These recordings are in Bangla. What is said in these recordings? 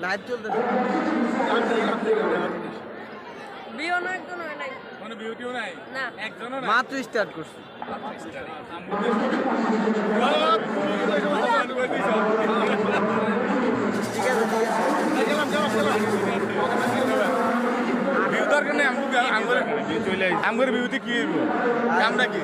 লাইভ চলতেছে মাত্র স্টার্ট করছি আমার বিউটি কি আমরা কি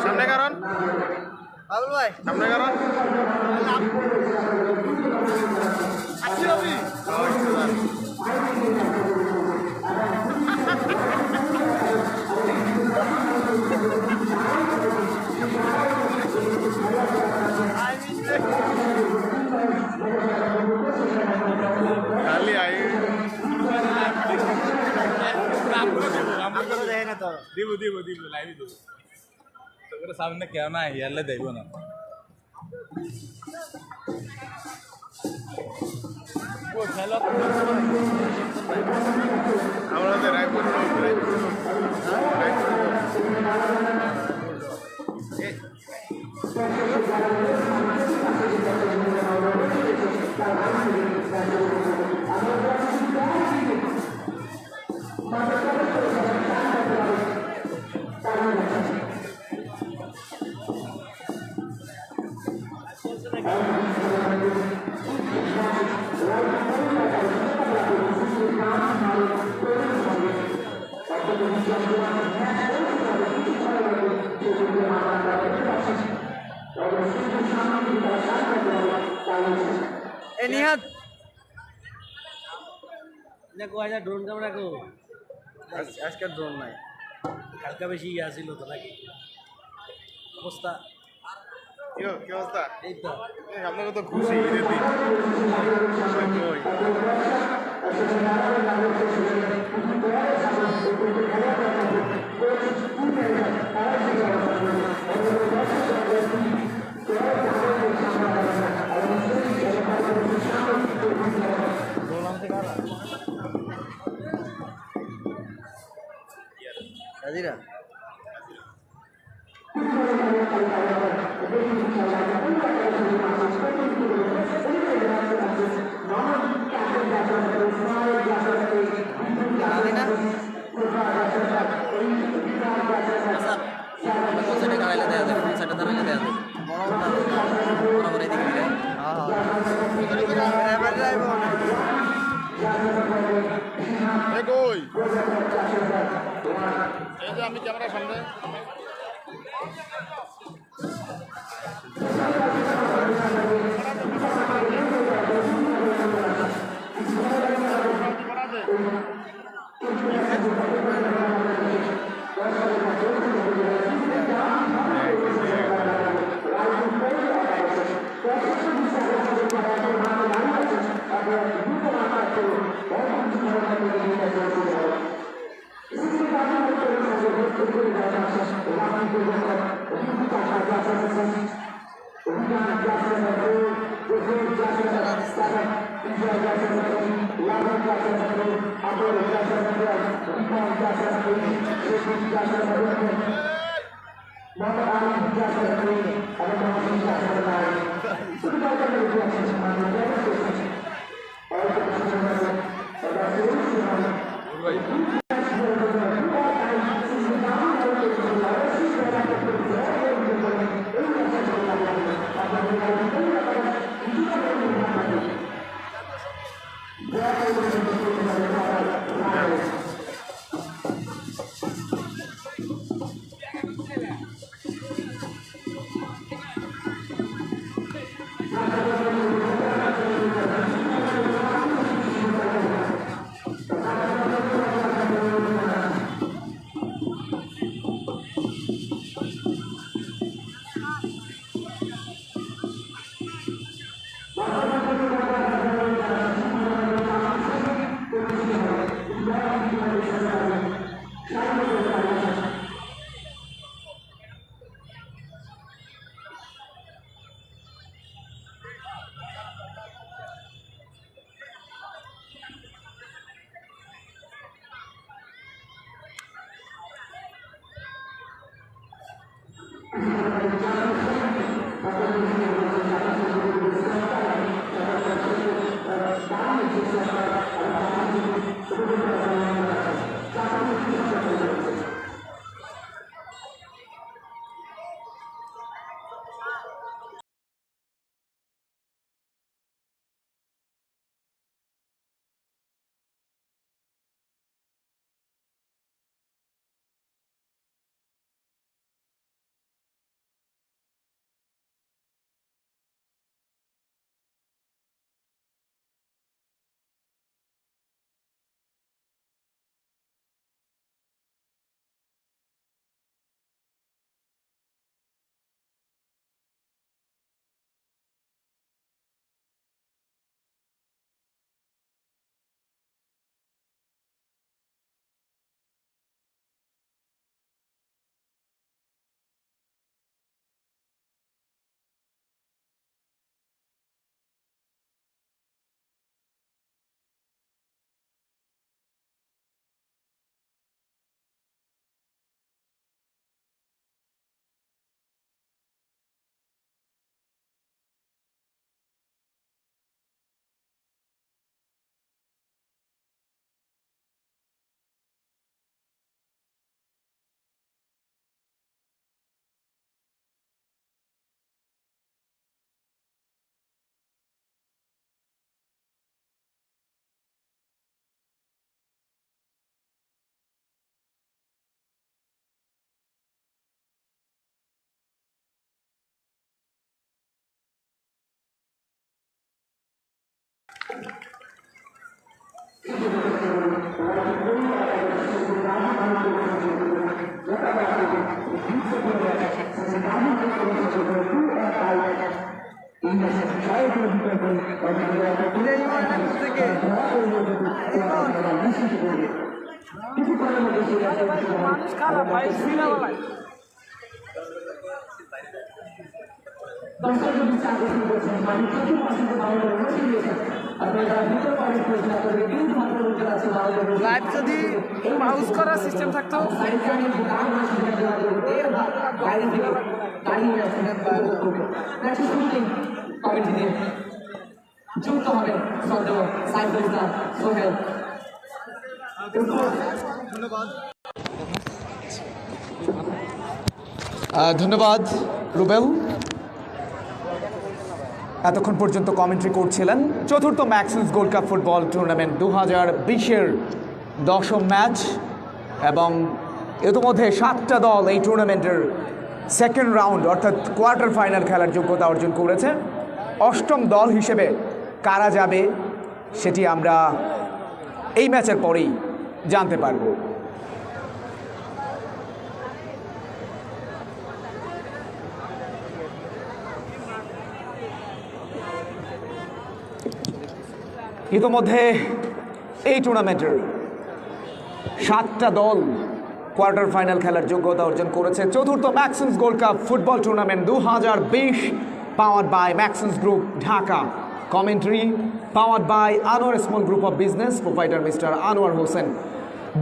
সামনে কারণ আবুল ভাই সামনে কারণ খালি আই দিব দিব দিব লাইভ দিব তোর সামনে কেউ না ইয়ালে দেব না ও খেলা আমাদের রায়পুর নিহাত ড্রোন ক্যামেরা কো আজকে ড্রোন নাই কালকা বেশি আসিল তো নাকি অবস্থা কি অবস্থা এই তো আপনাকে তো খুশি ঈদের দিন হাজিরা আমি ক্যামেরা সামনে Thank you. ভাই থেকে মানুষ খারাপ ভাই সিনেমায় লাইভ যদি পাউজ করার সিস্টেম থাকতো যুক্ত হবে সাইফুল ইসলাম সোহেল। ধন্যবাদ রুবেল। এতক্ষণ পর্যন্ত কমেন্ট্রি করছিলেন চতুর্থ maxims gold cup football tournament 2020-এর 10ম ম্যাচ, এবং ইতিমধ্যে 7টা দল এই টুর্নামেন্টের সেকেন্ড রাউন্ড অর্থাৎ কোয়ার্টার ফাইনাল খেলার যোগ্যতা অর্জন করেছে। 8ম দল হিসেবে কারা যাবে সেটি আমরা এই ম্যাচের পরেই জানতে পারব। ইতিমধ্যে এই টুর্নামেন্টের 7টা দল কোয়ার্টার ফাইনাল খেলার যোগ্যতা অর্জন করেছে। চতুর্থ maxims gold cup football tournament 2020 powered by Maxims group Dhaka. Commentary powered by Anwar small group of business, proprietor mister Anwar Hossain.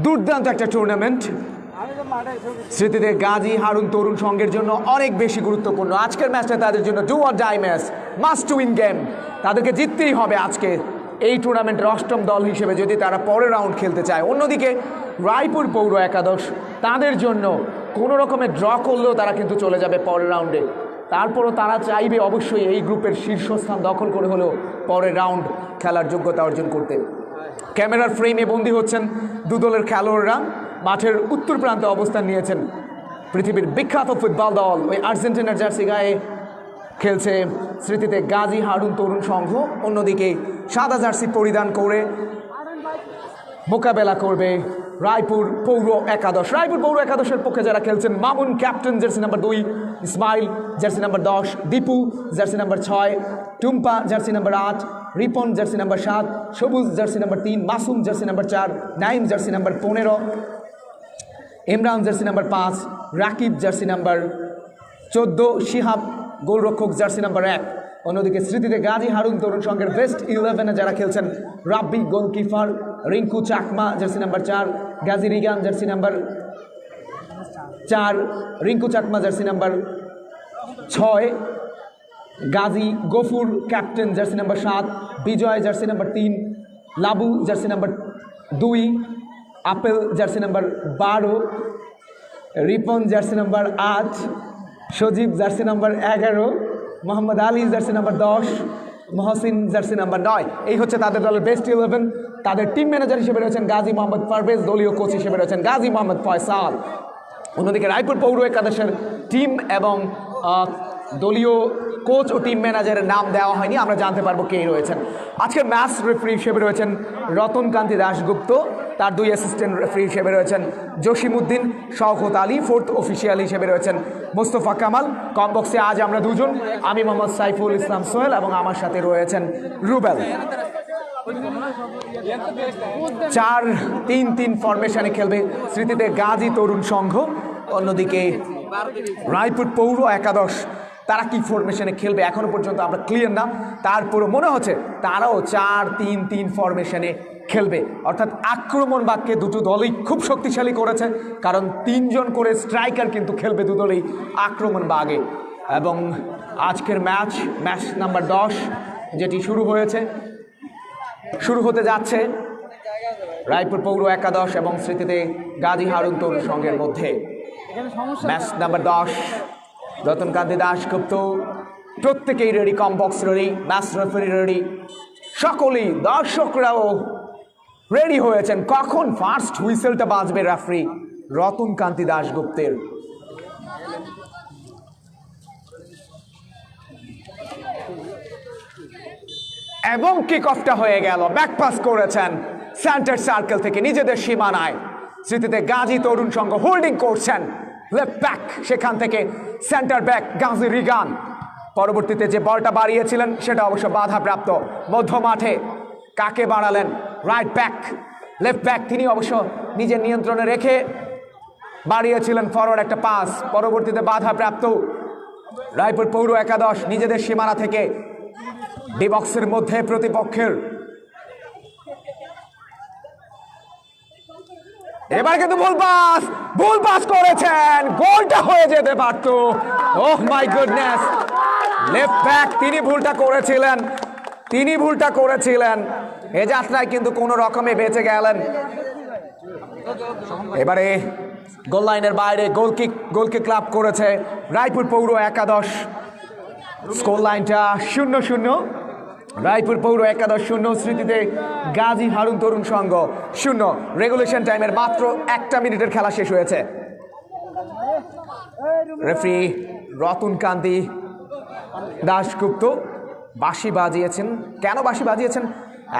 দুর্দান্ত একটা টুর্নামেন্ট, স্মৃতিতে গাজী হারুন তরুণ সংঘের জন্য অনেক বেশি গুরুত্বপূর্ণ। আজকের ম্যাচটা তাদের জন্য do or die match, must win game. তাদেরকে জিততেই হবে আজকে এই টুর্নামেন্টের অষ্টম দল হিসেবে যদি তারা পরের রাউন্ড খেলতে চায়। অন্যদিকে রায়পুর পৌর একাদশ তাদের জন্য কোনো রকমের ড্র করলেও তারা কিন্তু চলে যাবে পরের রাউন্ডে। তারপরও তারা চাইবে অবশ্যই এই গ্রুপের শীর্ষস্থান দখল করে হলেও পরের রাউন্ড খেলার যোগ্যতা অর্জন করতে। ক্যামেরার ফ্রেমে বন্দী হচ্ছেন দু দলের খেলোয়াড়রা। মাঠের উত্তর প্রান্তে অবস্থান নিয়েছেন পৃথিবীর বিখ্যাত ফুটবল দল ওই আর্জেন্টিনার জার্সি গায়ে খেলছে স্মৃতিতে গাজী হারুন তরুণ সংঘ। অন্যদিকে সাদা জার্সি পরিধান করে মোকাবেলা করবে রায়পুর পৌর একাদশ। রায়পুর পৌর একাদশের পক্ষে যারা খেলছেন Mamun captain jersey number 2, Ismail jersey number 10, Dipu jersey number 6, Tumpa jersey number 8, Ripon jersey number 7, সবুজ jersey number 3, Masum jersey number 4, Naim jersey number 15, Imran jersey number 5, Rakib jersey number 14, Shihab গোলরক্ষক জার্সি নাম্বার 1। অন্যদিকে স্মৃতিতে গাজী হারুন তরুণ সংঘের বেস্ট 11-এ যারা খেলছেন Rabbi goalkeeper, Rinku Chakma jersey number 4, Gazi Rigan jersey number 4, Rinku Chakma jersey number 6, Gazi Gafur captain jersey number 7, Bijoy jersey number 3, Labu jersey number 2, Apel jersey number 12, Ripon jersey number 8, Sajib jersey number 11, Mohammad Ali jersey number 10, Mohsin jersey number 9। এই হচ্ছে তাদের দলের বেস্ট 11। তাদের টিম ম্যানেজার হিসেবে রয়েছেন গাজী মোহাম্মদ পারভেজ, দলীয় কোচ হিসেবে রয়েছেন গাজী মোহাম্মদ ফয়সাল। অন্যদিকে রায়পুর পৌর একাদশের টিম এবং দলীয় কোচ ও টিম ম্যানেজারের নাম দেওয়া হয়নি, আমরা জানতে পারবো কে রয়েছেন। আজকের ম্যাচ রেফারি হিসেবে রয়েছেন রতনকান্তি দাশগুপ্ত, তার 2 অ্যাসিস্ট্যান্ট রেফারি হিসেবে রয়েছেন জসিমউদ্দিন, শওকত আলী, 4th অফিসিয়াল হিসেবে রয়েছেন মোস্তফা কামাল। কমবক্সে আজ আমরা দুজন, আমি মোহাম্মদ সাইফুল ইসলাম সোহেল এবং আমার সাথে রয়েছেন রুবেল। 4-3-3 ফরমেশনে খেলবে স্মৃতিতে গাজী তরুণ সংঘ। অন্যদিকে রায়পুর পৌর একাদশ তারা কি ফরমেশনে খেলবে এখনো পর্যন্ত আমরা ক্লিয়ার না, তারপরও মনে হচ্ছে তারাও 4-3-3 ফরমেশনে খেলবে। অর্থাৎ আক্রমণ বাক্যে দুটো দলই খুব শক্তিশালী করেছে, কারণ 3 জন করে স্ট্রাইকার কিন্তু খেলবে দু দলই আক্রমণ বাগে। এবং আজকের ম্যাচ নাম্বার 10 যেটি শুরু হতে যাচ্ছে রায়পুর পৌর একাদশ এবং স্মৃতিতে গাজী হারুন তরুণ সংঘের মধ্যে। ম্যাচ নাম্বার 10, রতনকান্তি দাশগুপ্ত প্রত্যেকেই রেডি, কমবক্স রেডি, ম্যাচ রেফারি রেডি, সকলেই দর্শকরাও রেডি হয়েছেন। কখন ফার্স্ট হুইসেলটা বাজবে রেফারি রতনকান্তি দাশগুপ্তের? এবং কিক অফটা হয়ে গেল। ব্যাক পাস করেছেন সেন্টার সার্কেল থেকে নিজেদের সীমানায়। স্মৃতিতে গাজী তরুণ সংঘ হোল্ডিং করছেন লেফট ব্যাক, সেখান থেকে সেন্টার ব্যাক গাজী রিগান পরবর্তীতে যে বলটা বাড়িয়েছিলেন সেটা অবশ্য বাধাপ্রাপ্ত। মধ্য মাঠে কাকে বাড়ালেন? রাইট ব্যাক, লেফট ব্যাক তিনি অবশ্য নিজের নিয়ন্ত্রণে রেখে বাড়িয়েছিলেন ফরওয়ার্ড একটা পাস, পরবর্তীতে বাধাপ্রাপ্ত। রায়পুর পৌর একাদশ নিজেদের সীমানা থেকে ডি বক্সের মধ্যে প্রতিপক্ষের, এবার কিন্তু ভুল পাস করেছেন, গোলটা হয়ে যেতে পারত। ওহ মাই গুডনেস, লেফট ব্যাক তিনি ভুলটা করেছিলেন। এ যাত্রায় কিন্তু কোনো রকমে বেঁচে গেলেন। এবারে গোল লাইনের বাইরে গোলকিক ক্লাব করেছে রায়পুর পৌর একাদশ। স্কোর লাইনটা 0-0। রায়পুর পৌর একাদশ 0, স্মৃতিতে গাজী হারুন তরুণ সংঘ 0। রেগুলেশন টাইমের মাত্র 1 মিনিটের খেলা শেষ হয়েছে। রেফারি রতনকান্তি দাশগুপ্ত বাঁশি বাজিয়েছেন। কেন বাঁশি বাজিয়েছেন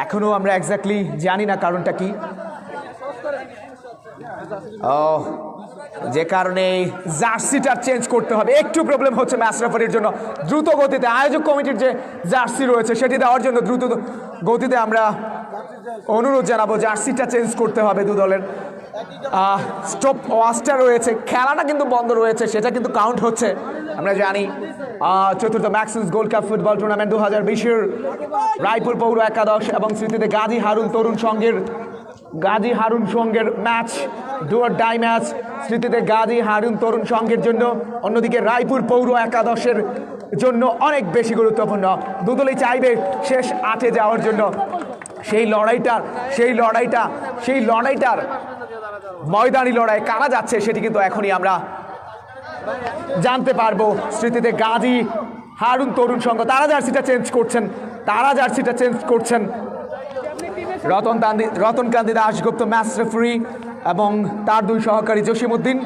এখনো আমরা এক্স্যাক্টলি জানি না, কারণটা কি। যে কারণে জার্সিটা চেঞ্জ করতে হবে, একটু প্রবলেম হচ্ছে ম্যাচ রেফারির জন্য। দ্রুত গতিতে আয়োজক কমিটির যে জার্সি রয়েছে সেটি দেওয়ার জন্য দ্রুত গতিতে আমরা অনুরোধ জানাবো, জার্সিটা চেঞ্জ করতে হবে দু দলের। স্টপ ওয়াচটা রয়েছে, খেলাটা কিন্তু বন্ধ রয়েছে, সেটা কিন্তু কাউন্ট হচ্ছে আমরা জানি। চতুর্থ maxims gold cup football tournament 2020-এর রায়পুর পৌর একাদশ এবং স্মৃতিতে গাজী হারুন তরুণ সংঘের match, do or die match স্মৃতিতে গাজী হারুন তরুণ সংঘের জন্য। অন্যদিকে রায়পুর পৌর একাদশের জন্য অনেক বেশি গুরুত্বপূর্ণ। দুদলই চাইবে শেষ 8-এ যাওয়ার জন্য। সেই লড়াইটার ময়দানি লড়াই কারা যাচ্ছে সেটি কিন্তু এখনই আমরা জানতে পারবো। স্মৃতিতে গাজী হারুন তরুণ সংঘ তারা জার্সিটা চেঞ্জ করছেন। রতনকান্তি দাশগুপ্ত ম্যাচ রেফারি এবং তার দুই সহকারী জসিমউদ্দিন,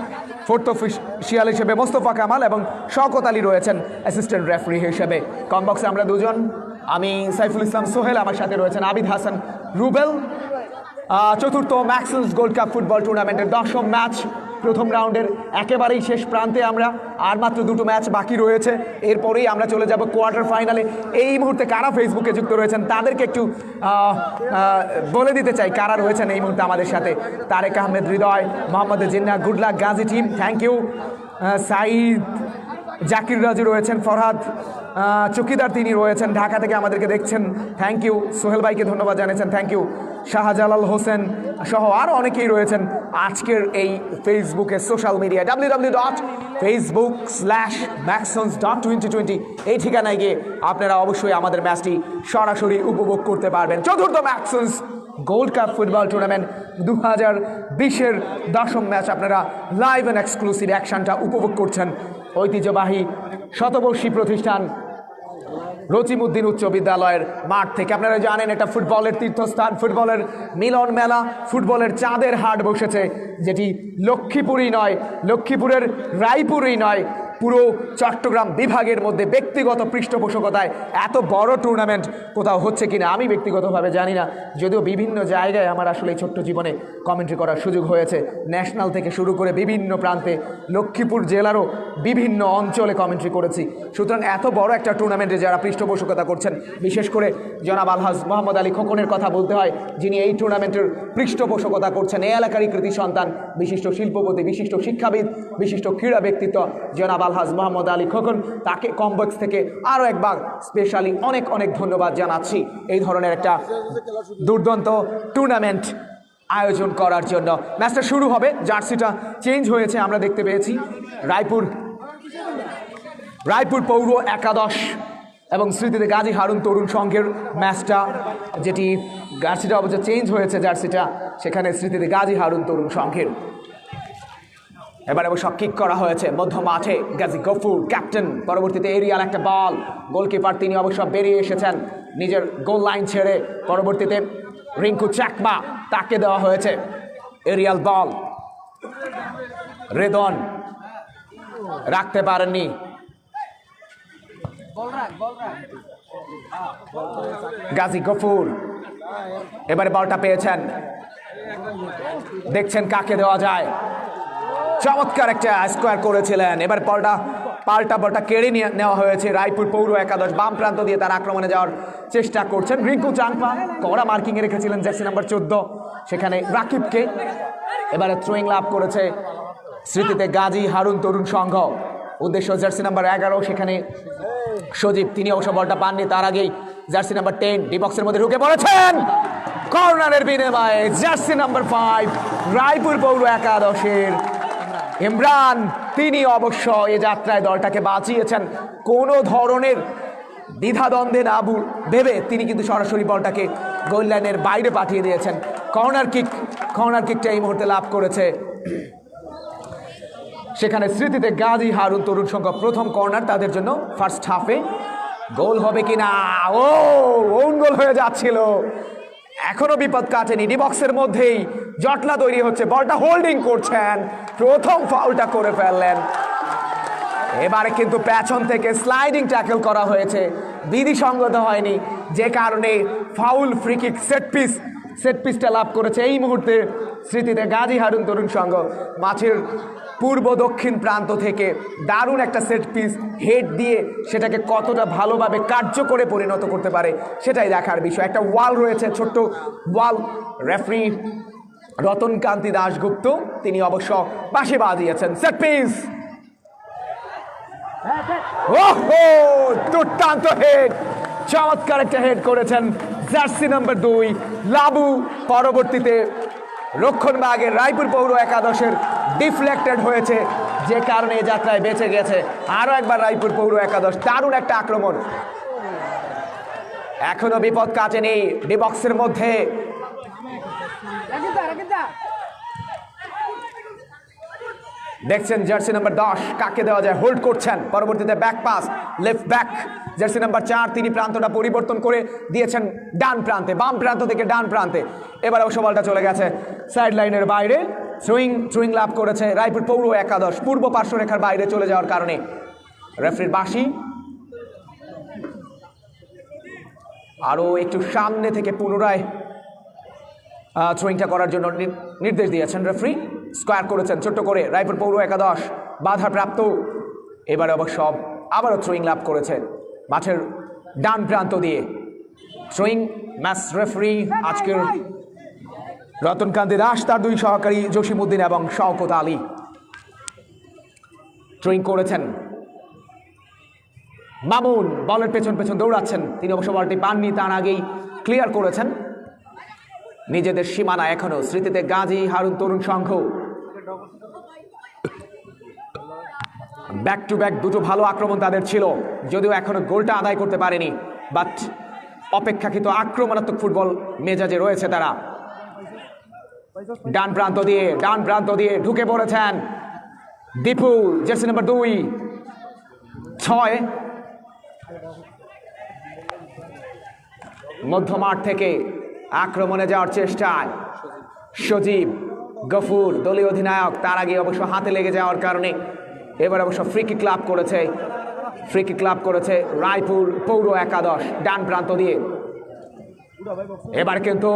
ফোর্থ অফিসিয়াল হিসেবে মোস্তফা কামাল এবং শওকত আলী রয়েছেন অ্যাসিস্ট্যান্ট রেফারি হিসেবে। কমবক্সে আমরা দুজন, আমি সাইফুল ইসলাম সোহেল, আমার সাথে রয়েছেন আবিদ হাসান রুবেল। চতুর্থ ম্যাক্সেলস গোল্ড কাপ ফুটবল টুর্নামেন্টের 10ম ম্যাচ, প্রথম রাউন্ডের একেবারেই শেষ প্রান্তে আমরা, আর মাত্র দুটো ম্যাচ বাকি রয়েছে, এরপরেই আমরা চলে যাব কোয়ার্টার ফাইনালে। এই মুহূর্তে কারা ফেসবুকে যুক্ত রয়েছেন তাদেরকে একটু বলে দিতে চাই কারা রয়েছেন এই মুহূর্তে আমাদের সাথে। Tarek Ahmed Hridoy, Mohammad Jinna, good luck Gazi team, thank you. Sayeed Zakir Raju রয়েছেন, ফরহাদ চকিদার তিনি রয়েছেন ঢাকা থেকে আমাদেরকে দেখছেন, থ্যাংক ইউ। সোহেল ভাইকে ধন্যবাদ জানিয়েছেন, থ্যাংক ইউ। শাহজালাল হোসেন সহ আরও অনেকেই রয়েছেন আজকের এই ফেসবুকে সোশ্যাল মিডিয়া www.facebook/maxons.2020 এই ঠিকানায় গিয়ে আপনারা অবশ্যই আমাদের ম্যাচটি সরাসরি উপভোগ করতে পারবেন। চতুর্থ ম্যাক্সন্স গোল্ড কাপ ফুটবল টুর্নামেন্ট 2020-এর 10ম ম্যাচ আপনারা লাইভ অ্যান্ড এক্সক্লুসিভ অ্যাকশনটা উপভোগ করছেন ঐতিহ্যবাহী শতবর্ষী প্রতিষ্ঠান রচিমউদ্দিন উচ্চ বিদ্যালয়ের মাঠ থেকে। আপনারা জানেন এটা ফুটবলের তীর্থস্থান, ফুটবলের মিলন মেলা, ফুটবলের চাঁদের হাট বসেছে, যেটি লক্ষ্মীপুরের রায়পুরেই নয়, পুরো চট্টগ্রাম বিভাগের মধ্যে ব্যক্তিগত পৃষ্ঠপোষকতায় এত বড় টুর্নামেন্ট কোথাও হচ্ছে কিনা আমি ব্যক্তিগতভাবে জানি না, যদিও বিভিন্ন জায়গায় আমার আসলে এই ছোট্ট জীবনে কমেন্ট্রি করার সুযোগ হয়েছে, ন্যাশনাল থেকে শুরু করে বিভিন্ন প্রান্তে, লক্ষ্মীপুর জেলারও বিভিন্ন অঞ্চলে কমেন্ট্রি করেছি। সুতরাং এত বড় একটা টুর্নামেন্টে যারা পৃষ্ঠপোষকতা করছেন, বিশেষ করে জনাব আলহাজ মোহাম্মদ আলী খোকনের কথা বলতে হয়, যিনি এই টুর্নামেন্টের পৃষ্ঠপোষকতা করছেন, এই এলাকারই কৃতি সন্তান, বিশিষ্ট শিল্পপতি, বিশিষ্ট শিক্ষাবিদ, বিশিষ্ট ক্রীড়া ব্যক্তিত্ব জনাব আলহাজ মোহাম্মদ আলী খোকন, তাকে কমবক্স থেকে আরও একবার স্পেশালি অনেক অনেক ধন্যবাদ জানাচ্ছি এই ধরনের একটা দুর্দান্ত টুর্নামেন্ট আয়োজন করার জন্য। ম্যাচটা শুরু হবে, জার্সিটা চেঞ্জ হয়েছে আমরা দেখতে পেয়েছি। রায়পুর পৌর একাদশ এবং স্মৃতিতে গাজী হারুন তরুণ সংঘের ম্যাচটা, যেটি জার্সিটা অবশ্য চেঞ্জ হয়েছে, জার্সিটা সেখানে স্মৃতিতে গাজী হারুন তরুণ সংঘের। এবার অবশ্য কিক করা হয়েছে মধ্য মাঠে, গাজী গফুর ক্যাপ্টেন, পরবর্তীতে এরিয়াল একটা বল, গোলকিপার তিনি অবশ্য বেরিয়ে এসেছেন নিজের গোল লাইন ছেড়ে, পরবর্তীতে রিঙ্কু চাকমা তাকে দেওয়া হয়েছে এরিয়াল বল, রেদন রাখতে পারেননি, গাজী গফুর এবারে বলটা পেয়েছেন, দেখছেন কাকে দেওয়া যায়, চমৎকার একটা স্কোয়ার করেছিলেন। এবার পাল্টা বলটা কেড়ে নেওয়া হয়েছে, রায়পুর পৌর একাদশ বাম প্রান্ত দিয়ে তার আক্রমণে যাওয়ার চেষ্টা করছেন, রিঙ্কু চাকমা কড়া মার্কিংয়ে রেখেছিলেন জার্সি নাম্বার 14 সেখানে রাকিবকে। এবারে থ্রোয়িং লাভ করেছে স্মৃতিতে গাজী হারুন তরুণ সংঘ, উদ্দেশ্য জার্সি নাম্বার 11 সেখানে সজীব, তিনি অবশ্য বলটা পাননি, তার আগেই জার্সি নাম্বার 10 ডিবক্সের মধ্যে ঢুকে পড়েছেন, কর্নারের বিনিময়ে জার্সি নাম্বার 5 রায়পুর পৌর একাদশের ইমরান, তিনি অবশ্য এ যাত্রায় দলটাকে বাঁচিয়েছেন, কোনো ধরনের দ্বিধাদ্বন্দ্বে না ভেবে তিনি কিন্তু সরাসরি বলটাকে গোল লাইনের বাইরে পাঠিয়ে দিয়েছেন। কর্নার কিকটা এই মুহূর্তে লাভ করেছে সেখানে স্মৃতিতে গাজী হারুন তরুণ সংঘ, প্রথম কর্নার তাদের জন্য ফার্স্ট হাফে। গোল হবে কিনা, ওন গোল হয়ে যাচ্ছিল, এখনো বিপদ কাটেনি, ডিবক্সের মধ্যেই জটলা তৈরি হচ্ছে, বলটা হোল্ডিং করছেন, প্রথম ফাউলটা করে ফেললেন। এবারে কিন্তু পেছন থেকে স্লাইডিং ট্যাকল করা হয়েছে, বিধিসঙ্গত হয়নি, যে কারণে ফাউল ফ্রি কিক সেট পিসটা লাভ করেছে এই মুহূর্তে স্মৃতিতে গাজী হারুন তরুণ সংঘ। মাঠের পূর্ব দক্ষিণ প্রান্ত থেকে দারুণ একটা সেট পিস হেড দিয়ে সেটাকে কতটা ভালোভাবে কার্যকরে পরিণত করতে পারে সেটাই দেখার বিষয়। একটা ওয়াল রয়েছে, ছোট্ট ওয়াল, রেফারি রতনকান্তি দাশগুপ্ত তিনি অবশ্য পাশে বাজিয়েছেন। সেট পিস, ওহো দুর্দান্ত হেড, চমৎকার একটা হেড করেছেন জার্সি নাম্বার 2 লাবু, পরবর্তীতে রক্ষণভাগের রায়পুর পৌর একাদশের ডিফ্লেক্টেড হয়েছে, যে কারণে এই যাত্রায় বেঁচে গেছে। আরও একবার রায়পুর পৌর একাদশ, দারুণ একটা আক্রমণ, এখনো বিপদ কাটেনি ডি বক্সের মধ্যে। দেখছেন জার্সি নাম্বার 10 কাকে দেওয়া যায়, হোল্ড করছেন, পরবর্তীতে back pass, left back jersey number 4 তিনি প্রান্তটা পরিবর্তন করে দিয়েছেন ডান প্রান্তে, বাম প্রান্ত থেকে ডান প্রান্তে। এবার অবশ্য বলটা চলে গেছে সাইড লাইনের বাইরে। থ্রোয়িং লাভ করেছে রায়পুর পৌর একাদশ, পূর্ব পার্শ্বরেখার বাইরে চলে যাওয়ার কারণে রেফারির বাঁশি। আরও একটু সামনে থেকে পুনরায় থ্রোয়িংটা করার জন্য নির্দেশ দিয়েছেন রেফারি। স্কোয়ার করেছেন ছোট্ট করে রায়পুর পৌর একাদশ, বাধাপ্রাপ্ত। এবারে অবশ্য আবারও থ্রোয়িং লাভ করেছে মাঠের ডান প্রান্ত দিয়ে। থ্রোয়িং ম্যাচ রেফারি আজকের রতনকান্তি দাস, তার দুই সহকারী জসিমউদ্দিন এবং শওকত আলী থ্রোয়িং করেছেন। মামুন বলের পেছন পেছন দৌড়াচ্ছেন, তিনি অবশ্য বলটি পাননি, তার আগেই ক্লিয়ার করেছেন। নিজেদের সীমানা এখনো স্মৃতিতে গাজী হারুন তরুণ সংঘ। ব্যাক টু ব্যাক দুটো ভালো আক্রমণ তাদের ছিল, যদিও এখনো গোলটা আদায় করতে পারেনি, বাট অপেক্ষাকৃত আক্রমণাত্মক ফুটবল মেজাজে রয়েছে তারা। ডান প্রান্ত দিয়ে ঢুকে পড়েছেন দীপু, জার্সি নাম্বার 2-6। মধ্যমাঠ থেকে আক্রমণে যাওয়ার চেষ্টায় সজীব গফুর দলীয় অধিনায়ক, তার আগে অবশ্য হাতে লেগে যাওয়ার কারণে এবার অবশ্য ফ্রি কিক লাভ করেছে রায়পুর পৌর একাদশ ডান প্রান্ত দিয়ে। এবার কিন্তু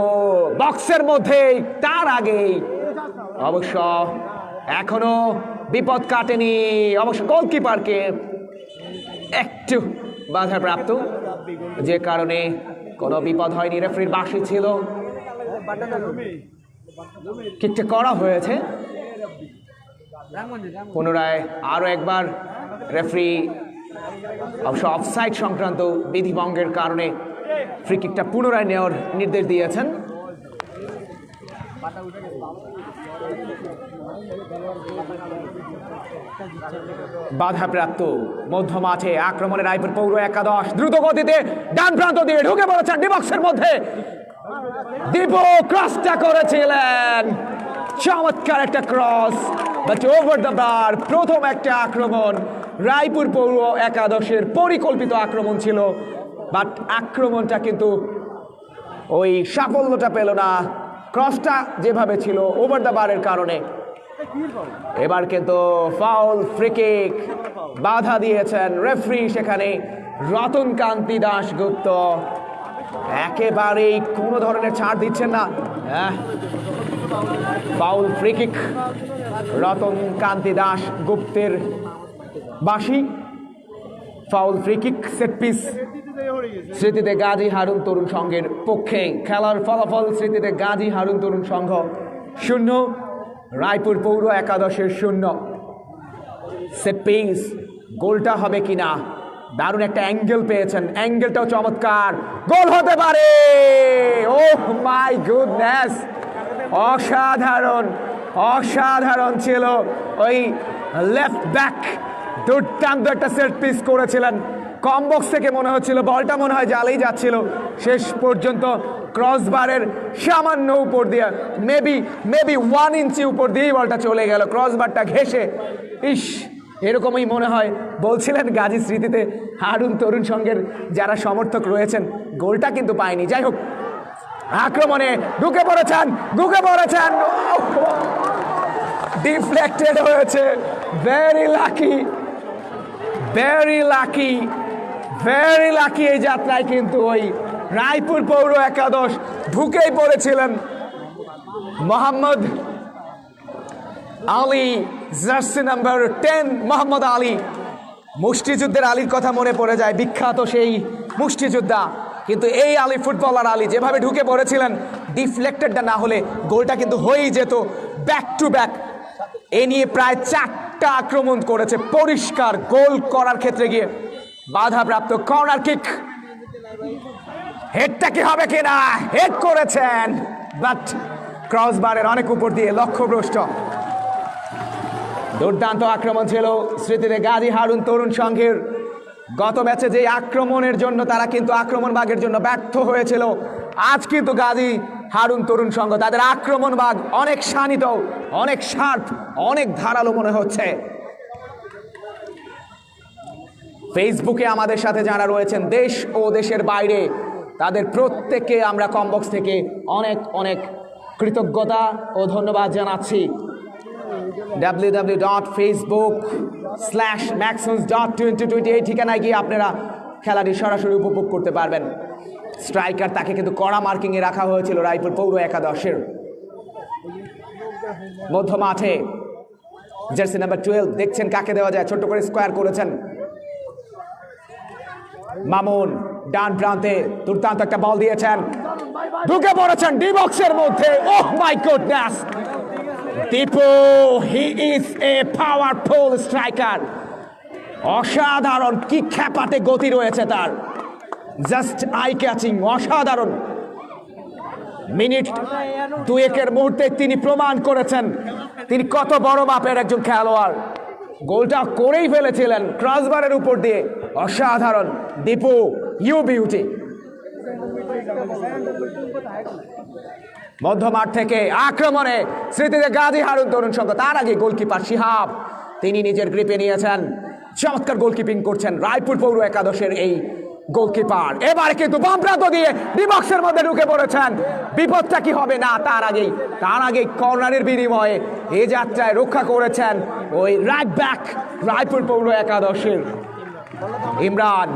বক্সের মধ্যে, তার আগেই অবশ্য এখনো বিপদ কাটেনি, অবশ্য গোলকিপারকে একটু বাধাপ্রাপ্ত, যে কারণে কোনো বিপদ হয়নি। রেফারির বাঁশি ছিল, কিকটা করা হয়েছে। পুনরায় আরো একবার রেফারি অবশ্য অফসাইড সংক্রান্ত বিধিভঙ্গের কারণে ফ্রি কিকটা পুনরায় নেওয়ার নির্দেশ দিয়েছেন। বাধাপ্রাপ্ত মধ্য মাঠে আক্রমণে রায়পুর পৌর একাদশ দ্রুত গতিতে ডান প্রান্ত দিয়ে ঢুকে পড়েছেন ডিবক্সের মধ্যে। দীপু ক্রসটা করেছিলেন, চমৎকার একটা ক্রস, বাট ওভার দ্য বার। প্রথম একটা আক্রমণ রায়পুর পৌর একাদশের পরিকল্পিত আক্রমণ ছিল, বাট আক্রমণটা কিন্তু ওই সাফল্যটা পেল না, ক্রসটা যেভাবে ছিল ওভার দ্য বারের কারণে। এবার কিন্তু ফাউল, ফ্রি কিক বাধা দিয়েছেন রেফারি সেখানে রতনকান্তি দাশগুপ্ত। একেবারেই কোনো ধরনের ছাড় দিচ্ছেন না। ফাউল, ফ্রি কিক, রতনকান্তি দাশগুপ্তের বাঁশি। Foul, free kick, set piece স্মৃতিতে গাজী হারুন তরুণ সংঘের পক্ষে। খেলার ফলাফল স্মৃতিতে গাজী হারুন তরুণ সংঘ 0, রায়পুর পৌর একাদশের 0। সেট পিস, গোলটা হবে কিনা, দারুণ একটা অ্যাঙ্গেল পেয়েছেন, অ্যাঙ্গেলটাও চমৎকার, গোল হতে পারে। ও মাই গুডনেস, অসাধারণ ছিল ওই লেফট ব্যাক, দুর্দান্ত একটা সেট পিস করেছিলেন। কম বক্স থেকে মনে হচ্ছিল বলটা মনে হয় জালেই যাচ্ছিল, শেষ পর্যন্ত ক্রসবারের সামান্য উপর দিয়ে, মেবি 1 ইঞ্চি উপর দিয়েই বলটা চলে গেল, ক্রসবারটা ঘেঁষে। ইস, এরকমই মনে হয়। বলছিলেন গাজী স্মৃতিতে হারুন তরুণ সংঘের যারা সমর্থক রয়েছেন গোলটা কিন্তু পায়নি। যাই হোক, আক্রমণে ঢুকে পড়েছেন, ডিফ্লেক্টেড হয়েছে। ভেরি লাকি এই যাত্রায় কিন্তু ওই রায়পুর পৌর একাদশ ঢুকেই পড়েছিলেন। মোহাম্মদ আলী, জার্সি নাম্বার 10 মোহাম্মদ আলী, মুষ্টিযুদ্ধের আলীর কথা মনে পড়ে যায়, বিখ্যাত সেই মুষ্টিযোদ্ধা। কিন্তু এই আলী, ফুটবলার আলী যেভাবে ঢুকে পড়েছিলেন, ডিফ্লেক্টেডটা না হলে গোলটা কিন্তু হয়েই যেত। ব্যাক টু ব্যাক এ নিয়ে প্রায় 4টা আক্রমণ করেছে, পরিষ্কার গোল করার ক্ষেত্রে গিয়ে বাধাপ্রাপ্ত। কর্নার কিক, হেডটা কি হবে কিনা, হেড করেছেন, বাট ক্রসবারের অনেক উপর দিয়ে লক্ষ্যভ্রষ্ট। দুর্দান্ত আক্রমণ ছিল স্মৃতিতে গাজী হারুন তরুণ সংঘের। গত ম্যাচে যে আক্রমণের জন্য তারা কিন্তু আক্রমণ ভাগের জন্য ব্যর্থ হয়েছিল, আজ কিন্তু গাজী হারুন তরুণ সংঘ তাদের আক্রমণ ভাগ অনেক শানিত, অনেক শার্প, অনেক ধারালো মনে হচ্ছে। ফেসবুকে আমাদের সাথে যারা রয়েছেন দেশ ও দেশের বাইরে, তাদের প্রত্যেককে আমরা কমবক্স থেকে অনেক অনেক কৃতজ্ঞতা ও ধন্যবাদ জানাচ্ছি। www.facebook/maxons.2020 এই ঠিকানায় গিয়ে আপনারা খেলাটি সরাসরি উপভোগ করতে পারবেন। স্ট্রাইকার তাকে কিন্তু কড়া মার্কিংয়ে রাখা হয়েছিল রায়পুর পৌর একাদশের। মধ্য মাঠে জার্সি নাম্বার 12 দেখছেন কাকে দেওয়া যায়, ছোট্ট করে স্কোয়ার করেছেন মামুন, ডান প্রান্তে দুর্দান্ত একটা বল দিয়েছেন, ঢুকে পড়েছেন ডি বক্সের মধ্যে। Oh my goodness, Dipu, he is a powerful striker. অসাধারণ, কি খ্যাপাটে গতি রয়েছে তার, জাস্ট আই ক্যাচিং, অসাধারণ। মিনিট 2-1 মুহূর্তে তিনি প্রমাণ করেছেন তিনি কত বড় মাপের একজন খেলোয়াড়। গোলটা করেই ফেলেছিলেন ক্রসবারের উপর দিয়ে, অসাধারণ। Dipu, you beauty. মধ্যমাঠ থেকে আক্রমণে স্মৃতিতে গাজী হারুন তরুণ সংঘ, তার আগে গোলকিপার শিহাব তিনি নিজের গ্রিপে নিয়েছেন, চমৎকার গোলকিপিং করছেন রায়পুর পৌর একাদশের এই গোলকিপার। এবারে কিন্তু বাম প্রান্ত দিয়ে ডিবক্সের মধ্যে ঢুকে পড়েছেন, বিপদটা কি হবে না তার আগেই কর্নারের বিনিময়ে এই যাত্রায় রক্ষা করেছেন ওই রাইট ব্যাক রায়পুর পৌর একাদশের ইমরান।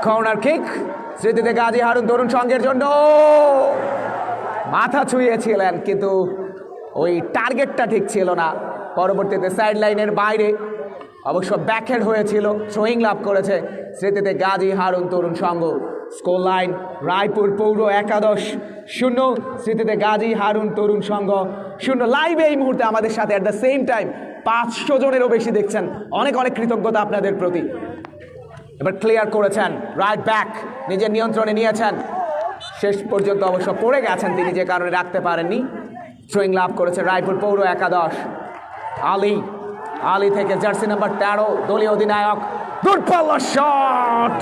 কর্নার কিক স্মৃতিতে গাজী হারুন তরুণ সংঘের জন্য, মাথা ছুঁয়েছিলেন কিন্তু ওই টার্গেটটা ঠিক ছিল না। পরবর্তীতে সাইড লাইনের বাইরে অবশ্য ব্যাকহেড হয়েছিল, থ্রোয়িং লাভ করেছে স্মৃতিতে গাজী হারুন তরুণ সংঘ। স্কোর লাইন রায়পুর পৌর একাদশ 0, স্মৃতিতে গাজী হারুন তরুণ সংঘ 0। লাইভে এই মুহূর্তে আমাদের সাথে অ্যাট দ্য সেম টাইম 500 জনেরও বেশি দেখছেন, অনেক অনেক কৃতজ্ঞতা আপনাদের প্রতি। এবার ক্লিয়ার করেছেন রাইট ব্যাক, নিজের নিয়ন্ত্রণে নিয়েছেন, শেষ পর্যন্ত অবশ্য পড়ে গেছেন তিনি, যে কারণে রাখতে পারেননি। থ্রোয়িং লাভ করেছে রায়পুর পৌর একাদশ। আলী থেকে জার্সি নাম্বার 13 দলীয় অধিনায়ক, দূরপাল্লা শট,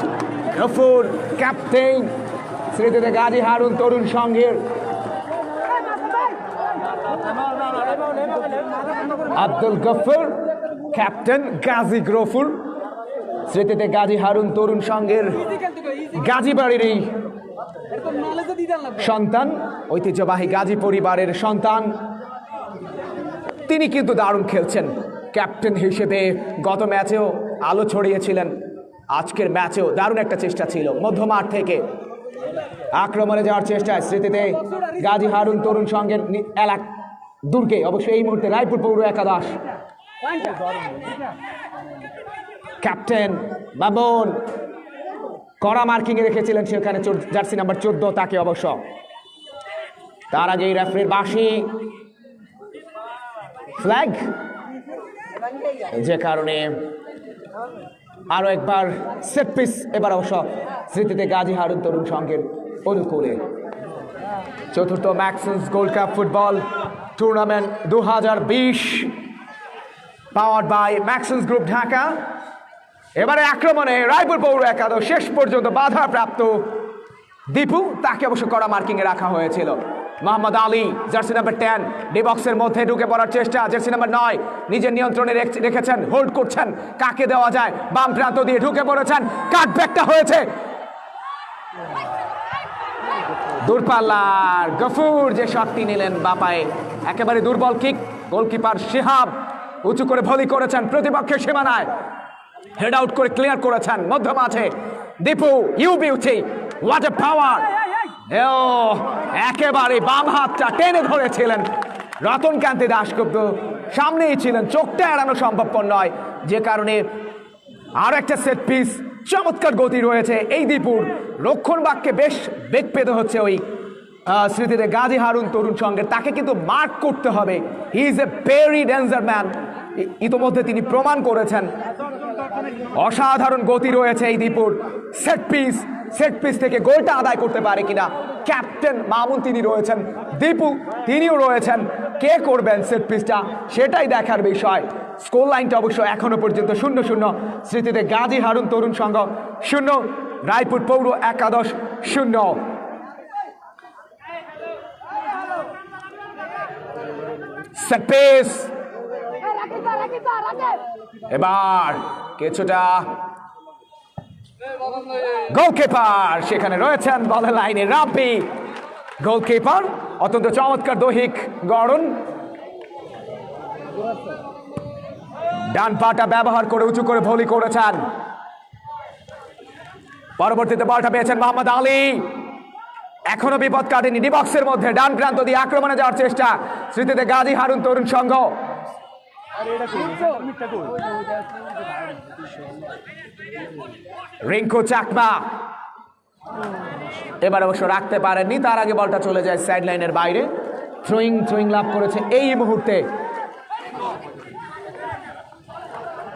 গফুর ক্যাপ্টেন স্মৃতিতে গাজী হারুন তরুণ সংঘের। আব্দুল গফুর ক্যাপ্টেন, গাজী গফুর স্মৃতিতে গাজী হারুন তরুণ সংঘের গাজী বাড়ির এই সন্তান, ঐতিহ্যবাহী গাজী পরিবারের সন্তান। তিনি কিন্তু দারুণ খেলছেন ক্যাপ্টেন হিসেবে, গত ম্যাচেও আলো ছড়িয়েছিলেন, আজকের ম্যাচেও দারুণ একটা চেষ্টা ছিল। মধ্যমাঠ থেকে আক্রমণে যাওয়ার চেষ্টায় স্মৃতিতে গাজী হারুন তরুণ সংঘের দুর্গে, অবশ্যই এই মুহূর্তে রায়পুর পৌর একাদশ। ক্যাপ্টেন মামুন কড়া মার্কিংয়ে রেখেছিলেন সেখানে জার্সি নাম্বার 14 তাকে অবশ্য। তার আগে রেফারির বাঁশি, ফ্ল্যাগ, যে কারণে আরো একবার সেট পিস, এবার অবশ্য স্মৃতিতে গাজী হারুন তরুণ সংঘের অনুকূলে। চতুর্থ ম্যাক্সন্স gold cup football tournament 2020 powered by Maxons group Dhaka. এবারে আক্রমণে রায়পুর পৌর একাদশ, শেষ পর্যন্ত বাধাপ্রাপ্ত দীপু, তাকে অবশ্য কড়া মার্কিংয়ে রাখা হয়েছিল। Mohammad Ali jersey number 10 D বক্সের মধ্যে ঢুকে পড়ার চেষ্টা, জার্সি নাম্বার 9 নিজের নিয়ন্ত্রণে রেখেছেন, হোল্ড করছেন, কাকে দেওয়া যায়, বাম প্রান্ত দিয়ে ঢুকে পড়েছেন, কাটব্যাকটা হয়েছে দূরপাল্লার। গফুর যে শটটি নিলেন বাপায়ে, একেবারে দুর্বল কিক, গোলকিপার শিহাব উঁচু করে ভলি করেছেন প্রতিপক্ষের সীমানায়, হেড আউট করে ক্লিয়ার করেছেন। মধ্য মাঠে Dipu, you beauty, what a power, একেবারে বাম হাতটা টেনে ধরেছিলেন রতনকান্তি দাশগুপ্ত, সামনেই ছিলেন, চোখটা এড়ানো সম্ভবপর নয়, যে কারণে আরো একটা সেট পিস। চমৎকার গতি রয়েছে এই দীপুর, রক্ষণ বাক্যে বেশ বেগ পেতে হচ্ছে ওই স্মৃতিতে গাজী হারুন তরুণ সংঘের, তাকে কিন্তু মার্ক করতে হবে। হি is a very danger man, ইতোমধ্যে তিনি প্রমাণ করেছেন। অসাধারণ গতি রয়েছে এই দীপুর। সেট পিস থেকে গোলটা আদায় করতে পারে কিনা, ক্যাপ্টেন মামুন তিনি রয়েছেন, দীপু তিনিও রয়েছেন, কে করবেন সেট পিসটা সেটাই দেখার বিষয়। স্কোর লাইনটা অবশ্য এখনো পর্যন্ত 0-0। স্মৃতিতে গাজী হারুন তরুণ সংঘ 0, রায়পুর পৌর একাদশ 0। সেট পিস এবার কিছুটা গোলকিপার সেখানে রয়েছেন বলের লাইনে রাব্বি। গোলকিপার অত্যন্ত চমৎকার দৈহিক গড়ন, ডান পাটা ব্যবহার করে উঁচু করে ভলি করেছেন। পরবর্তীতে বলটা পেয়েছেন মোহাম্মদ আলী, এখনো বিপদ কাটেনি। ডি বক্সের মধ্যে ডান প্রান্ত দিয়ে আক্রমণে যাওয়ার চেষ্টা স্মৃতিতে গাজী হারুন তরুণ সংঘ। রিঙ্কু চাকমা এবার অবশ্য রাখতে পারেননি, তার আগে বলটা চলে যায় সাইড লাইনের বাইরে। থ্রোয়িং লাভ করেছে এই মুহূর্তে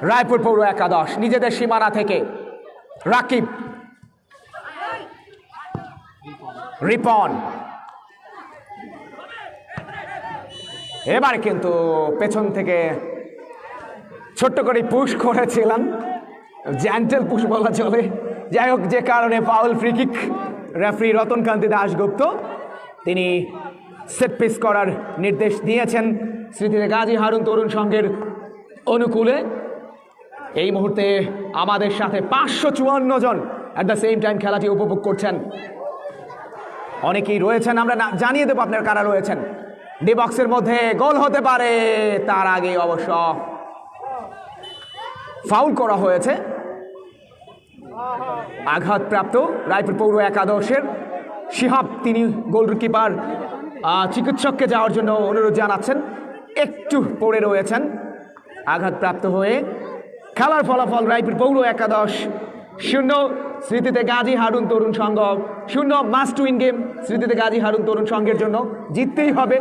রায়পুর পৌর একাদশ নিজেদের সীমানা থেকে। রাকিব, রিপন এবারে কিন্তু পেছন থেকে ছোট্ট করে পুশ করেছিলাম, জ্যান্টেল পুশ বলা চলে। যাই হোক, যে কারণে foul free kick. Referee Ratankanti Dasgupta তিনি সেট পিস করার নির্দেশ দিয়েছেন স্মৃতিতে গাজী হারুন তরুণ সংঘের অনুকূলে। এই মুহূর্তে আমাদের সাথে 554 জন অ্যাট দ্য সেম টাইম খেলাটি উপভোগ করছেন। অনেকেই রয়েছেন, আমরা জানিয়ে দেবো আপনার কারা রয়েছেন। ডি বক্সের মধ্যে গোল হতে পারে, তার আগে অবশ্য ফাউল করা হয়েছে। আঘাতপ্রাপ্ত রায়পুর পৌর একাদশের শিহাব, তিনি গোলকিপার চিকিৎসককে যাওয়ার জন্য অনুরোধ জানাচ্ছেন, একটু পড়ে রয়েছেন আঘাতপ্রাপ্ত হয়ে। খেলার ফলাফল রায়পুর পৌর একাদশ 0, স্মৃতিতে গাজী হারুন তরুণ সংঘ 0। মাস্ট উইন গেম স্মৃতিতে গাজী হারুন তরুণ সংঘের জন্য, জিততেই হবে।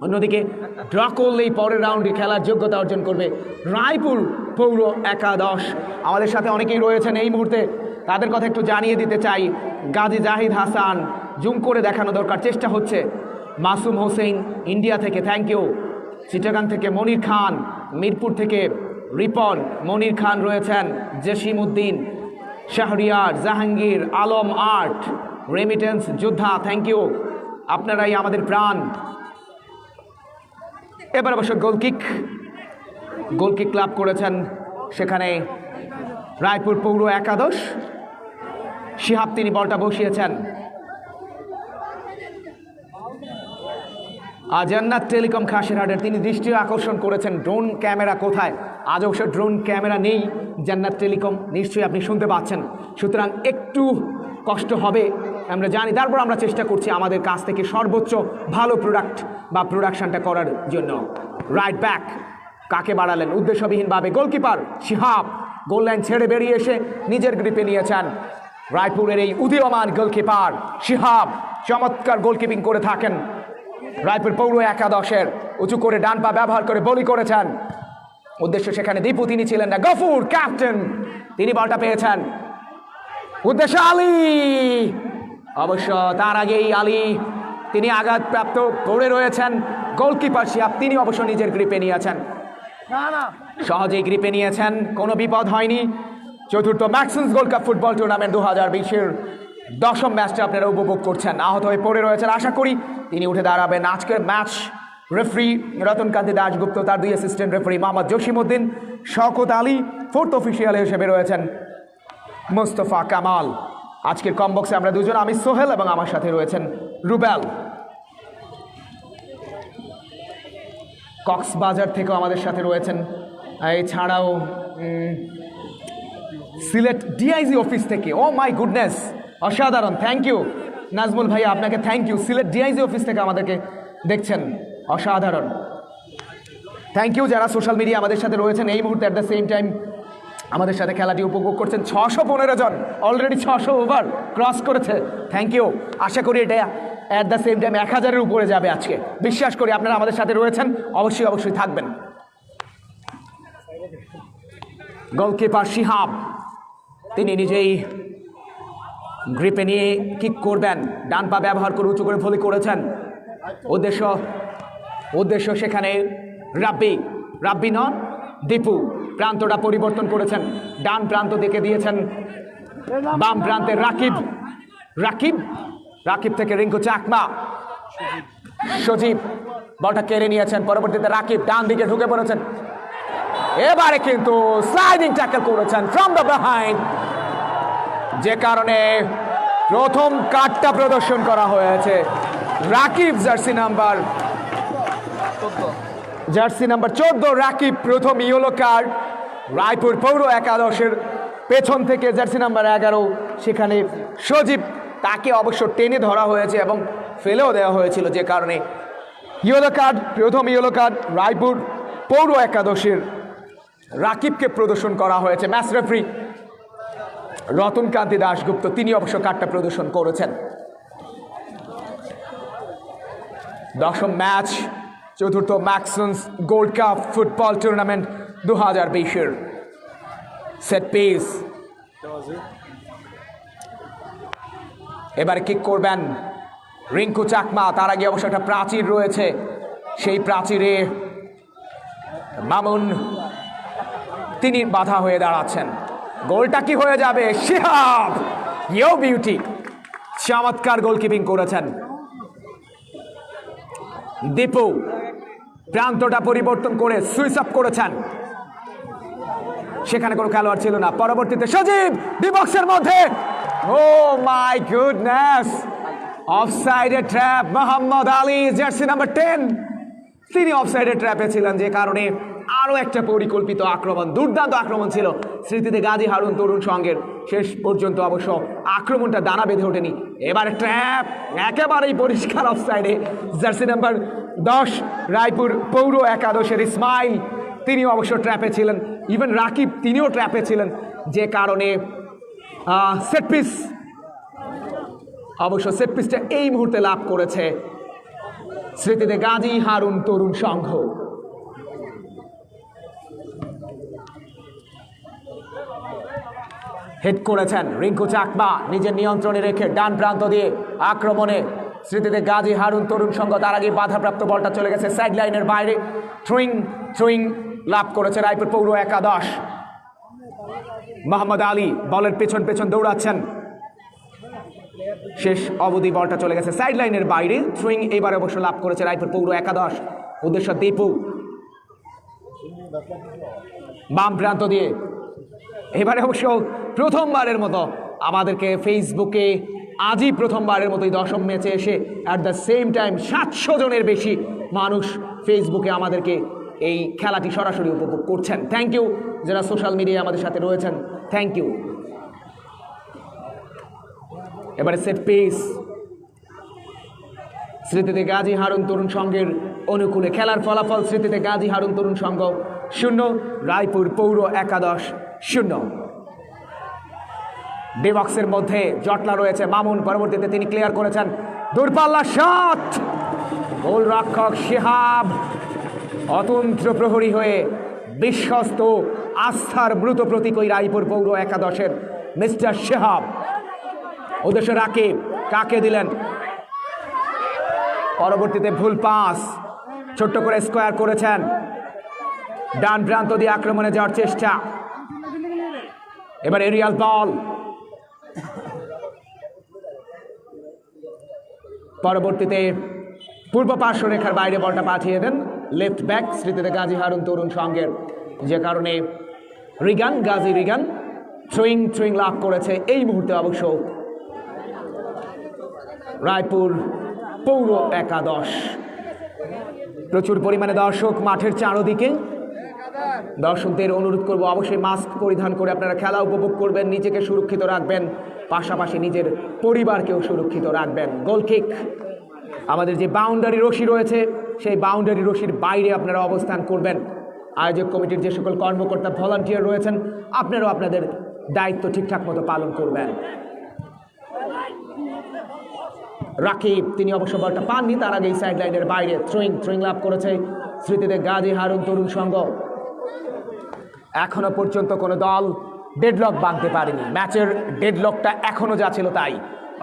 অন্যদিকে ড্র করলেই পরের রাউন্ডে খেলার যোগ্যতা অর্জন করবে রায়পুর পৌর একাদশ। আমাদের সাথে অনেকেই রয়েছেন এই মুহূর্তে, তাদের কথা একটু জানিয়ে দিতে চাই। গাজী জাহিদ হাসান, জুম করে দেখানো দরকার, চেষ্টা হচ্ছে। মাসুম হোসেন ইন্ডিয়া থেকে, থ্যাংক ইউ। চিটাগাং থেকে মনির খান, মিরপুর থেকে রিপন, মনির খান রয়েছেন, জসিম উদ্দিন, শাহরিয়ার, জাহাঙ্গীর আলম, আর্ট, রেমিটেন্স যোদ্ধা, থ্যাংক ইউ, আপনারাই আমাদের প্রাণ। এবার অবশ্য গোলকিক লাভ করেছেন সেখানে রায়পুর পৌর একাদশ। শিহাব তিনি বলটা বসিয়েছেন। জান্নাত টেলিকম খাসিরহাটের তিনি দৃষ্টি আকর্ষণ করেছেন ড্রোন ক্যামেরা কোথায়। আজ অবশ্য ড্রোন ক্যামেরা নেই জান্নাত টেলিকম, নিশ্চয়ই আপনি শুনতে পাচ্ছেন, সুতরাং একটু কষ্ট হবে আমরা জানি, তারপর আমরা চেষ্টা করছি আমাদের কাছ থেকে সর্বোচ্চ ভালো প্রোডাক্ট বা প্রোডাকশনটা করার জন্য। রাইট ব্যাক কাকে বাড়ালেন উদ্দেশ্যবিহীনভাবে, গোলকিপার শিহাব গোল লাইন ছেড়ে বেরিয়ে এসে নিজের গ্রিপে নিয়েছেন। রায়পুরের এই উদীয়মান গোলকিপার শিহাব চমৎকার গোলকিপিং করে থাকেন। রায়পুর পৌর একাদশের উঁচু করে ডান পা ব্যবহার করে বলি করেছেন, উদ্দেশ্য সেখানে দীপু তিনি ছিলেন না, গফুর ক্যাপ্টেন তিনি বলটা পেয়েছেন। উদ্দেশ্য আলী, অবশ্য তার আগেই আলী তিনি আঘাতপ্রাপ্ত পড়ে রয়েছেন। গোলকিপার শিহাব তিনি অবশ্য নিজের গ্রিপে নিয়েছেন, সহজেই গ্রিপে নিয়েছেন, কোনো বিপদ হয়নি। চতুর্থ maxims gold cup football tournament 2020-এর 10ম ম্যাচটা আপনারা উপভোগ করছেন। আহত হয়ে পড়ে রয়েছেন, আশা করি তিনি উঠে দাঁড়াবেন। আজকের ম্যাচ রেফারি রতনকান্তি দাশগুপ্ত, তার 2 assistant referee Mohammad Jasim Uddin, Shawkat Ali, 4th official হিসেবে রয়েছেন মোস্তফা কামাল। আজকের কমবক্সে আমরা দুজন, আমি সোহেল এবং আমার সাথে রয়েছেন রুবেল। কক্সবাজার থেকেও আমাদের সাথে রয়েছেন, এছাড়াও সিলেট ডিআইজি অফিস থেকে, ও মাই গুডনেস অসাধারণ, থ্যাংক ইউ নাজমুল ভাই, আপনাকে thank you. Sylhet DIG office থেকে আমাদেরকে দেখছেন, অসাধারণ, থ্যাংক ইউ। যারা সোশ্যাল মিডিয়া আমাদের সাথে রয়েছেন এই মুহূর্তে অ্যাট দ্য সেম টাইম আমাদের সাথে খেলাটি উপভোগ করছেন, 615 জন, অলরেডি 600 ওভার ক্রস করেছে, থ্যাংক ইউ। আশা করি এটা অ্যাট দ্য সেম টাইম 1000-এর উপরে যাবে আজকে, বিশ্বাস করি আপনারা আমাদের সাথে রয়েছেন, অবশ্যই থাকবেন। গোলকিপার শিহাব তিনি নিজেই গ্রিপে নিয়ে কিক করবেন, ডান পা ব্যবহার করে উঁচু করে ভলি করেছেন, উদ্দেশ্য উদ্দেশ্য সেখানে রাব্বি নন, দীপু প্রান্তটা পরিবর্তন করেছেন, ডান প্রান্ত দিকে দিয়েছেন, বাম প্রান্তে রাকিব থেকে রিঙ্কু চাকমা, সজীব বলটা কেড়ে নিয়েছেন, পরবর্তীতে রাকিব ডান দিকে ঢুকে পড়েছেন, এবারে কিন্তু স্লাইডিং ট্যাকল করেছেন ফ্রম দ্য বিহাইন্ড, যে কারণে প্রথম কার্ডটা প্রদর্শন করা হয়েছে রাকিব জার্সি নাম্বার 14 রাকিব, প্রথম ইয়েলো কার্ড রায়পুর পৌর একাদশের পেছন থেকে জার্সি নাম্বার 11 সেখানে সজীব, তাকে অবশ্য টেনে ধরা হয়েছে এবং ফেলেও দেওয়া হয়েছিল, যে কারণে প্রথম ইয়েলো কার্ড রায়পুর পৌর একাদশের রাকিবকে প্রদর্শন করা হয়েছে। ম্যাচ রেফারি রতনকান্তি দাশগুপ্ত, তিনি অবশ্য কার্ডটা প্রদর্শন করেছেন। দশম ম্যাচ, চতুর্থ ম্যাক্সন্স গোল্ড কাপ ফুটবল টুর্নামেন্ট 2020-এর সেট পিস। এবারে কিক করবেন রিঙ্কু চাকমা, তার আগে অবশ্য একটা প্রাচীর রয়েছে, সেই প্রাচীরে মামুন তিনি বাধা হয়ে দাঁড়াচ্ছেন। গোলটা কি হয়ে যাবে? শিহাব ইউ বিউটি, চমৎকার গোলকিপিং করেছেন। দীপু প্রান্তটা পরিবর্তন করে সুইচ আপ করেছেন, সেখানে কোনো খেলোয়াড় ছিল না। পরবর্তীতে সজীব ডি বক্সের মধ্যে, ও মাই গুডনেস, অফসাইডের trap. Mohammad Ali jersey number 10, তিনি অফসাইডের ট্র্যাপে ছিলেন, যে কারণে আরও একটা পরিকল্পিত আক্রমণ, দুর্দান্ত আক্রমণ ছিল স্মৃতিতে গাজী হারুন তরুণ সঙ্গের। শেষ পর্যন্ত অবশ্য আক্রমণটা দানা বেঁধে ওঠেনি। এবারে ট্র্যাপ একেবারেই পরিষ্কার অফসাইডে, জার্সি নাম্বার 10 রায়পুর পৌর একাদশের ইসমাইল, তিনি অবশ্য ট্র্যাপে ছিলেন। ইভেন রাকিব তিনিও ট্র্যাপে ছিলেন, যে কারণে সেটপিস, অবশ্য সেটপিসটা এই মুহূর্তে লাভ করেছে স্মৃতিতে গাজী হারুন তরুণ সংঘ। হেড করেছেন রিঙ্কু চাকমা, নিজের নিয়ন্ত্রণে রেখে ডান প্রান্ত দিয়ে আক্রমণে স্মৃতিতে গাজী হারুন তরুণ সংঘ। তার আগে বাধাপ্রাপ্ত বলটা চলে গেছে সাইড লাইনের বাইরে, থ্রোয়িং লাভ করেছে রায়পুর পৌর একাদশ। মোহাম্মদ আলী বলের পেছন দৌড়াচ্ছেন, শেষ অবধি বলটা চলে গেছে সাইড লাইনের বাইরে। থ্রোয়িং এবারে অবশ্য লাভ করেছে রায়পুর পৌর একাদশ। উদ্দেশ্য দীপু, বাম প্রান্ত দিয়ে এবারে অবশ্য প্রথমবারের মতো আমাদেরকে ফেসবুকে আজই প্রথমবারের মতোই দশম ম্যাচে এসে অ্যাট দ্য সেম টাইম 700 জনের বেশি মানুষ ফেসবুকে আমাদেরকে এই খেলাটি সরাসরি উপভোগ করছেন। থ্যাংক ইউ যারা সোশ্যাল মিডিয়ায় আমাদের সাথে রয়েছেন, থ্যাংক ইউ। এবারে সেট পিস, স্মৃতিতে গাজী হারুন তরুণ সংঘের অনুকূলে খেলার ফলাফল স্মৃতিতে গাজী হারুন তরুণ সংঘ 0, রায়পুর পৌর একাদশ 0। ডি বক্সের মধ্যে জটলা রয়েছে মামুন, পরবর্তীতে তিনি ক্লিয়ার করেছেন, দূরপাল্লা শট, গোলরক্ষক শিহাব অতন্ত্র প্রহরী হয়ে বিশ্বস্ত আস্থার দ্রুত প্রতীক ওই রায়পুর পৌর একাদশের মিস্টার শিহাব। উদ্দেশ্য রাকিব, কাকে দিলেন, পরবর্তীতে ভুল পাস, ছোট্ট করে স্কোয়ার করেছেন, ডান প্রান্ত দিয়ে আক্রমণে যাওয়ার চেষ্টা। এবার এরিয়াল বল, পরবর্তীতে পূর্ব পার্শ্ব রেখার বাইরে বলটা পাঠিয়ে দেন লেফট ব্যাক স্মৃতিতে গাজী হারুন তরুণ সংঘের, যে কারণে গাজী রিগান থ্রোয়িং লাভ করেছে এই মুহূর্তে অবশ্য রায়পুর পৌর একাদশ। প্রচুর পরিমাণে দর্শক মাঠের চারদিকে, দর্শকদের অনুরোধ করব অবশ্যই মাস্ক পরিধান করে আপনারা খেলা উপভোগ করবেন, নিজেকে সুরক্ষিত রাখবেন, পাশাপাশি নিজের পরিবারকেও সুরক্ষিত রাখবেন। গোলকিক, আমাদের যে বাউন্ডারি রশি রয়েছে সেই বাউন্ডারি রশির বাইরে আপনারা অবস্থান করবেন। আয়োজক কমিটির যে সকল কর্মকর্তা ভলান্টিয়ার রয়েছেন আপনারাও আপনাদের দায়িত্ব ঠিকঠাক মতো পালন করবেন। রাকিব, তিনি অবশ্য বলটা পাননি, তার আগে সাইড লাইনের বাইরে থ্রোয়িং লাভ করেছে স্মৃতিতে গাজী হারুন তরুণ সংঘ। এখনো পর্যন্ত কোনো দল ডেডলক ভাঙতে পারেনি, ম্যাচের ডেডলকটা এখনো যা ছিল তাই,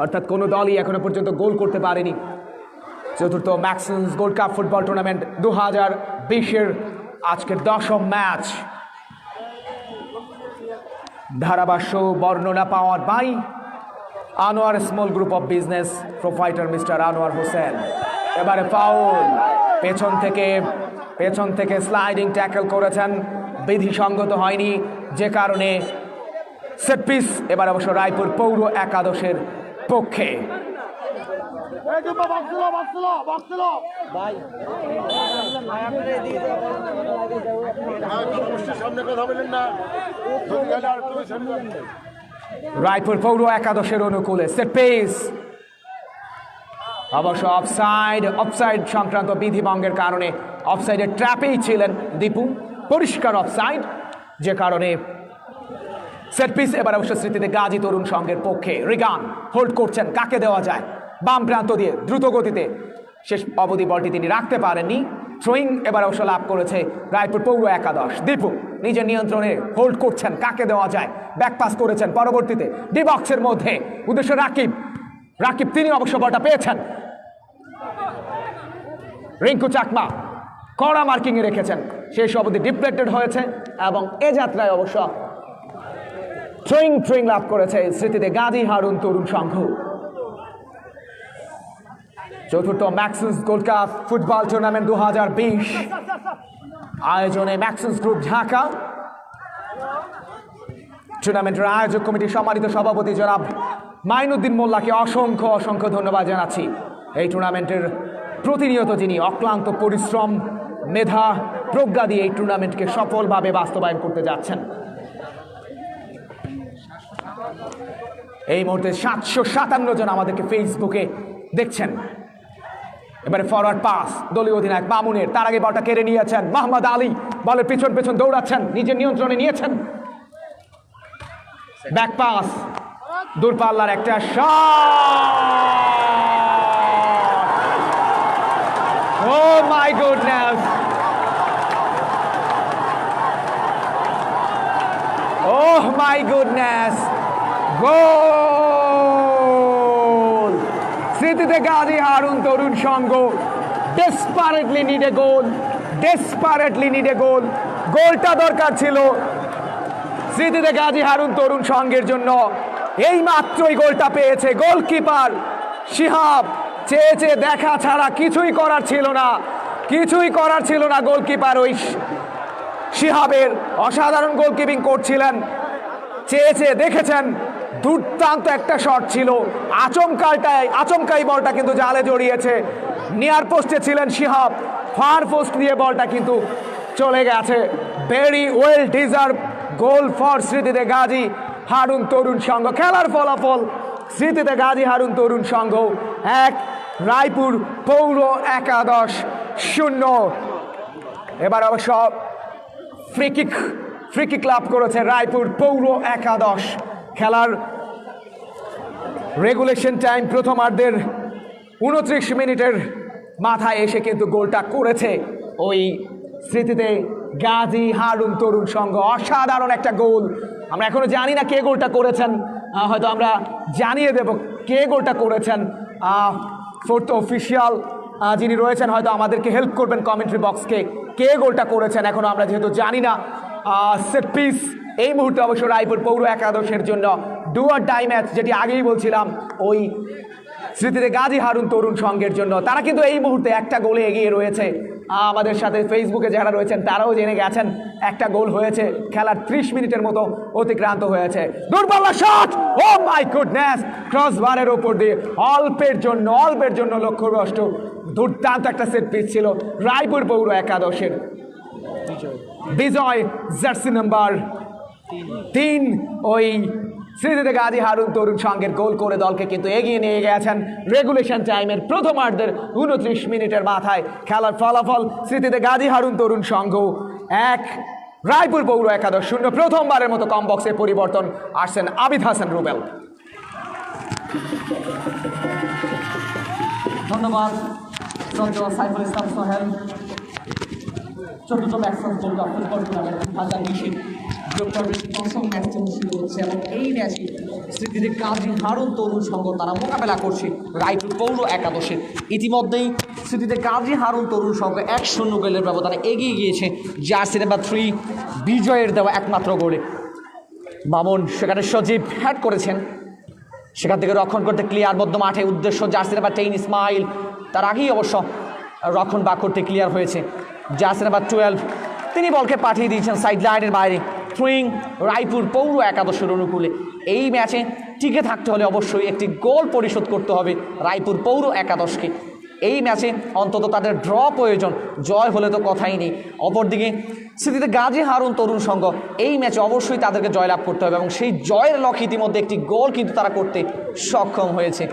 অর্থাৎ কোনো দলই এখনো পর্যন্ত গোল করতে পারেনি। চতুর্থ ম্যাক্সন্স গোল্ড কাপ ফুটবল টুর্নামেন্ট 2020-এর আজকের 10ম ম্যাচ। ধারাভাষ্য বর্ণনা power by Anwar small group of business proprietor mister Anwar Hossain. এবারে ফাউল, পেছন থেকে স্লাইডিং ট্যাকল করেছেন, বিধিসঙ্গত হয়নি, যে কারণে সেট পিস এবার অবশ্য রায়পুর পৌর একাদশের পক্ষে। রায়পুর পৌর একাদশের অনুকূলে সেট পিস, অবশ্য অফসাইড সংক্রান্ত বিধিভঙ্গের কারণে অফসাইডের ট্র্যাপেই ছিলেন দীপু, পরিষ্কার অফসাইড, যে কারণে সেট পিস এবার অবশ্য স্মৃতিতে গাজী তরুণ সংঘের পক্ষে। রিগান হোল্ড করছেন, কাকে দেওয়া যায়, বাম প্রান্ত দিয়ে দ্রুত গতিতে শেষ অবধি বলটি তিনি রাখতে পারেননি। থ্রোয়িং এবার অবশ্য লাভ করেছে রায়পুর পৌর একাদশ। দীপু নিজের নিয়ন্ত্রণে হোল্ড করছেন, কাকে দেওয়া যায়, ব্যাক পাস করেছেন, পরবর্তীতে ডি বক্সের মধ্যে উদ্দেশ্য রাকিব তিনি অবশ্য বলটা পেয়েছেন। রিঙ্কু চাকমা কড়া মার্কিংয়ে রেখেছেন, শেষ অবধি ডিপ্লেক্টেড হয়েছে এবং এ যাত্রায় অবশ্য থ্রোয়িং লাভ করেছে স্মৃতিতে গাজী হারুন তরুণ সংঘ। চতুর্থ ম্যাক্সন্স গোল্ড কাপ ফুটবল টুর্নামেন্ট 2020 আয়োজনে ম্যাক্সন্স গ্রুপ ঢাকা। টুর্নামেন্টের আয়োজক কমিটির সম্মানিত সভাপতি জনাব মাইনুদ্দিন মোল্লাকে অসংখ্য ধন্যবাদ জানাচ্ছি। এই টুর্নামেন্টের প্রতিনিয়ত যিনি অক্লান্ত পরিশ্রম, মেধা, প্রজ্ঞা দিয়ে এই টুর্নামেন্টকে সফলভাবে বাস্তবায়ন করতে যাচ্ছেন। এই মুহূর্তে 757 জন আমাদেরকে ফেসবুকে দেখছেন। এবারে ফরওয়ার্ড পাস দলীয় অধিনায়ক মামুনের, তার আগে বলটা কেড়ে নিয়েছেন মোহাম্মদ আলী, বলের পেছন দৌড়াচ্ছেন, নিজের নিয়ন্ত্রণে নিয়েছেন। ব্যাক পাস, দূরপাল্লার একটা shot. Oh my goodness, oh my goodness, goal! স্মৃতিতে Gazi Harun Tarun Sangha desperately need a goal. গোলটা দরকার ছিল স্মৃতিতে গাজী হারুন তরুণ সংঘের জন্য। এই মাত্রই গোলটা পেয়েছে গোলকিপার শিহাব, চেয়ে দেখা ছাড়া কিছুই করার ছিল না। গোলকিপার ওই শিহাবের অসাধারণ গোলকিপিং করছিলেন, চেয়ে দেখেছেন, দুর্দান্ত একটা শট ছিল। আচমকাই বলটা কিন্তু জালে জড়িয়েছে, নিয়ার পোস্টে ছিলেন শিহাব, ফার পোস্ট দিয়ে বলটা কিন্তু চলে গেছে। Very well deserve goal for স্মৃতিতে গাজী হারুন তরুণ সংঘ। খেলার ফলাফল স্মৃতিতে গাজী হারুন তরুণ সংঘ 1, রায়পুর পৌর একাদশ 0। এবার অবশ্য ফ্রি কিক লাভ করেছে রায়পুর পৌর একাদশ। খেলার রেগুলেশন টাইম প্রথমার্ধের 29 মিনিটের মাথায় এসে কিন্তু গোলটা করেছে ওই স্মৃতিতে গাজী হারুন তরুণ সংঘ। অসাধারণ একটা গোল। আমরা এখনো জানি না কে গোলটা করেছেন, হয়তো আমরা জানিয়ে দেব কে গোলটা করেছেন। ফোর্থ অফিসিয়াল যিনি রয়েছেন হয়তো আমাদেরকে হেল্প করবেন কমেন্ট্রি বক্সকে, কে গোলটা করেছেন এখনো আমরা যেহেতু জানি না। সেট পিস এই মুহূর্তে অবশ্য রায়পুর পৌর একাদশের জন্য ডু অর ডাই ম্যাচ, যেটি আগেই বলছিলাম ওই স্মৃতিতে গাজী হারুন তরুণ সংঘের জন্য। তারা কিন্তু এই মুহূর্তে একটা গোলে এগিয়ে রয়েছে। আমাদের সাথে ফেসবুকে যারা রয়েছেন তারাও জেনে গেছেন একটা গোল হয়েছে, খেলার 30 মিনিটের মতো অতিক্রান্ত হয়েছে। দূরপাল্লা শট, ও মাই গুডনেস, ক্রসবারের ওপর দিয়ে অল্পের জন্য লক্ষ্যভ্রষ্ট। দুর্দান্ত একটা সেট পিস ছিল রায়পুর পৌর একাদশের। বিজয় জার্সি নাম্বার 3 ওই স্মৃতিতে গাজী হারুন তরুণ সংঘের গোল করে দলকে কিন্তু এগিয়ে নিয়ে গেছেন রেগুলেশন টাইমের প্রথমার্ধের 29 মিনিটের মাথায়। খেলার ফলাফল স্মৃতিতে গাজী হারুন তরুণ সংঘ 1, রায়পুর পৌর একাদশ 0। প্রথমবারের মতো কম বক্সে পরিবর্তন আসছেন আবিদ হাসান রুবেল। ধন্যবাদ সাইফুল ইসলাম সোহেল। চতুর্থ ম্যাক্সন্স gold cup football tournament 2020 group পর্বের দশম ম্যাচটি অনুষ্ঠিত হচ্ছে এবং এই ম্যাচে স্মৃতিতে কাজী হারুন তরুণ সংঘ তারা মোকাবেলা করছে রায়পুর পৌর একাদশের। ইতিমধ্যেই স্মৃতিতে কাজী হারুন তরুণ সংঘ 1-0 গোলের ব্যবধানে এগিয়ে গিয়েছে জার্সি নাম্বার 3 বিজয়ের দেওয়া একমাত্র গোলে। মামুন সেখানে সজীব হ্যাট করেছেন, সেখান থেকে রক্ষণ করতে ক্লিয়ার মধ্য মাঠে উদ্দেশ্য জার্সি নাম্বার 10 ইসমাইল, তার আগেই অবশ্য রক্ষণ বাক করতে ক্লিয়ার হয়েছে জার্সি নাম্বার 12, তিনি বলকে পাঠিয়ে দিয়েছেন সাইড লাইনের বাইরে। থ্রোয়িং রায়পুর পৌর একাদশের অনুকূলে। এই ম্যাচে টিকে থাকতে হলে অবশ্যই একটি গোল পরিশোধ করতে হবে রায়পুর পৌর একাদশকে। এই ম্যাচে অন্তত তাদের ড্র প্রয়োজন, জয় হলে তো কথাই নেই। অপরদিকে স্মৃতিতে গাজী হারুন তরুণ সংঘ এই ম্যাচে অবশ্যই তাদেরকে জয়লাভ করতে হবে এবং সেই জয়ের লক্ষ্যে ইতিমধ্যে একটি গোল কিন্তু তারা করতে সক্ষম হয়েছে।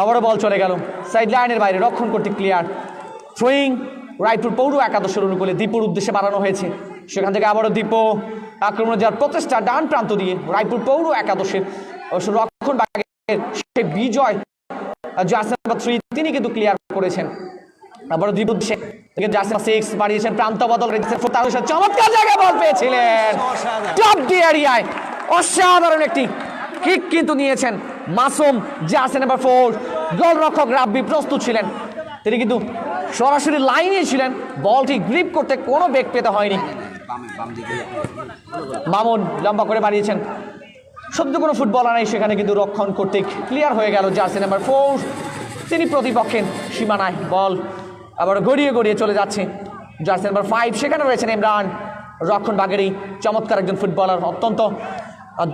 আবারও বল চলে গেল সাইড লাইনের বাইরে, রক্ষণ করতে ক্লিয়ার। থ্রোয়িং রায়পুর পৌর একাদশের অনুকূলে দীপুর উদ্দেশ্যে বাড়ানো হয়েছে, সেখান থেকে আবারও দীপু আক্রমণে যাওয়ার প্রচেষ্টা ডান প্রান্ত দিয়ে রায়পুর পৌর একাদশের অবশ্য রক্ষণ বাগের সে বিজয় জার্সি নাম্বার 3 তিনি কিন্তু ক্লিয়ার করেছেন। আবারও দীপু থেকে জার্সি নাম্বার 6 বাড়িয়েছেন, প্রান্ত বদল চমৎকার জায়গায় বল পেয়েছিলেন টপ ডি এরিয়ায়, অসাধারণ একটি কিক কিন্তু নিয়েছেন মাসুম। জার্সি নাম্বার 4 গোলরক্ষক রাব্বি প্রস্তুত ছিলেন, তিনি কিন্তু সরাসরি লাইনে ছিলেন, বলটি গ্রিপ করতে কোনো বেগ পেতে হয়নি। মামুন লম্বা করে বাড়িয়েছেন, সদ্য কোনো ফুটবলার নেই সেখানে, কিন্তু রক্ষণ করতে ক্লিয়ার হয়ে গেল জার্সি নাম্বার 4, তিনি প্রতিপক্ষের সীমানায় বল আবার গড়িয়ে গড়িয়ে চলে যাচ্ছে জার্সি নাম্বার 5, সেখানে রয়েছেন ইমরান, রক্ষণ বাগেরই চমৎকার একজন ফুটবলার, অত্যন্ত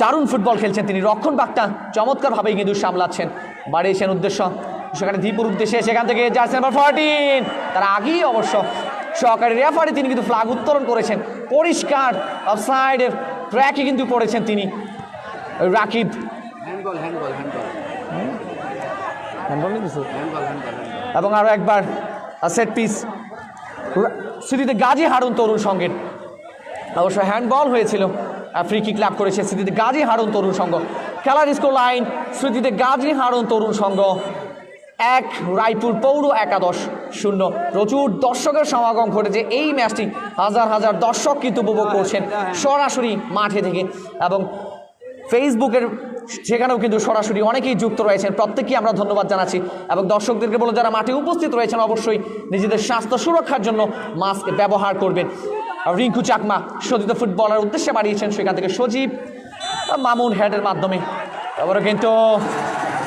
দারুণ ফুটবল খেলছেন তিনি, রক্ষণ বাগটা চমৎকারভাবেই কিন্তু সামলাচ্ছেন। বাড়িয়েছেন উদ্দেশ্য সেখানে দীপুর উদ্দেশ্যে, সেখান থেকে জার্সি নাম্বার 14, তার আগেই অবশ্য সহকারী রেফারি তিনি কিন্তু ফ্ল্যাগ উত্তোলন করেছেন, পরিষ্কার অফসাইডের ট্র্যাকে কিন্তু পড়েছেন তিনি রাকিব। এবং আরও একবার সেট পিস স্মৃতিতে গাজী হারুন তরুণ সংঘের, অবশ্য হ্যান্ডবল হয়েছিল, ফ্রি কিক লাভ করেছে স্মৃতিতে গাজী হারুন তরুণ সংঘ। খেলার স্কোর লাইন স্মৃতিতে গাজী হারুন তরুণ সংঘ 1, রায়পুর পৌর একাদশ 0। প্রচুর দর্শকের সমাগম ঘটেছে এই ম্যাচটি, হাজার হাজার দর্শক কিন্তু উপভোগ করছেন সরাসরি মাঠে থেকে, এবং ফেসবুকের সেখানেও কিন্তু সরাসরি অনেকেই যুক্ত রয়েছেন, প্রত্যেককেই আমরা ধন্যবাদ জানাচ্ছি। এবং দর্শকদেরকে বলো যারা মাঠে উপস্থিত রয়েছেন অবশ্যই নিজেদের স্বাস্থ্য সুরক্ষার জন্য মাস্ক ব্যবহার করবেন। রিঙ্কু চাকমা সতীর্থ ফুটবলার উদ্দেশ্যে বাড়িয়েছেন, সেখান থেকে সজীব মামুন হেডের মাধ্যমে, তারপরে কিন্তু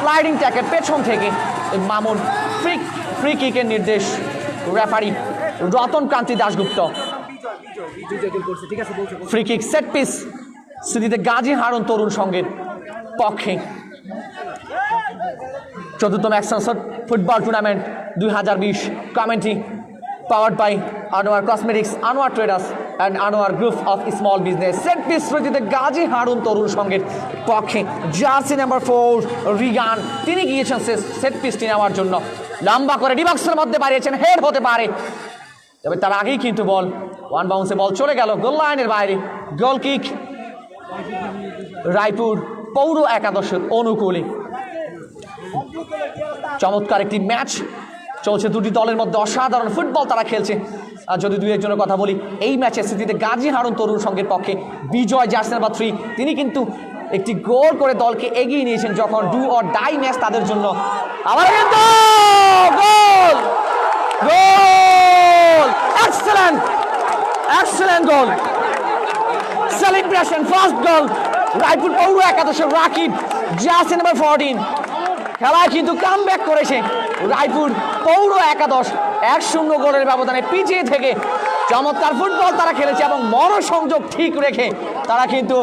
স্লাইডিং ট্যাকের পেছন থেকে মামুন ফ্রি কিকের নির্দেশ referee Ratan Kanti Dasgupta. Free kick set piece স্মৃতিতে গাজী হারুন তরুণ সংঘের পক্ষে। চতুর্থ Maxons football tournament 2020 commentary powered by Anwar cosmetics, Anwar traders and Anwar group of small business. Set piece স্মৃতিতে গাজী হারুন তরুণ সংঘের পক্ষে জার্সি নাম্বার 4 রিগান, তিনি গিয়েছেন সেট পিসটি নেওয়ার জন্য, লম্বা করে ডিবক্সের মধ্যে বাড়িয়েছেন, হেড হতে পারে, তবে তার আগেই কিন্তু বল ওয়ান বাউন্সে বল চলে গেল গোল লাইনের বাইরে। গোল কিক রায়পুর পৌর একাদশের অনুকূলে। চমৎকার একটি ম্যাচ চলছে দুটি দলের মধ্যে, অসাধারণ ফুটবল তারা খেলছে। আর যদি দুই একজনের কথা বলি, এই ম্যাচের স্মৃতিতে গাজী হারুন তরুণ সংঘের পক্ষে বিজয় জার্সি নাম্বার 3, তিনি কিন্তু একটি গোল করে দলকে এগিয়ে নিয়েছেন যখন ডু অর ডাই ম্যাচ তাদের জন্য। আবার কিন্তু গোল, গোল, এক্সেলেন্ট গোল, সেলিব্রেশন, ফার্স্ট গোল রায়পুর পৌর একাদশের রাকিব, জার্সি নাম্বার 14। খেলায় কিন্তু কাম ব্যাক করেছে রায়পুর পৌর একাদশ, 1-0 গোলের ব্যবধানে পিছিয়ে থেকে চমৎকার ফুটবল তারা খেলেছে এবং মনোসংযোগ ঠিক রেখে তারা কিন্তু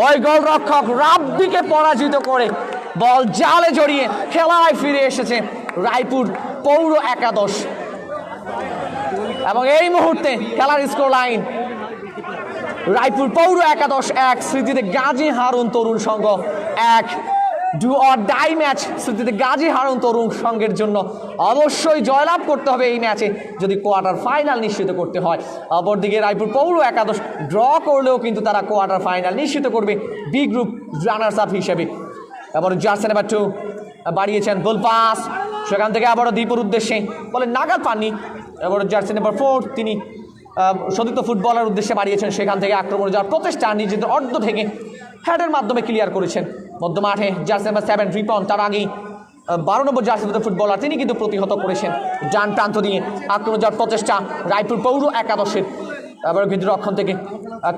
ওই গোলরক্ষক রাব্বিকে পরাজিত করে বল জালে জড়িয়ে খেলায় ফিরে এসেছে রায়পুর পৌর একাদশ। এবং এই মুহূর্তে খেলার স্কোর লাইন রায়পুর পৌর একাদশ 1, স্মৃতিতে Gazi Harun Tarun Sangha 1। Do or die match স্মৃতিতে গাজী হারুন তরুণ সংঘের জন্য অবশ্যই জয়লাভ করতে হবে এই ম্যাচে যদি কোয়ার্টার ফাইনাল নিশ্চিত করতে হয়। অপরদিকে রায়পুর পৌর একাদশ ড্র করলেও কিন্তু তারা কোয়ার্টার ফাইনাল নিশ্চিত করবে বি গ্রুপ রানার্স আপ হিসেবে। এবার জার্সি নাম্বার 2 বাড়িয়েছেন, গোল পাস সেখান থেকে আবারও দীপুর উদ্দেশ্যে বলে নাগাল পাননি। এবার জার্সি নাম্বার 4 তিনি সতীর্থ ফুটবলার উদ্দেশ্যে বাড়িয়েছেন, সেখান থেকে আক্রমণে যাওয়ার প্রচেষ্টা নিজেদের অর্ধ থেকে হেডের মাধ্যমে ক্লিয়ার করেছেন। মধ্য মাঠে জার্সি নাম্বার 7 রিপন, তার আগেই 12 নম্বর জার্সিভুক্ত ফুটবলার তিনি কিন্তু প্রতিহত করেছেন। ডান প্রান্ত দিয়ে আক্রমণ যাওয়ার প্রচেষ্টা রায়পুর পৌর একাদশের, আবার কিন্তু রক্ষণ থেকে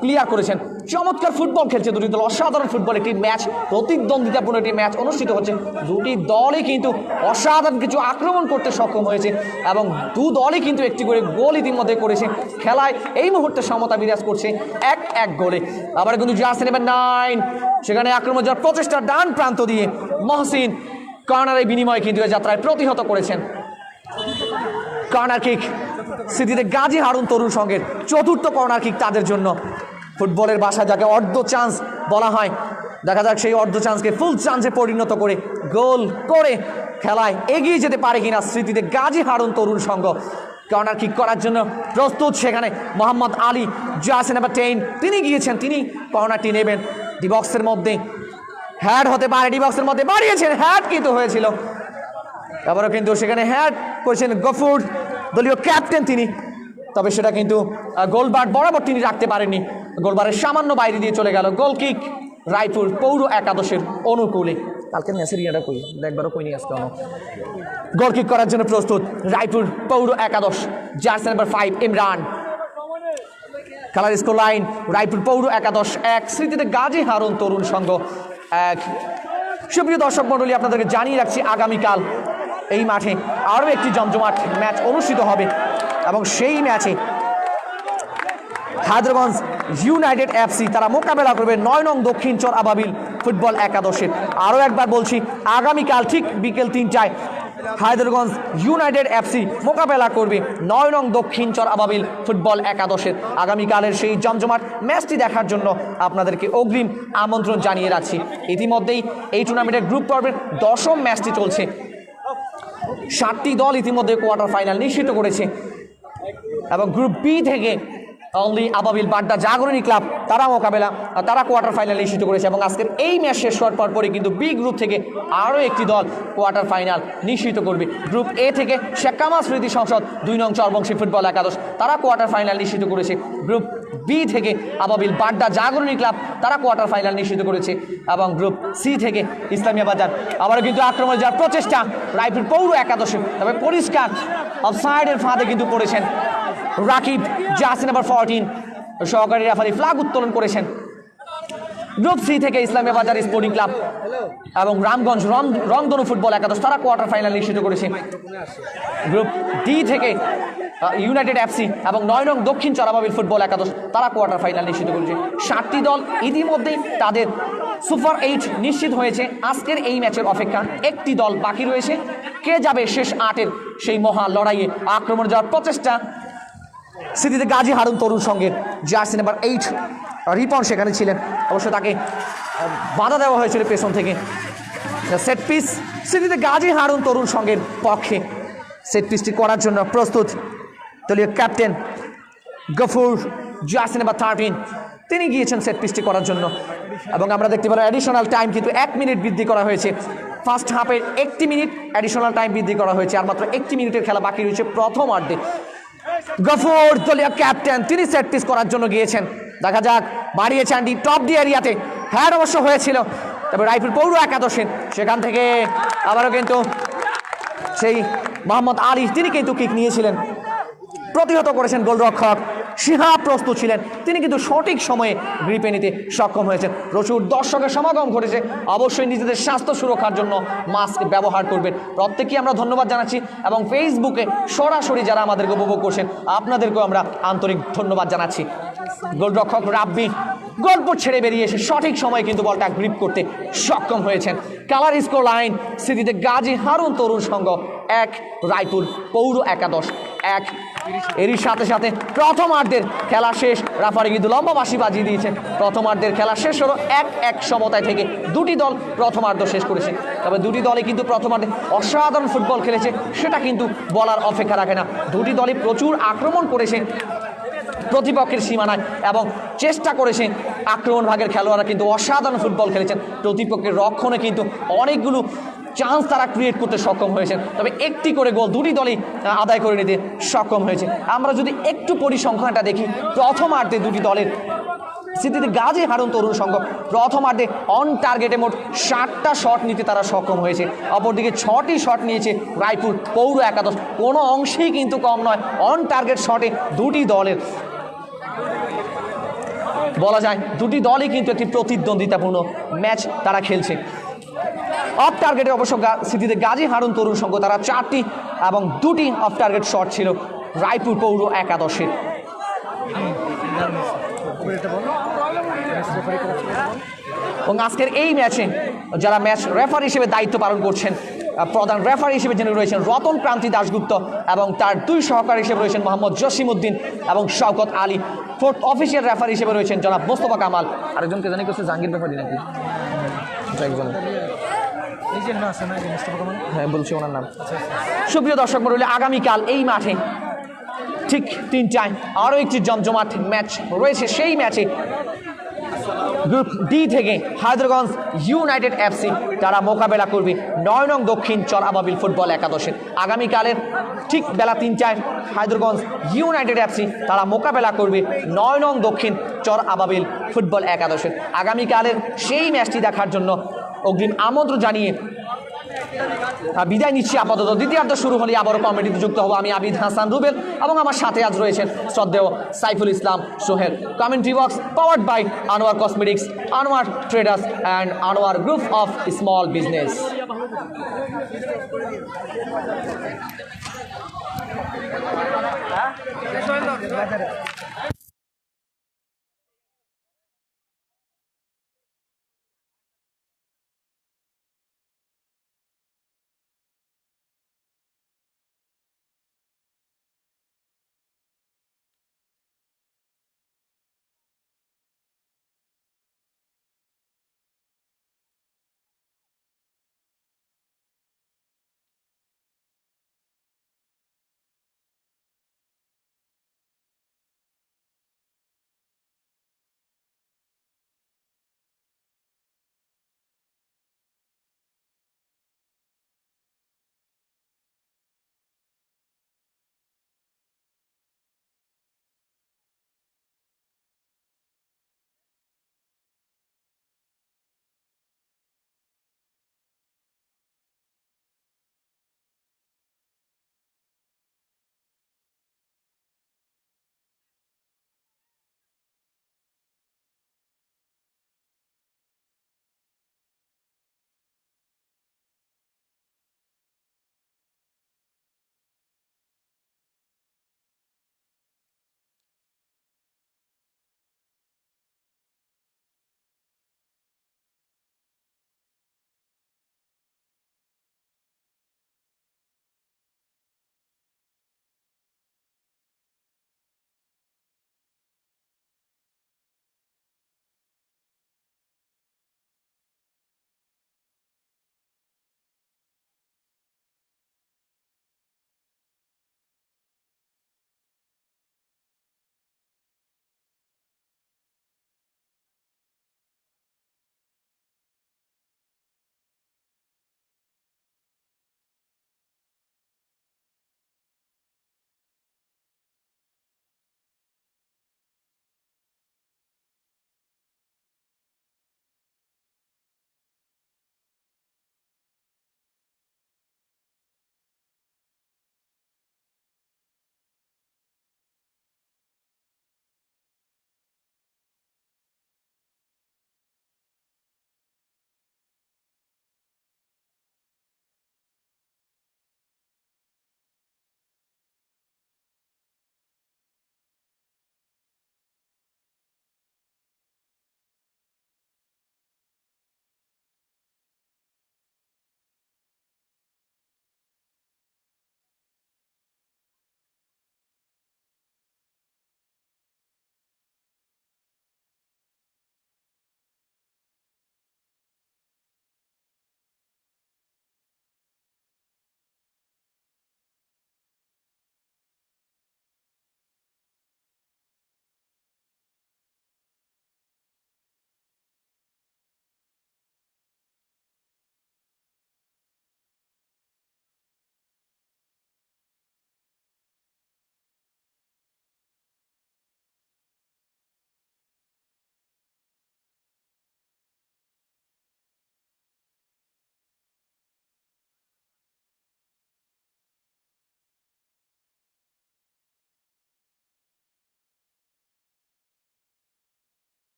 ক্লিয়ার করেছেন। চমৎকার ফুটবল খেলছে দুটি দল, অসাধারণ ফুটবল একটি ম্যাচ, প্রতিদ্বন্দ্বিতাপূর্ণ একটি ম্যাচ অনুষ্ঠিত হচ্ছে। দুটি দলই কিন্তু অসাধারণ কিছু আক্রমণ করতে সক্ষম হয়েছে এবং দু দলই কিন্তু একটি করে গোল ইতিমধ্যে করেছে। খেলায় এই মুহূর্তে সমতা বিরাজ করছে 1-1 গোলে। আবার কিন্তু জার্সি নাম্বার 9 সেখানে আক্রমণ যাওয়ার প্রচেষ্টা ডান প্রান্ত দিয়ে মহসিন কর্নারের বিনিময়ে কিন্তু যাত্রায় প্রতিহত করেছেন। কর্নার কিক স্মৃতিতে গাজী হারুন তরুণ সঙ্গের চতুর্থ কর্নার কিক তাদের জন্য। ফুটবলের ভাষা যাকে অর্ধ চান্স বলা হয়, দেখা যাক সেই অর্ধ চান্সকে ফুল চান্সে পরিণত করে গোল করে খেলায় এগিয়ে যেতে পারে কিনা স্মৃতিতে গাজী হারুন তরুণ সংঘ। কর্নার কিক করার জন্য প্রস্তুত সেখানে মোহাম্মদ আলী, জার্সি নাম্বার 10 তিনি গিয়েছেন, তিনি কর্নারটি নেবেন। ডিবক্সের মধ্যে হ্যাড হতে পারে, ডিবক্সের মধ্যে বাড়িয়েছেন, হ্যাড কিন্তু হয়েছিল। আবারও কিন্তু সেখানে হ্যাড করেছেন গফুর, দলীয় ক্যাপ্টেন তিনি, তবে সেটা কিন্তু গোলবার বরাবর তিনি রাখতে পারেননি, গোলবারের সামান্য বাইরে দিয়ে চলে গেল। গোল কিক রায়পুর পৌর একাদশের অনুকূলে। কালকে ম্যাচের ইয়াটা কই একবারও কই নিয়ে আসতে হলো। গোল কিক করার জন্য প্রস্তুত রায়পুর পৌর একাদশ, জার্সি নাম্বার 5 ইমরান। খেলার স্কোর লাইন রায়পুর পৌর একাদশ 1, স্মৃতিতে গাজী হারুন তরুণ সংঘ 1। সুপ্রিয় দর্শক মণ্ডলী, আপনাদেরকে জানিয়ে রাখছি আগামীকাল এই মাঠে আরও একটি জমজমাট ম্যাচ অনুষ্ঠিত হবে এবং সেই ম্যাচে হায়দ্রাবাদ ইউনাইটেড এফসি তারা মোকাবেলা করবে 9 নং দক্ষিণ চর আবাবিল ফুটবল একাদশের। আরও একবার বলছি, আগামীকাল ঠিক বিকেল 3টায় হায়দ্রাবাদ ইউনাইটেড এফসি মোকাবেলা করবে 9 নং দক্ষিণ চর আবাবিল ফুটবল একাদশের। আগামীকালের সেই জমজমাট ম্যাচটি দেখার জন্য আপনাদেরকে অগ্রিম আমন্ত্রণ জানিয়ে রাখছি। ইতিমধ্যেই এই টুর্নামেন্টের গ্রুপ পর্বের 10ম ম্যাচটি চলছে। 7টি দল ইতিমধ্যে কোয়ার্টার ফাইনাল নিশ্চিত করেছে এবং গ্রুপ বি থেকে অনলি আবাবিল বাড্ডা জাগরণী ক্লাব তারা কোয়ার্টার ফাইনাল নিশ্চিত করেছে এবং আজকের এই ম্যাচ শেষ হওয়ার পরপরই কিন্তু বি গ্রুপ থেকে আরও একটি দল কোয়ার্টার ফাইনাল নিশ্চিত করবে। গ্রুপ এ থেকে শেখ কামাল স্মৃতি সংসদ 2 নং চরবংশী ফুটবল একাদশ তারা কোয়ার্টার ফাইনাল নিশ্চিত করেছে। গ্রুপ বি থেকে আবাবিল বাড্ডা জাগরণী ক্লাব তারা কোয়ার্টার ফাইনাল নিশ্চিত করেছে এবং গ্রুপ সি থেকে ইসলামিয়া বাজার। আবারও কিন্তু আক্রমণে যাওয়ার প্রচেষ্টা রায়পুর পৌর একাদশে, তবে পরিষ্কার অফসাইডের ফাঁদে কিন্তু পড়েছেন রাকিব, জার্সি নাম্বার 14 সহকারী রেফারি ফ্ল্যাগ উত্তোলন করেছেন। গ্রুপ সি থেকে ইসলামিয়া বাজার স্পোর্টিং ক্লাব এবং রামগঞ্জ রংধনু ফুটবল একাদশ তারা কোয়ার্টার ফাইনাল নিশ্চিত করেছে। গ্রুপ ডি থেকে ইউনাইটেড এফসি এবং 9 নং দক্ষিণ চরাবাবিল ফুটবল একাদশ তারা কোয়ার্টার ফাইনাল নিশ্চিত করেছে। 7টি দল ইতিমধ্যেই তাদের সুপার 8 নিশ্চিত হয়েছে। আজকের এই ম্যাচের অপেক্ষা একটি দল বাকি রয়েছে, কে যাবে শেষ 8-এর সেই মহা লড়াইয়ে। আক্রমণ যাওয়ার প্রচেষ্টা স্মৃতিতে গাজী হারুন তরুণ সঙ্গে, জার্সি নাম্বার 8 রিপন সেখানে ছিলেন, অবশ্য তাকে বাধা দেওয়া হয়েছিল পেছন থেকে। সেট পিস স্মৃতিতে গাজী হারুন তরুণ সঙ্গের পক্ষে, সেট পিসটি করার জন্য প্রস্তুত দলীয় ক্যাপ্টেন গফুর, জার্সি নাম্বার 13 তিনি গিয়েছেন সেট পিসটি করার জন্য এবং আমরা দেখতে পারি অ্যাডিশনাল টাইম কিন্তু 1 মিনিট বৃদ্ধি করা হয়েছে। ফার্স্ট হাফের 1টি মিনিট অ্যাডিশনাল টাইম বৃদ্ধি করা হয়েছে, আর মাত্র 1টি মিনিটের খেলা বাকি রয়েছে প্রথম অর্ধে। গফুর দলীয় ক্যাপ্টেন তিনি সেট পিস করার জন্য গিয়েছেন, দেখা যাক বাড়িয়েছেন টপ ডি এরিয়াতে, হ্যাড অবশ্য হয়েছিল, তবে রায়পুর পৌর একাদশের সেখান থেকে আবারও কিন্তু সেই মোহাম্মদ আলী তিনি কিন্তু কিক নিয়েছিলেন, প্রতিহত করেছেন গোলরক্ষক শিহাব প্রস্তুত ছিলেন, তিনি কিন্তু সঠিক সময়ে গ্রিপে নিতে সক্ষম হয়েছেন। প্রচুর দর্শকের সমাগম ঘটেছে, অবশ্যই নিজেদের স্বাস্থ্য সুরক্ষার জন্য মাস্ক ব্যবহার করবেন। প্রত্যেককে আমরা ধন্যবাদ জানাচ্ছি এবং ফেসবুকে সরাসরি যারা আমাদেরকে উপভোগ করছেন আপনাদেরকেও আমরা আন্তরিক ধন্যবাদ জানাচ্ছি। গোলরক্ষক রাব্বি গোলপোস্ট ছেড়ে বেরিয়ে এসে সঠিক সময়ে কিন্তু বলটা গ্রিপ করতে সক্ষম হয়েছেন। কালার স্কোর লাইন স্মৃতিতে গাজী হারুন তরুণ সংঘ 1, রায়পুর পৌর একাদশ 1। এরই সাথে সাথে প্রথমার্ধের খেলা শেষ, রেফারি কিন্তু লম্বা বাঁশি বাজিয়ে দিয়েছেন। প্রথমার্ধের খেলা শেষ হলো 1-1 সমতায় থেকে দুটি দল প্রথমার্ধ শেষ করেছে, তবে দুটি দলে কিন্তু প্রথমার্ধে অসাধারণ ফুটবল খেলেছে সেটা কিন্তু বলার অপেক্ষা রাখে না। দুটি দলই প্রচুর আক্রমণ করেছে প্রতিপক্ষের সীমানায় এবং চেষ্টা করেছে আক্রমণ ভাগের খেলোয়াড়রা কিন্তু অসাধারণ ফুটবল খেলেছেন। প্রতিপক্ষের রক্ষণে কিন্তু অনেকগুলো চান্স তারা ক্রিয়েট করতে সক্ষম হয়েছেন, তবে একটি করে গোল দুটি দলই আদায় করে নিতে সক্ষম হয়েছে। আমরা যদি একটু পরিসংখ্যানটা দেখি, প্রথমার্ধে দুটি দলের স্মৃতিতে গাজী হারুন তরুণ সংঘ প্রথমার্ধে অন টার্গেটে মোট 60টা শট নিতে তারা সক্ষম হয়েছে, অপরদিকে 6টি শট নিয়েছে রায়পুর পৌর একাদশ। কোনো অংশেই কিন্তু কম নয় অন টার্গেট শটে দুটি দলের। বলা যায় দুটি দলই কিন্তু একটি প্রতিদ্বন্দ্বিতাপূর্ণ ম্যাচ তারা খেলছে। অফ টার্গেটে অবশ্য স্মৃতিতে গাজী হারুন তরুণ সংঘ তারা 4টি এবং 2টি অফ টার্গেট শট ছিল রায়পুর পৌর একাদশের। এবং আজকের এই ম্যাচে যারা ম্যাচ রেফারি হিসেবে দায়িত্ব পালন করছেন, প্রধান রেফারি হিসেবে যিনি রয়েছেন রতন ক্রান্তি দাশগুপ্ত এবং তার 2 সহকারী হিসেবে রয়েছেন মোহাম্মদ জসিমউদ্দিন এবং Shawkat Ali. 4th official referee হিসেবে রয়েছেন জনাব মোস্তফা কামাল। আরেকজনকে জানি করছে জাহাঙ্গীর ব্যাপারী নাকি একজন, হ্যাঁ বলছি ওনার নাম। সুপ্রিয় দর্শক মণ্ডলী, আগামীকাল এই মাঠে ঠিক 3টায় আরও একটি জমজমাট ম্যাচ রয়েছে। সেই ম্যাচে গ্রুপ ডি থেকে হায়দ্রাবাদ ইউনাইটেড এফসি তারা মোকাবেলা করবে 9 নং দক্ষিণ চর আবাবিল ফুটবল একাদশের। আগামীকালের ঠিক বেলা 3টায় হায়দ্রাবাদ ইউনাইটেড এফসি তারা মোকাবেলা করবে 9 নং দক্ষিণ চর আবাবিল ফুটবল একাদশের। আগামীকালের সেই ম্যাচটি দেখার জন্য অগ্রিম আমন্ত্রণ জানিয়ে বিদায় নিচ্ছি আপাতত। দ্বিতীয়ার্ধ শুরু হলে আবারও কমেডিতে যুক্ত হবো আমি আবিদ হাসান রুবেল এবং আমার সাথে আজ রয়েছেন শ্রদ্ধেয় Saiful Islam Sohel. Commentary box powered by Anwar cosmetics, Anwar traders and Anwar group of small business.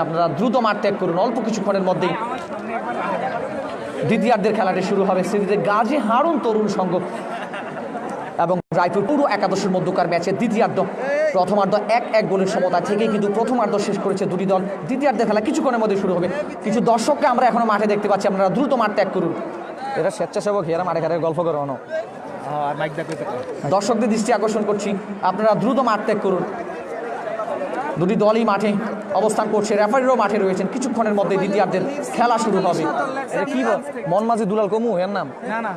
আপনারা দ্রুত মাঠ ত্যাগ করুন, অল্প কিছুক্ষণের মধ্যেই দ্বিতীয়ার্ধের খেলাটি শুরু হবে। স্মৃতিতে গাজী হারুন তরুণ সংঘ এবং রায়পুর পুরো একাদশের মধ্যকার ম্যাচের দ্বিতীয়ার্ধ। প্রথমার্ধ 1-1 গোলের সমতা থেকে কিন্তু প্রথমার্ধ শেষ করেছে দুটি দল। দ্বিতীয়ার্ধের খেলা কিছুক্ষণের মধ্যে শুরু হবে। কিছু দর্শককে আমরা এখনো মাঠে দেখতে পাচ্ছি, আপনারা দ্রুত মাঠ ত্যাগ করুন। এরা স্বেচ্ছাসেবক, এরা মাঠে ঘাটে গল্প করে অন। দর্শকদের দৃষ্টি আকর্ষণ করছি, আপনারা দ্রুত মাঠ ত্যাগ করুন। দুটি দলই মাঠে অবস্থান করছে, রেফারিরও মাঠে রয়েছেন। কিছুক্ষণের মধ্যে দ্বিতীয়ার্ধের খেলা শুরু হবে। এটা কি মন মাঝে দুলাল কমু এর নাম না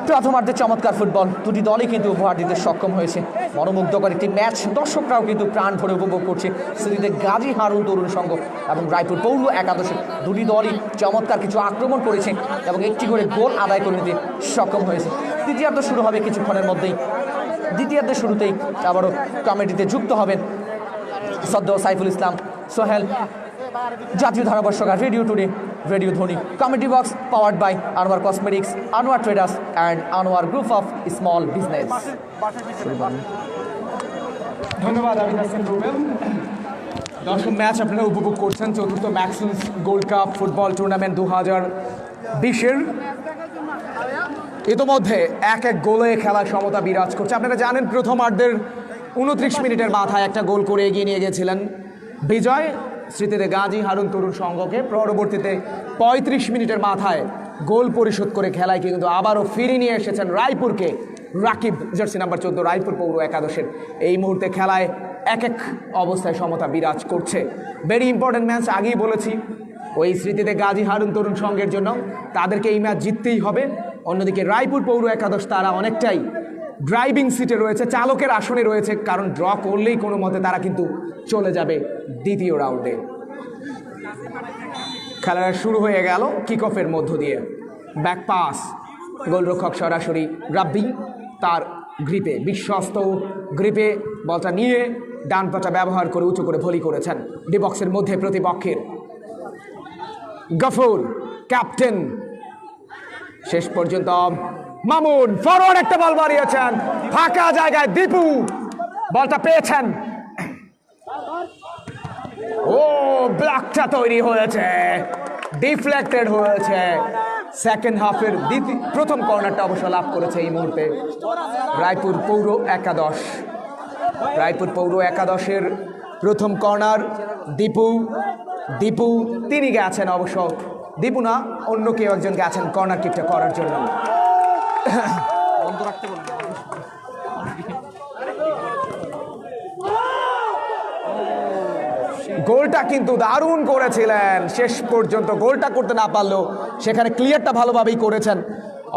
প্রথমার্ধে চমৎকার ফুটবল, দুটি দলই কিন্তু উপহার দিতে সক্ষম হয়েছে। মনোমুগ্ধকর একটি ম্যাচ, দর্শকরাও কিন্তু প্রাণ ভরে উপভোগ করছে। স্মৃতিতে গাজী হারুন তরুণ সংঘ এবং রায়পুর পৌর একাদশে দুটি দলই চমৎকার কিছু আক্রমণ করেছে এবং একটি করে গোল আদায় করে নিতে সক্ষম হয়েছে। তৃতীয়ার্ধ শুরু হবে কিছুক্ষণের মধ্যেই। দ্বিতীয়ার্ধের শুরুতেই আবারও কমিটিতে যুক্ত হবেন সদ্য সাইফুল ইসলাম সোহেল, জাতীয় ধারাভাষ্যকার, radio today, radio Dhoni. Comedy box powered by Anwar cosmetics, Anwar traders and Anwar group of small business. ধন্যবাদ আবিদ হাসান রুবেল। দশম ম্যাচ আপনারা উপভোগ করছেন, চতুর্থ maxims gold cup football tournament 2020-এর। ইতোমধ্যে 1-1 গোলে খেলার সমতা বিরাজ করছে। আপনারা জানেন প্রথমার্ধের 29 মিনিটের মাথায় একটা গোল করে এগিয়ে নিয়ে গেছিলেন বিজয় স্মৃতিতে গাজী হারুন তরুণ সংঘকে। পরবর্তীতে 35 মিনিটের মাথায় গোল পরিশোধ করে খেলায় কিন্তু আবারও ফিরিয়ে নিয়ে এসেছেন রায়পুরকে রাকিব, জার্সি নাম্বার 14, রায়পুর পৌর একাদশের। এই মুহূর্তে খেলায় 1-1 অবস্থায় সমতা বিরাজ করছে। ভেরি ইম্পর্টেন্ট ম্যাচ, আগেই বলেছি। ওই স্মৃতিতে গাজী হারুন তরুণ সংঘের জন্য তাদেরকে এই ম্যাচ জিততেই হবে। অন্যদিকে রায়পুর পৌর একাদশ তারা অনেকটাই ড্রাইভিং সিটে রয়েছে, চালকের আসনে রয়েছে, কারণ ড্র করলেই কোনো মতে তারা কিন্তু চলে যাবে দ্বিতীয় রাউন্ডে। খেলাটা শুরু হয়ে গেল কিক অফের মধ্য দিয়ে। ব্যাক পাস, গোলরক্ষক সরাসরি রাব্বি তার গ্রিপে, বিশ্বস্ত গ্রিপে বলটা নিয়ে ডান পাটা ব্যবহার করে উঁচু করে ভলি করেছেন ডি বক্সের মধ্যে প্রতিপক্ষের। গফুর ক্যাপ্টেন, শেষ পর্যন্ত মামুন ফরওয়ার্ড একটা বল বাড়িয়েছেন, ফাঁকা জায়গায় দীপু বলটা পেয়েছেন। ও ব্লকটা তৈরি হয়েছে, ডিফ্লেক্টেড হয়েছে। সেকেন্ড হাফের প্রথম কর্নারটা অবশ্য লাভ করেছে এই মুহূর্তে রায়পুর পৌর একাদশ। রায়পুর পৌর একাদশের প্রথম কর্নার দীপু তিনি গেছেন, অবশ্য দীপু না অন্য কেউ একজন গেছেন কর্নার কিকটা করার জন্য। গোলটা কিন্তু দারুণ করেছিলেন, শেষ পর্যন্ত গোলটা করতে না পারলেও সেখানে ক্লিয়ারটা ভালোভাবেই করেছেন।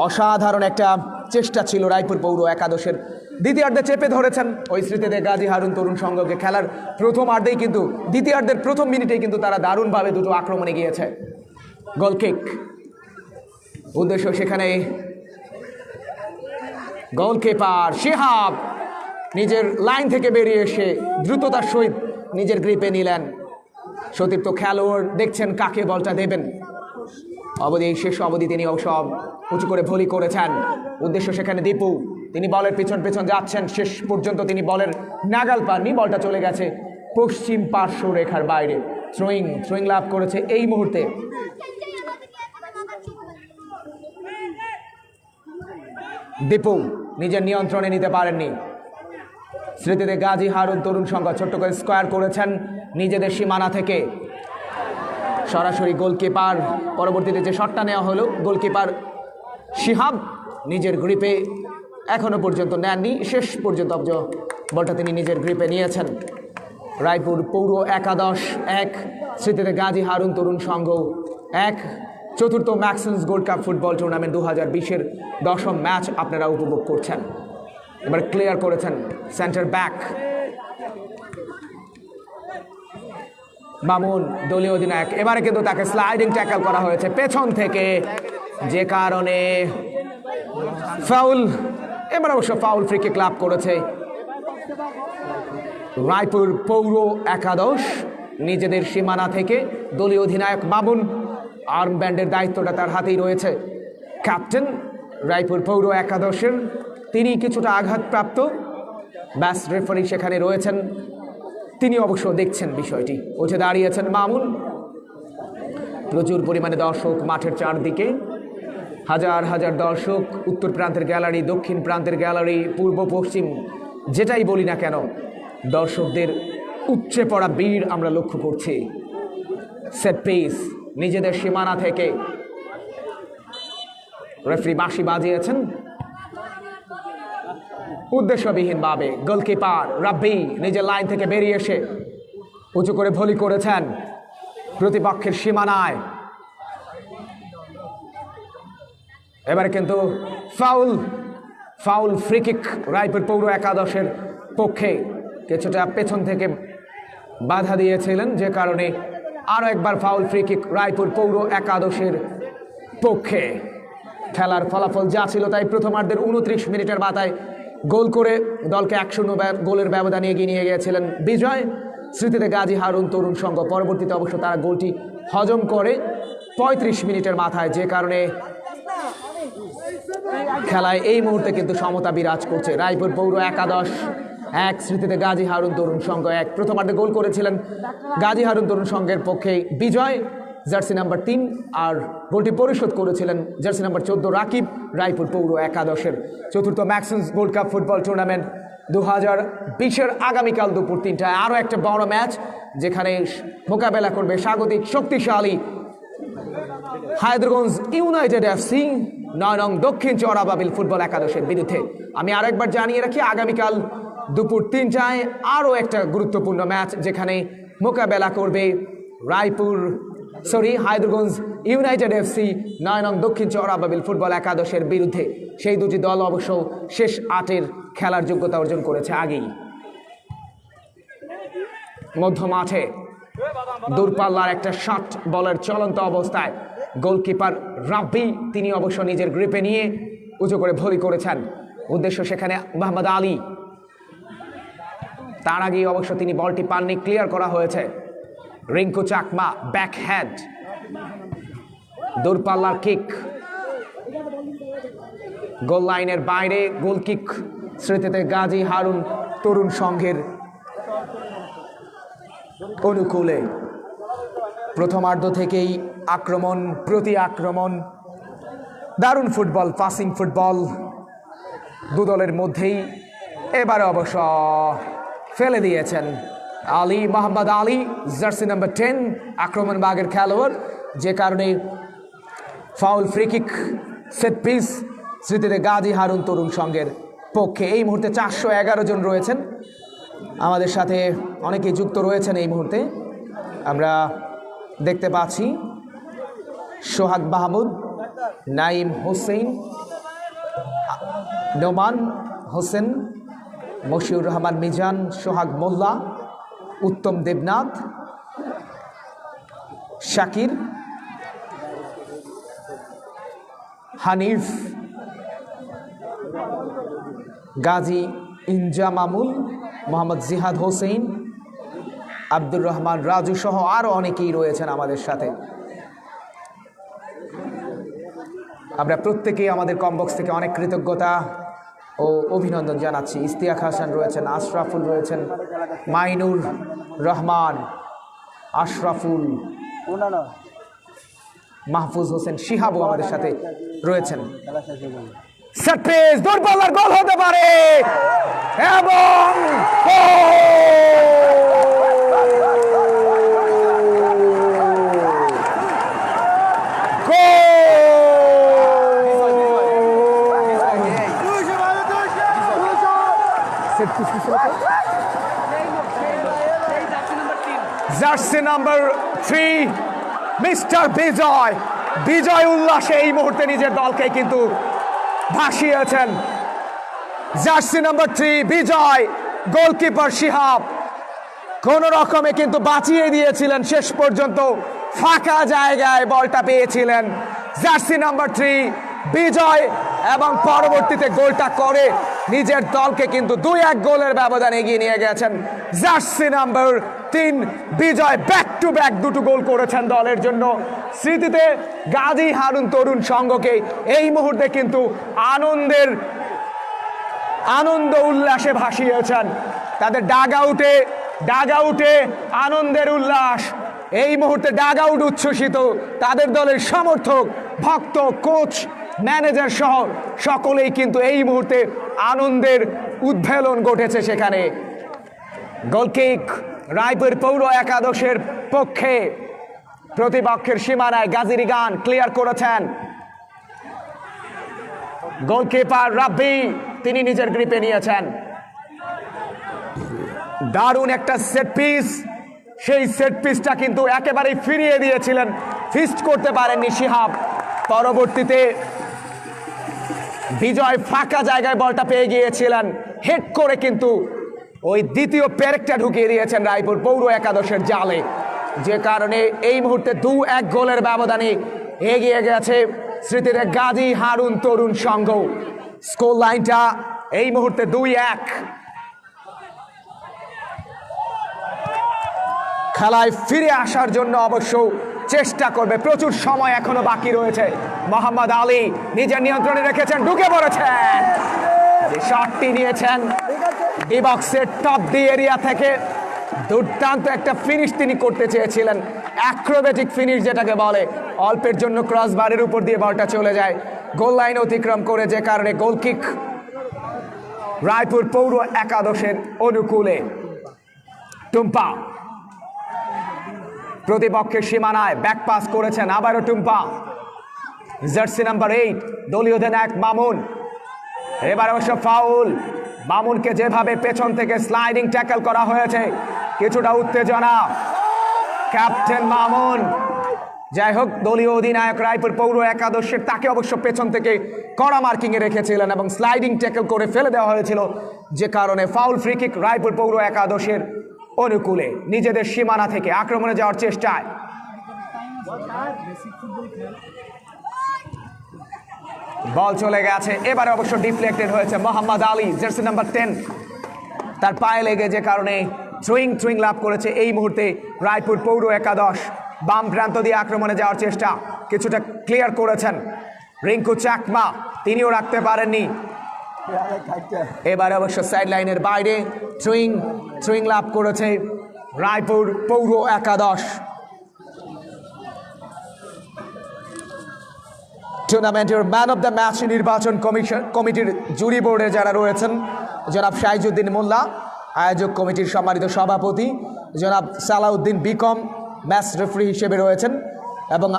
অসাধারণ একটা চেষ্টা ছিল রায়পুর পৌর একাদশের। দ্বিতীয়ার্ধে চেপে ধরেছেন ওই স্মৃতিতে গাজী হারুন তরুণ সংঘকে। খেলার প্রথমার্ধেই কিন্তু দ্বিতীয়ার্ধের প্রথম মিনিটেই কিন্তু তারা দারুণভাবে দুটো আক্রমণে গিয়েছে। গোল কিক উদ্দেশ্য সেখানে গোলকিপার শিহাব নিজের লাইন থেকে বেরিয়ে এসে দ্রুততার সহিত নিজের গ্রিপে নিলেন। সতীর্থ খেলোয়াড় দেখছেন কাকে বলটা দেবেন। অবধি শেষ অবধি তিনি সব উঁচু করে ভলি করেছেন। উদ্দেশ্য সেখানে দীপু, তিনি বলের পেছন পেছন যাচ্ছেন, শেষ পর্যন্ত তিনি বলের নাগাল পাননি, বলটা চলে গেছে পশ্চিম পার্শ্ব রেখার বাইরে। থ্রোয়িং লাভ করেছে এই মুহূর্তে দীপু, নিজের নিয়ন্ত্রণে নিতে পারেননি। স্মৃতিতে গাজী হারুন তরুণ সংঘ ছোট্ট করে স্কোয়ার করেছেন নিজেদের সীমানা থেকে। সরাসরি গোলকিপার, পরবর্তীতে যে শটটা নেওয়া হলো গোলকিপার শিহাব নিজের গ্রিপে এখনো পর্যন্ত নেননি, শেষ পর্যন্ত বলটা তিনি নিজের গ্রিপে নিয়েছেন। রায়পুর পৌর একাদশ 1, স্মৃতিতে গাজী হারুন তরুণ সংঘ 1। চতুর্থ maxims gold cup football tournament 2020-এর 10ম ম্যাচ আপনারা উপভোগ করছেন। এবার ক্লিয়ার করেছেন সেন্টার ব্যাক মামুন, দলীয় অধিনায়ক। এবারে কিন্তু তাকে স্লাইডিং ট্যাকল করা হয়েছে পেছন থেকে, যে কারণে ফাউল। এবার অবশ্য ফাউল ফ্রি কিক লাভ করেছে রায়পুর পৌর একাদশ নিজেদের সীমানা থেকে। দলীয় অধিনায়ক মামুন, আর্ম ব্যান্ডের দায়িত্বটা তার হাতেই রয়েছে। ক্যাপ্টেন রায়পুর পৌর একাদশের, তিনি কিছুটা আঘাতপ্রাপ্ত। ব্যাস রেফারি সেখানে রয়েছেন। তিনি অবশ্য দেখছেন বিষয়টি। উঠে দাঁড়িয়েছেন মামুন। প্রচুর পরিমাণে দর্শক মাঠের চারদিকে, হাজার হাজার দর্শক, উত্তর প্রান্তের গ্যালারি, দক্ষিণ প্রান্তের গ্যালারি, পূর্ব পশ্চিম, যেটাই বলি না কেন, দর্শকদের উপচে পড়া ভিড় আমরা লক্ষ্য করছি। সেট পিস নিজেদের সীমানা থেকে রেফারি বাঁশি বাজিয়েছেন উদ্দেশ্যবিহীনভাবে। গোলকিপার রাব্বি নিজের লাইন থেকে বেরিয়ে এসে উঁচু করে ভলি করেছেন প্রতিপক্ষের সীমানায়। এবারে কিন্তু ফাউল ফ্রি কিক রায়পুর পৌর একাদশের পক্ষে। কিছুটা পেছন থেকে বাধা দিয়েছিলেন, যে কারণে আরও একবার ফাউল ফ্রি কিক রায়পুর পৌর একাদশের পক্ষে। খেলার ফলাফল যা ছিল তাই প্রথমার্ধের 29 মিনিটের মাথায় গোল করে দলকে 1-0 গোলের ব্যবধানে এগিয়ে নিয়ে গিয়েছিলেন বিজয়। স্মৃতিতে গাজী হারুন তরুণ সংঘ। পরবর্তীতে অবশ্য তারা গোলটি হজম করে 35 মিনিটের মাথায়, যে কারণে খেলায় এই মুহূর্তে কিন্তু সমতা বিরাজ করছে। রায়পুর পৌর একাদশ 1, স্মৃতিতে গাজী হারুন তরুণ সংঘ 1। প্রথমার্ধে গোল করেছিলেন গাজী হারুন তরুণ সংঘের পক্ষে বিজয়, জার্সি নাম্বার 3, আর গোলটি পরিশোধ করেছিলেন জার্সি নাম্বার 14 রাকিব, রায়পুর পৌর একাদশের। চতুর্থ maxims gold cup football tournament 2020-এর আগামীকাল দুপুর 3টায় আরও একটা বড় ম্যাচ, যেখানে মোকাবেলা করবে স্বাগতিক শক্তিশালী হায়দ্রগঞ্জ ইউনাইটেড এফসি 9 নং দক্ষিণ চরাবাবিল ফুটবল একাদশের বিরুদ্ধে। আমি আরেকবার জানিয়ে রাখি, আগামীকাল দুপুর 3টায় আরও একটা গুরুত্বপূর্ণ ম্যাচ, যেখানে মোকাবেলা করবে হায়দ্রগঞ্জ ইউনাইটেড এফসি 9 নং দক্ষিণ চরাবাবিল ফুটবল একাদশের বিরুদ্ধে। সেই দুটি দল অবশ্য শেষ 8-এর খেলার যোগ্যতা অর্জন করেছে আগেই। মধ্য মাঠে দূরপাল্লার একটা শট বলের চলন্ত অবস্থায় গোলকিপার রাব্বি, তিনি অবশ্য নিজের গ্রিপে নিয়ে উঁচু করে ভলি করেছেন। উদ্দেশ্য সেখানে মোহাম্মদ আলী। তার আগেই অবশ্য তিনি বলটি পাননি, ক্লিয়ার করা হয়েছে। রিঙ্কু চাকমা ব্যাক হ্যান্ড, দূরপাল্লার কিক, গোল লাইনের বাইরে গোল কিক। স্মৃতিতে গাজী হারুন তরুণ সংঘের অনুকূলে। প্রথমার্ধ থেকেই আক্রমণ প্রতি আক্রমণ, দারুণ ফুটবল, পাসিং ফুটবল দু দলের মধ্যেই। এবারে অবশ্য ফেলে দিয়েছেন আলী, মোহাম্মদ আলী, জার্সি নাম্বার 10, আক্রমণ ভাগের খেলোয়াড়, যে কারণে foul free kick set piece স্মৃতিতে গাজী হারুন তরুণ সংঘের পক্ষে। এই মুহূর্তে 411 জন রয়েছেন আমাদের সাথে, অনেকেই যুক্ত রয়েছেন এই মুহূর্তে। আমরা দেখতে পাচ্ছি সোহাগ মাহমুদ, নাইম হোসেন, নোমান হোসেন, মশিউর রহমান মিজান, সোহাগ মোল্লা, উত্তম দেবনাথ, শাকির, হানিফ, গাজী ইনজামামুল, মোহাম্মদ জিহাদ হোসেন, আব্দুর রহমান রাজু সহ আরও অনেকেই রয়েছেন আমাদের সাথে। আমরা প্রত্যেকেই আমাদের কমবক্স থেকে অনেক কৃতজ্ঞতা ও অভিনন্দন জানাচ্ছি। ইস্তিয়াক হাসান রয়েছেন, আশরাফুল রয়েছেন, মাইনুর রহমান, আশরাফুল, মাহফুজ হোসেন, শিহাবও আমাদের সাথে রয়েছেন। দূরপাল্লার গোল হতে পারে এবং জার্সি নাম্বার 3 মিস্টার বিজয় উল্লাসে এই মুহূর্তে নিজের দলকে কিন্তু ভাসিয়েছেন। জার্সি নাম্বার 3 বিজয়, গোলকিপার শিহাব কোন রকমে কিন্তু বাঁচিয়ে দিয়েছিলেন, শেষ পর্যন্ত ফাঁকা জায়গায় বলটা পেয়েছিলেন জার্সি নাম্বার 3 বিজয়, এবং পরবর্তীতে গোলটা করে নিজের দলকে কিন্তু 2-1 গোলের ব্যবধান এগিয়ে নিয়ে গেছেন। Jersey number 3 Bijoy back to back দুটো গোল করেছেন দলের জন্য। স্মৃতিতে গাজী হারুন তরুণ সংঘকে এই মুহূর্তে কিন্তু আনন্দ উল্লাসে ভাসিয়েছেন। তাদের ডাগ আউটে ডাগ আউটে আনন্দের উল্লাস। এই মুহূর্তে ডাগ আউট উচ্ছ্বসিত, তাদের দলের সমর্থক, ভক্ত, কোচ, ম্যানেজার সহ সকলেই কিন্তু এই মুহূর্তে আনন্দের উদ্ভেলন ঘটেছে সেখানে। গোলকিক রায়পুর পৌর একাদশের পক্ষে প্রতিপক্ষের সীমানায় গাজীর গান ক্লিয়ার করেছেন গোলকিপার রাব্বি, তিনি নিজের গ্রিপে নিয়েছেন। দারুণ একটা সেট পিস, সেই সেট পিসটা কিন্তু একেবারেই ফিরিয়ে দিয়েছিলেন, ফিস্ট করতে পারেননি শিহাব। পরবর্তীতে বিজয় ফাঁকা জায়গায় বলটা পেয়ে গিয়েছিলেন, হেড করে কিন্তু ওই দ্বিতীয় পেরেকটা ঢুকিয়ে দিয়েছেন রায়পুর পৌর একাদশের জালে, যে কারণে এই মুহূর্তে 2-1 গোলের ব্যবধানে এগিয়ে গেছে স্মৃতিতে গাজী হারুন তরুণ সংঘ। স্কোর লাইনটা এই মুহূর্তে 2-1। খেলায় ফিরে আসার জন্য অবশ্য চেষ্টা করবে, প্রচুর সময় এখনো বাকি রয়েছে। মোহাম্মদ আলী নিজের নিয়ন্ত্রণে রেখেছেন, ঢুকে পড়েছেন, যে শটটি নিয়েছেন ডি বক্সের টপ দি এরিয়া থেকে, দুর্দান্ত একটা ফিনিশ তিনি করতে চেয়েছিলেন, অ্যাক্রোবেটিক ফিনিশ যেটাকে বলে। অল্পের জন্য ক্রস বারের উপর দিয়ে বলটা চলে যায়, গোল লাইন অতিক্রম করে, যে কারণে গোলকিক রায়পুর পৌর একাদশের অনুকূলে। টুম্পা প্রতিপক্ষের সীমানায় ব্যাক পাস করেছেন, আবারও টুম্পা, জার্সি নাম্বার 8 দলীয় অধিনায়ক মামুন। এবার অবশ্য ফাউল, মামুনকে যেভাবে পেছন থেকে স্লাইডিং ট্যাকল করা হয়েছে, কিছুটা উত্তেজনা। ক্যাপ্টেন মামুন, যাই হোক দলীয় অধিনায়ক রায়পুর পৌর একাদশের, তাকে অবশ্য পেছন থেকে কড়া মার্কিংয়ে রেখেছিলেন এবং স্লাইডিং ট্যাকল করে ফেলে দেওয়া হয়েছিল, যে কারণে ফাউল ফ্রি কিক রায়পুর পৌর একাদশের অনুকূলে। নিজেদের সীমানা থেকে আক্রমণে যাওয়ার চেষ্টায় বল চলে গেছে, এবারে অবশ্য ডিফ্লেক্টেড হয়েছে। মোহাম্মদ আলী জার্সি নাম্বার 10 তার পায়ে লেগে, যে কারণে থ্রোয়িং লাভ করেছে এই মুহূর্তে রায়পুর পৌর একাদশ। বাম প্রান্ত দিয়ে আক্রমণে যাওয়ার চেষ্টা, কিছুটা ক্লিয়ার করেছেন রিঙ্কু চাকমা, তিনিও রাখতে পারেননি। এবারে অবশ্য সাইড লাইনের বাইরে থ্রোয়িং লাভ করেছে রায়পুর পৌর একাদশ। টুর্নামেন্টের ম্যান অব দ্য ম্যাচ নির্বাচন কমিটির জুরি বোর্ডে যারা রয়েছেন, জনাব শাহিজউদ্দিন মোল্লা আয়োজক কমিটির সম্মানিত সভাপতি, জনাব সালাউদ্দিন বিকম ম্যাচ রেফারি হিসেবে রয়েছেন, এবং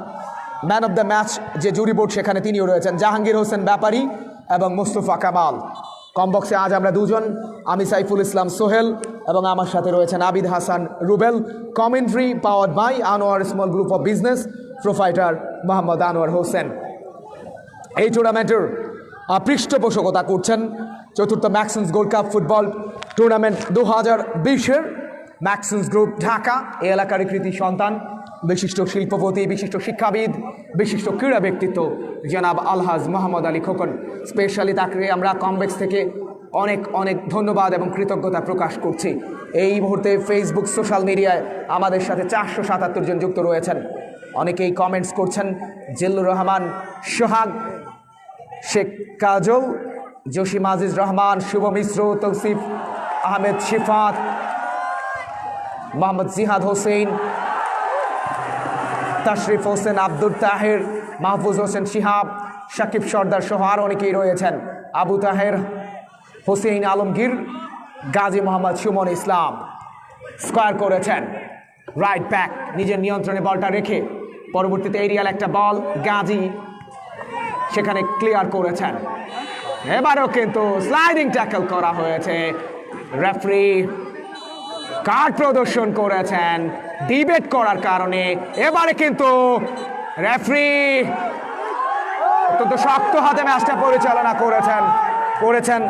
ম্যান অব দ্য ম্যাচ যে জুরি বোর্ড সেখানে তিনিও রয়েছেন জাহাঙ্গীর হোসেন ব্যাপারী এবং মুস্তফা কামাল। কমবক্সে আজ আমরা দুজন, আমি সাইফুল ইসলাম সোহেল এবং আমার সাথে রয়েছেন Abid Hasan Rubel. Commentary powered by Anwar small group of business, proprietor Mohammad Anwar Hossain. এই টুর্নামেন্টের পৃষ্ঠপোষকতা করছেন চতুর্থ maxims gold cup football tournament 2020-এর ম্যাক্সিমস গ্রুপ ঢাকা। এই এলাকার কৃতি সন্তান, বিশিষ্ট শিল্পপতি, বিশিষ্ট শিক্ষাবিদ, বিশিষ্ট ক্রীড়া ব্যক্তিত্ব জনাব আলহাজ মোহাম্মদ আলী খোকন। স্পেশালি তাকে আমরা কমবেক্স থেকে অনেক অনেক ধন্যবাদ এবং কৃতজ্ঞতা প্রকাশ করছি। এই মুহূর্তে ফেসবুক সোশ্যাল মিডিয়ায় আমাদের সাথে 477 জন যুক্ত রয়েছেন। অনেকেই কমেন্টস করছেন, জিল্লুর রহমান সোহাগ, শেখ কাজল, জসিম আজিজ রহমান, শুভ মিশ্র, তৌসিফ আহমেদ শিফাত, মোহাম্মদ জিহাদ হোসেন, তাশরিফ হোসেন, আব্দুল তাহের, মাহফুজ হোসেন শিহাব, সাকিব সর্দার সহ আর অনেকেই রয়েছেন। আবু তাহের, হোসেন আলমগীর, গাজী মোহাম্মদ সুমন ইসলাম স্কোয়ার করেছেন। রাইট ব্যাক নিজের নিয়ন্ত্রণে বলটা রেখে পরবর্তীতে এরিয়াল একটা বল গাজী সেখানে ক্লিয়ার করেছেন। এবারও কিন্তু স্লাইডিং ট্যাকল করা হয়েছে, রেফারি কার্ড প্রদর্শন করেছেন ডিবেট করার কারণে। এবারে কিন্তু রেফারি অত্যন্ত শক্ত হাতে ম্যাচটা পরিচালনা করেছেন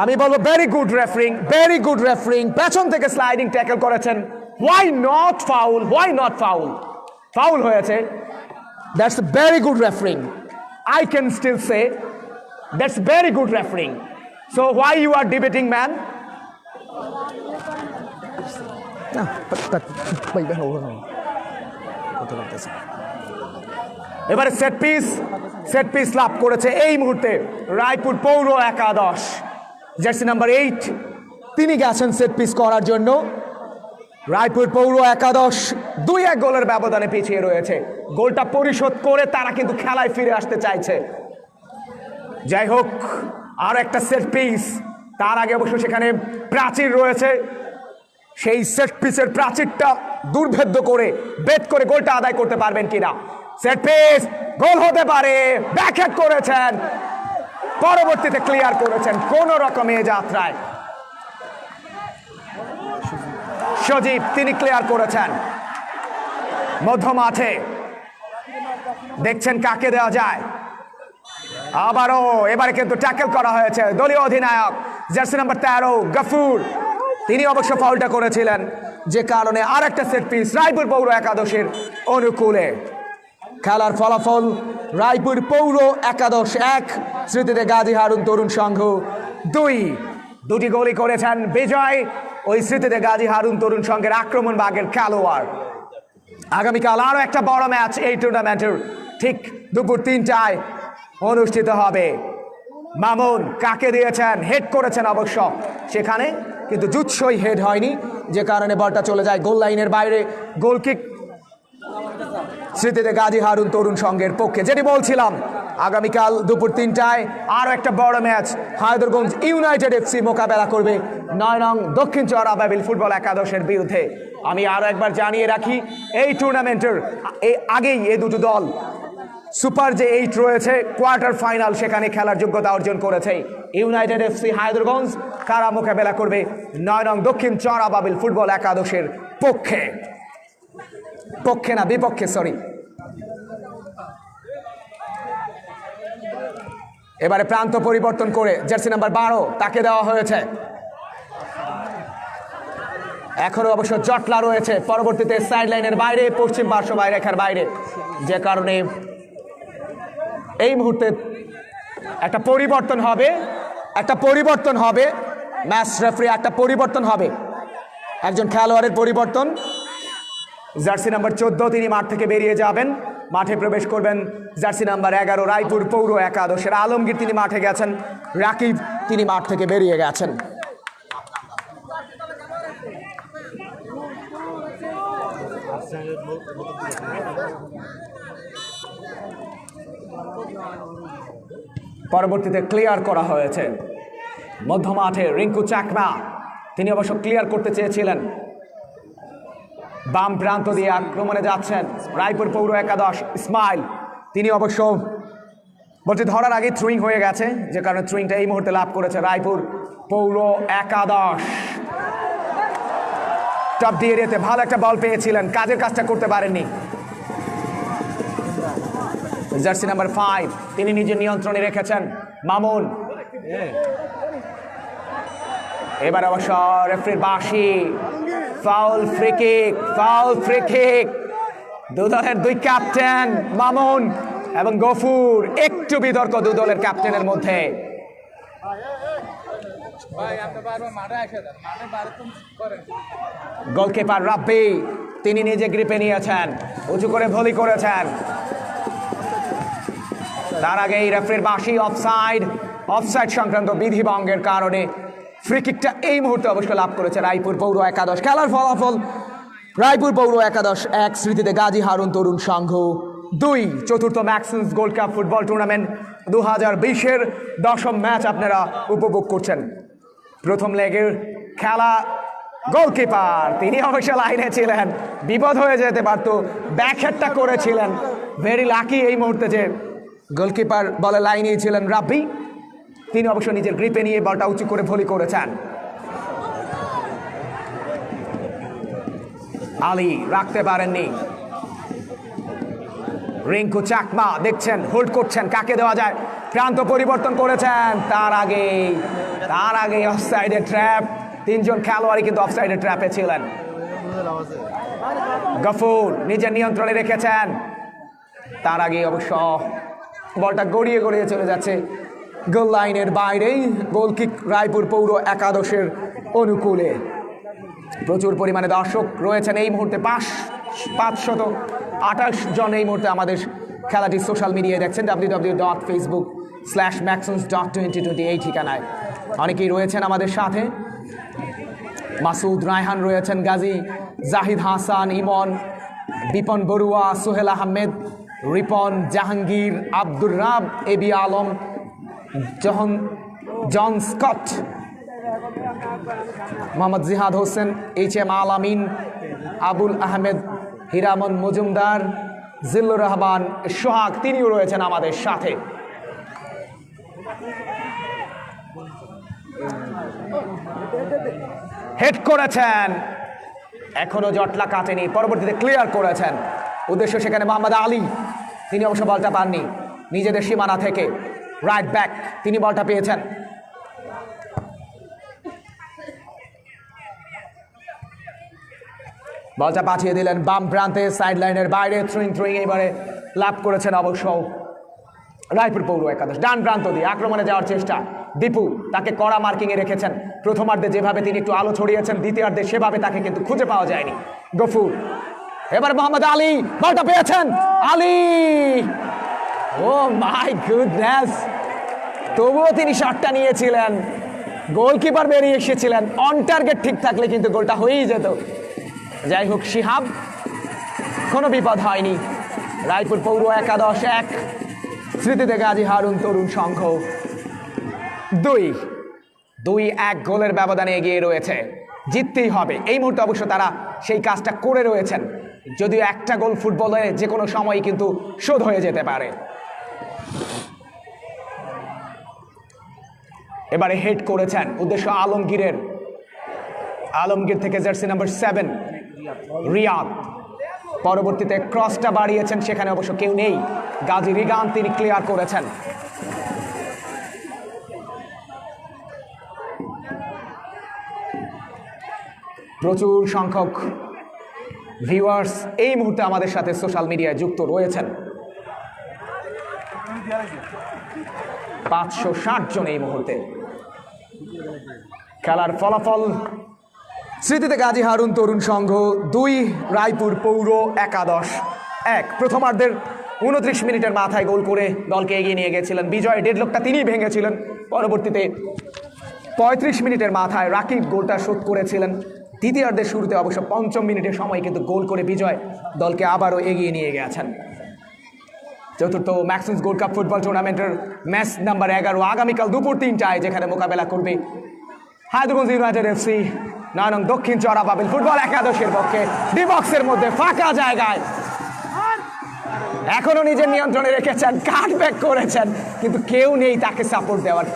আমি বলবো ভেরি গুড রেফারিং, পেছন থেকে স্লাইডিং ট্যাকল করেছেন। Why not foul? ফাউল হয়েছে। That's very good referring, I can still say that's very good refereeing. So why you are debating, man? এবারে সেট পিস লাভ করেছে এই মুহূর্তে রায়পুর পৌর একাদশ। জার্সি নাম্বার 8 তিনি গেছেন সেট পিস করার জন্য। রায়পুর পৌর একাদশ 2-1 গোলের ব্যবধানে পিছিয়ে রয়েছে। গোলটা পরিশোধ করে তারা কিন্তু খেলায় ফিরে আসতে চাইছে। যাই হোক, আর একটা সেট পিস, তার আগে অবশ্য সেখানে প্রাচীর রয়েছে। সেই সেট পিসের প্রাচীরটা দুর্ভেদ্য করে বেদ করে গোলটা আদায় করতে পারবেন কিনা। সেট পিস গোল হতে পারে, ব্যাকহ্যান্ড করেছেন, পরবর্তীতে ক্লিয়ার করেছেন কোন রকমে যাত্রায় সজীব, তিনি ক্লিয়ার করেছেন মধ্য মাঠে। দেখছেন কাকে দেওয়া যায়। আবারও এবারে কিন্তু ট্যাকেল করা হয়েছে দলীয় অধিনায়ক জার্সি নাম্বার 13 গফুর, তিনি অবশ্য ফাউলটা করেছিলেন, যে কারণে আর একটা সেট পিস রায়পুর পৌর একাদশের অনুকূলে। খেলার ফলাফল রায়পুর পৌর একাদশ 1, স্মৃতিতে গাজী হারুন তরুণ সংঘ 2। দুটি গোলই করেছেন বিজয় ওই স্মৃতিতে গাজী হারুন তরুণ সংঘের আক্রমণ ভাগের খেলোয়াড়। আগামীকাল আরও একটা বড় ম্যাচ এই টুর্নামেন্টের ঠিক দুপুর 3টায় অনুষ্ঠিত হবে। মামুন কাকে দিয়েছেন, হেড করেছেন অবশ্য সেখানে, কিন্তু জুৎসই হেড হয়নি, যে কারণে বলটা চলে যায় গোল লাইনের বাইরে। গোলকিক স্মৃতিতে গাজী হারুন তরুণ সংঘের পক্ষে। যেটি বলছিলাম, আগামীকাল দুপুর 3টায় আরও একটা বড় ম্যাচ হায়দরগঞ্জ ইউনাইটেড এফসি মোকাবেলা করবে 9 নং দক্ষিণ চর আবাবিল ফুটবল একাদশের বিরুদ্ধে। আমি আরও একবার জানিয়ে রাখি, এই টুর্নামেন্টের আগেই এই দুটো দল সুপার যে 8 রয়েছে কোয়ার্টার ফাইনাল, সেখানে খেলার যোগ্যতা অর্জন করেছে। ইউনাইটেড এফসি হায়দরগঞ্জ তারা মোকাবেলা করবে 9 নং দক্ষিণ চর আবাবিল ফুটবল একাদশের পক্ষে, বিপক্ষে সরি। এবারে প্রান্ত পরিবর্তন করে জার্সি নাম্বার 12 তাকে দেওয়া হয়েছে। এখনো অবশ্য জটলা রয়েছে, পরবর্তীতে সাইড লাইনের বাইরে, পশ্চিম পার্শ্ব রেখার বাইরে, যে কারণে এই মুহূর্তে একটা পরিবর্তন হবে ম্যাচ রেফারি, একটা পরিবর্তন হবে, একজন খেলোয়াড়ের পরিবর্তন। জার্সি নাম্বার 14 তিনি মাঠ থেকে বেরিয়ে যাবেন, মাঠে প্রবেশ করবেন জার্সি নাম্বার 11 রায়পুর পৌর একাদশের আলমগীর, তিনি মাঠে গেছেন। রাকিব তিনি মাঠ থেকে বেরিয়ে গেছেন। পরবর্তীতে ক্লিয়ার করা হয়েছে মধ্য মাঠে রিঙ্কু চাকমা, তিনি অবশ্য ক্লিয়ার করতে চেয়েছিলেন। বাম প্রান্ত দিয়ে আক্রমণে যাচ্ছেন রায়পুর পৌর একাদশ ইসমাইল, তিনি অবশ্য বলতে ধরার আগে থ্রুইং হয়ে গেছে, যে কারণে থ্রুইংটা এই মুহূর্তে লাভ করেছে রায়পুর পৌর একাদশ। টপ দিয়ে এরিয়াতে ভালো একটা বল পেয়েছিলেন, কাজের কাজটা করতে পারেননি। জার্সি নাম্বার 5 তিনি নিজের নিয়ন্ত্রণে রেখেছেন মামুন। এবার অবশ্য রেফারির বাঁশি, ফাউল ফ্রি কিক। দু দলের দুই ক্যাপ্টেন মামুন এবং গফুর, একটু বিতর্ক দু দলের ক্যাপ্টেনের মধ্যে। গোলকিপার রাব্বি তিনি নিজে গ্রিপে নিয়েছেন, উঁচু করে ভলি করেছেন। তার আগে এই রেফারির বাঁশি, অফসাইড সংক্রান্ত বিধি ভঙ্গের কারণে ফ্রি কিকটা এই মুহূর্তে অবশ্য লাভ করেছে রায়পুর পৌর একাদশ। খেলার ফলাফল রায়পুর পৌর একাদশ 1, স্মৃতিতে গাজী হারুন তরুণ সংঘ 2। চতুর্থ maxims gold cup football tournament 2020-এর 10ম ম্যাচ আপনারা উপভোগ করছেন। প্রথম লেগের খেলা, গোলকিপার তিনি অবশ্য লাইনে ছিলেন, বিপদ হয়ে যেতে পারত, ব্যাকহেডটা করেছিলেন। ভেরি লাকি এই মুহূর্তে যে গোলকিপার বলে লাইনেই ছিলেন রাব্বি, তিনি অবশ্য নিজের গ্রিপে নিয়ে বলটা উঁচু করে ভলি করেছেন। আলী রাখতে পারেননি। রিঙ্কু চাকমা দেখছেন, হোল্ড করছেন, কাকে দেওয়া যায়, প্রান্ত পরিবর্তন করেছেন। তার আগে অফসাইডের ট্র্যাপ, 3 জন খেলোয়াড়ই কিন্তু অফসাইডের ট্র্যাপে ছিলেন। গফুর নিজের নিয়ন্ত্রণে রেখেছেন, তার আগে অবশ্য বলটা গড়িয়ে চলে যাচ্ছে গোল লাইনের বাইরেই। গোল কিক রায়পুর পৌর একাদশের অনুকূলে। প্রচুর পরিমাণে দর্শক রয়েছেন এই মুহূর্তে, 528 জন এই মুহূর্তে আমাদের খেলাটি সোশ্যাল মিডিয়ায় দেখছেন, www.facebook/maxims.2020 এই ঠিকানায়। অনেকেই রয়েছেন আমাদের সাথে, মাসুদ রায়হান রয়েছেন গাজী জাহিদ হাসান, ইমন, বিপন বড়ুয়া, সোহেল আহমেদ, রিপন, জাহাঙ্গীর, আব্দুর রাব, এবি আলম, জন স্কট, মোহাম্মদ জিহাদ হোসেন, HM আলামিন, আবুল আহমেদ, হিরামন মজুমদার, জিল্লুর রহমান, সোহাগ তিনিও রয়েছেন আমাদের সাথে। হেড করেছেন, এখনো জটলা কাটেনি, পরবর্তীতে ক্লিয়ার করেছেন। উদ্দেশ্য সেখানে মোহাম্মদ আলী, তিনি অবশ্য বলটা পাননি। নিজেদের সীমানা থেকে রাইট ব্যাক তিনি বলটা পেয়েছেন। বলটা পাঠিয়ে দিলেন বাম প্রান্তে, সাইড লাইনের বাইরে, থ্রোয়িং এবারে লাভ করেছেন অবশ্য রায়পুর পৌর একাদশ। ডান প্রান্ত দিয়ে আক্রমণে যাওয়ার চেষ্টা, দীপু তাকে কড়া মার্কিংয়ে রেখেছেন। প্রথমার্ধে যেভাবে তিনি একটু আলো ছড়িয়েছেন, দ্বিতীয়ার্ধে সেভাবে তাকে কিন্তু খুঁজে পাওয়া যায়নি। গফুর, এবার মোহাম্মদ আলী বলটা পেয়েছেন, আলী, ও মাই গুডনেস, তবুও তিনি শটটা নিয়েছিলেন। গোলকিপার বেরিয়ে এসেছিলেন, অন টার্গেট ঠিক থাকলে কিন্তু গোলটা হয়েই যেত। যাই হোক, শিহাব, কোনো বিপদ হয়নি। রায়পুর পৌর একাদশ 1, স্মৃতিতে গাজী হারুন তরুণ সংঘ 2-1 গোলের ব্যবধানে এগিয়ে রয়েছে। জিততেই হবে এই মুহূর্তে, অবশ্য তারা সেই কাজটা করে রয়েছেন। যদিও একটা গোল ফুটবলে যে কোনো সময় কিন্তু শোধ হয়ে যেতে পারে। এবারে হেড করেছেন, উদ্দেশ্য আলমগীরের, আলমগীর থেকে জার্সি নাম্বার 7 রিয়াদ। পরবর্তীতে ক্রসটা বাড়িয়েছেন, সেখানে অবশ্য কেউ নেই। গাজী রিগান তিনি ক্লিয়ার করেছেন। প্রচুর সংখ্যক ভিউয়ার্স এই মুহূর্তে আমাদের সাথে সোশ্যাল মিডিয়ায় যুক্ত রয়েছেন। 560 জন এই মুহূর্তে। খেলার ফলাফল, স্মৃতিতে গাজী হারুন তরুণ সংঘ 2, রায়পুর পৌর একাদশ 1। প্রথমার্ধের 29 মিনিটের মাথায় গোল করে দলকে এগিয়ে নিয়ে গেছিলেন বিজয়। ডেডলকটা তিনিই ভেঙেছিলেন। পরবর্তীতে 35 মিনিটের মাথায় রাকিব গোলটা শোধ করেছিলেন। দ্বিতীয়ার্ধের শুরুতে অবশ্য 5ম মিনিটের সময় কিন্তু গোল করে বিজয় দলকে আবারও এগিয়ে নিয়ে গেছেন। চতুর্থ ম্যাক্সিমস গোল্ড কাপ ফুটবল টুর্নামেন্টের ম্যাচ নাম্বার 11 আগামীকাল দুপুর 3টায়, যেখানে মোকাবেলা করবে হায়দ্রাবাদ ইউনাইটেড FC 9 নং দক্ষিণ চড়াবাবিল ফুটবল একাদশের পক্ষে। ডি বক্সের মধ্যে ফাঁকা জায়গায় এখনো নিজের নিয়ন্ত্রণে রেখেছেন, কাটব্যাক করেছেন, কিন্তু কেউ নেই তাকে সাপোর্ট দেওয়ার,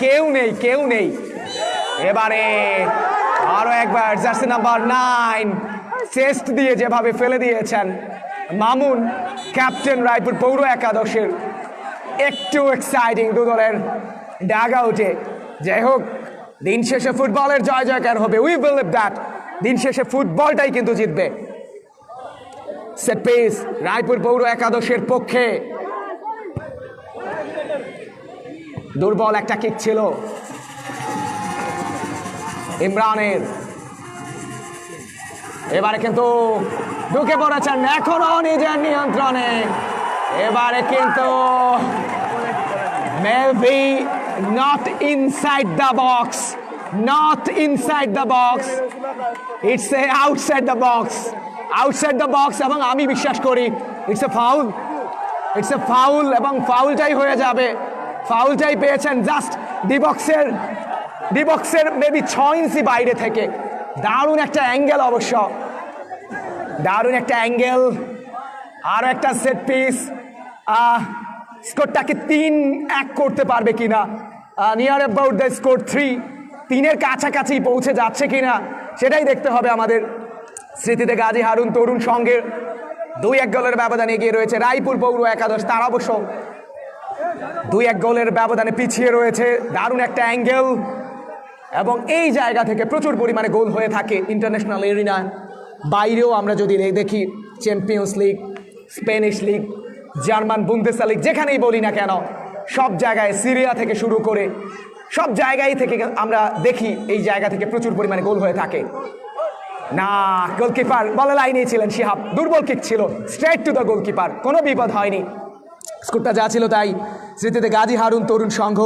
কেউ নেই। এবারে আরো একবার জার্সি নাম্বার 9 চেস্ট দিয়ে যেভাবে ফেলে দিয়েছেন মামুন, ক্যাপ্টেন রায়পুর পৌর একাদশের। একটু এক্সাইটিং দু দলের ডাগ আউটে। যাই হোক, দিন শেষে ফুটবলের জয় জয়কার হবে, উই বিলিভ দ্যাট। দিন শেষে ফুটবলটাই কিন্তু জিতবে। সেট পিস রায়পুর পৌর একাদশের পক্ষে। দুর্বল একটা কিক ছিল ইমরানের। এবারে কিন্তু ঢুকে পড়েছেন, এখনো নিজের নিয়ন্ত্রণে। এবারে কিন্তু maybe not inside the box, it's a outside the box, এবং আমি বিশ্বাস করি ইটস এ ফাউল এবং ফাউলটাই হয়ে যাবে। ফাউলটাই পেয়েছেন জাস্ট ডি বক্সের মেবি 6 ইঞ্চি বাইরে থেকে। দারুণ একটা অ্যাঙ্গেল, অবশ্য দারুণ একটা অ্যাঙ্গেল। আরো একটা সেট পিস, স্কোরটাকে 3-1 করতে পারবে কিনা, নিয়ার অ্যাবাউট দ্য স্কোর 3-এর কাছাকাছি পৌঁছে যাচ্ছে কিনা সেটাই দেখতে হবে আমাদের। স্মৃতিতে গাজী হারুন তরুণ সঙ্গে 2-1 গোলের ব্যবধানে এগিয়ে রয়েছে রায়পুর পৌর একাদশ। তারা অবশ্য 2-1 গোলের ব্যবধানে পিছিয়ে রয়েছে। দারুণ একটা অ্যাঙ্গেল, এবং এই জায়গা থেকে প্রচুর পরিমাণে গোল হয়ে থাকে ইন্টারন্যাশনাল এরিনা বাইরেও। আমরা যদি দেখি champions league, Spanish league, German Bundesliga league, যেখানেই বলি না কেন, সব জায়গায়, সিরিয়া থেকে শুরু করে সব জায়গায় থেকে আমরা দেখি এই জায়গা থেকে প্রচুর পরিমাণে গোল হয়ে থাকে। না, গোলকিপার বলে লাইনেই ছিলেন শিহাব, দুর্বল কিক ছিল, স্ট্রেট টু দ্য গোলকিপার, কোনো বিপদ হয়নি। স্কোরটা যা ছিল তাই। স্মৃতিতে গাজী হারুন তরুণ সংঘ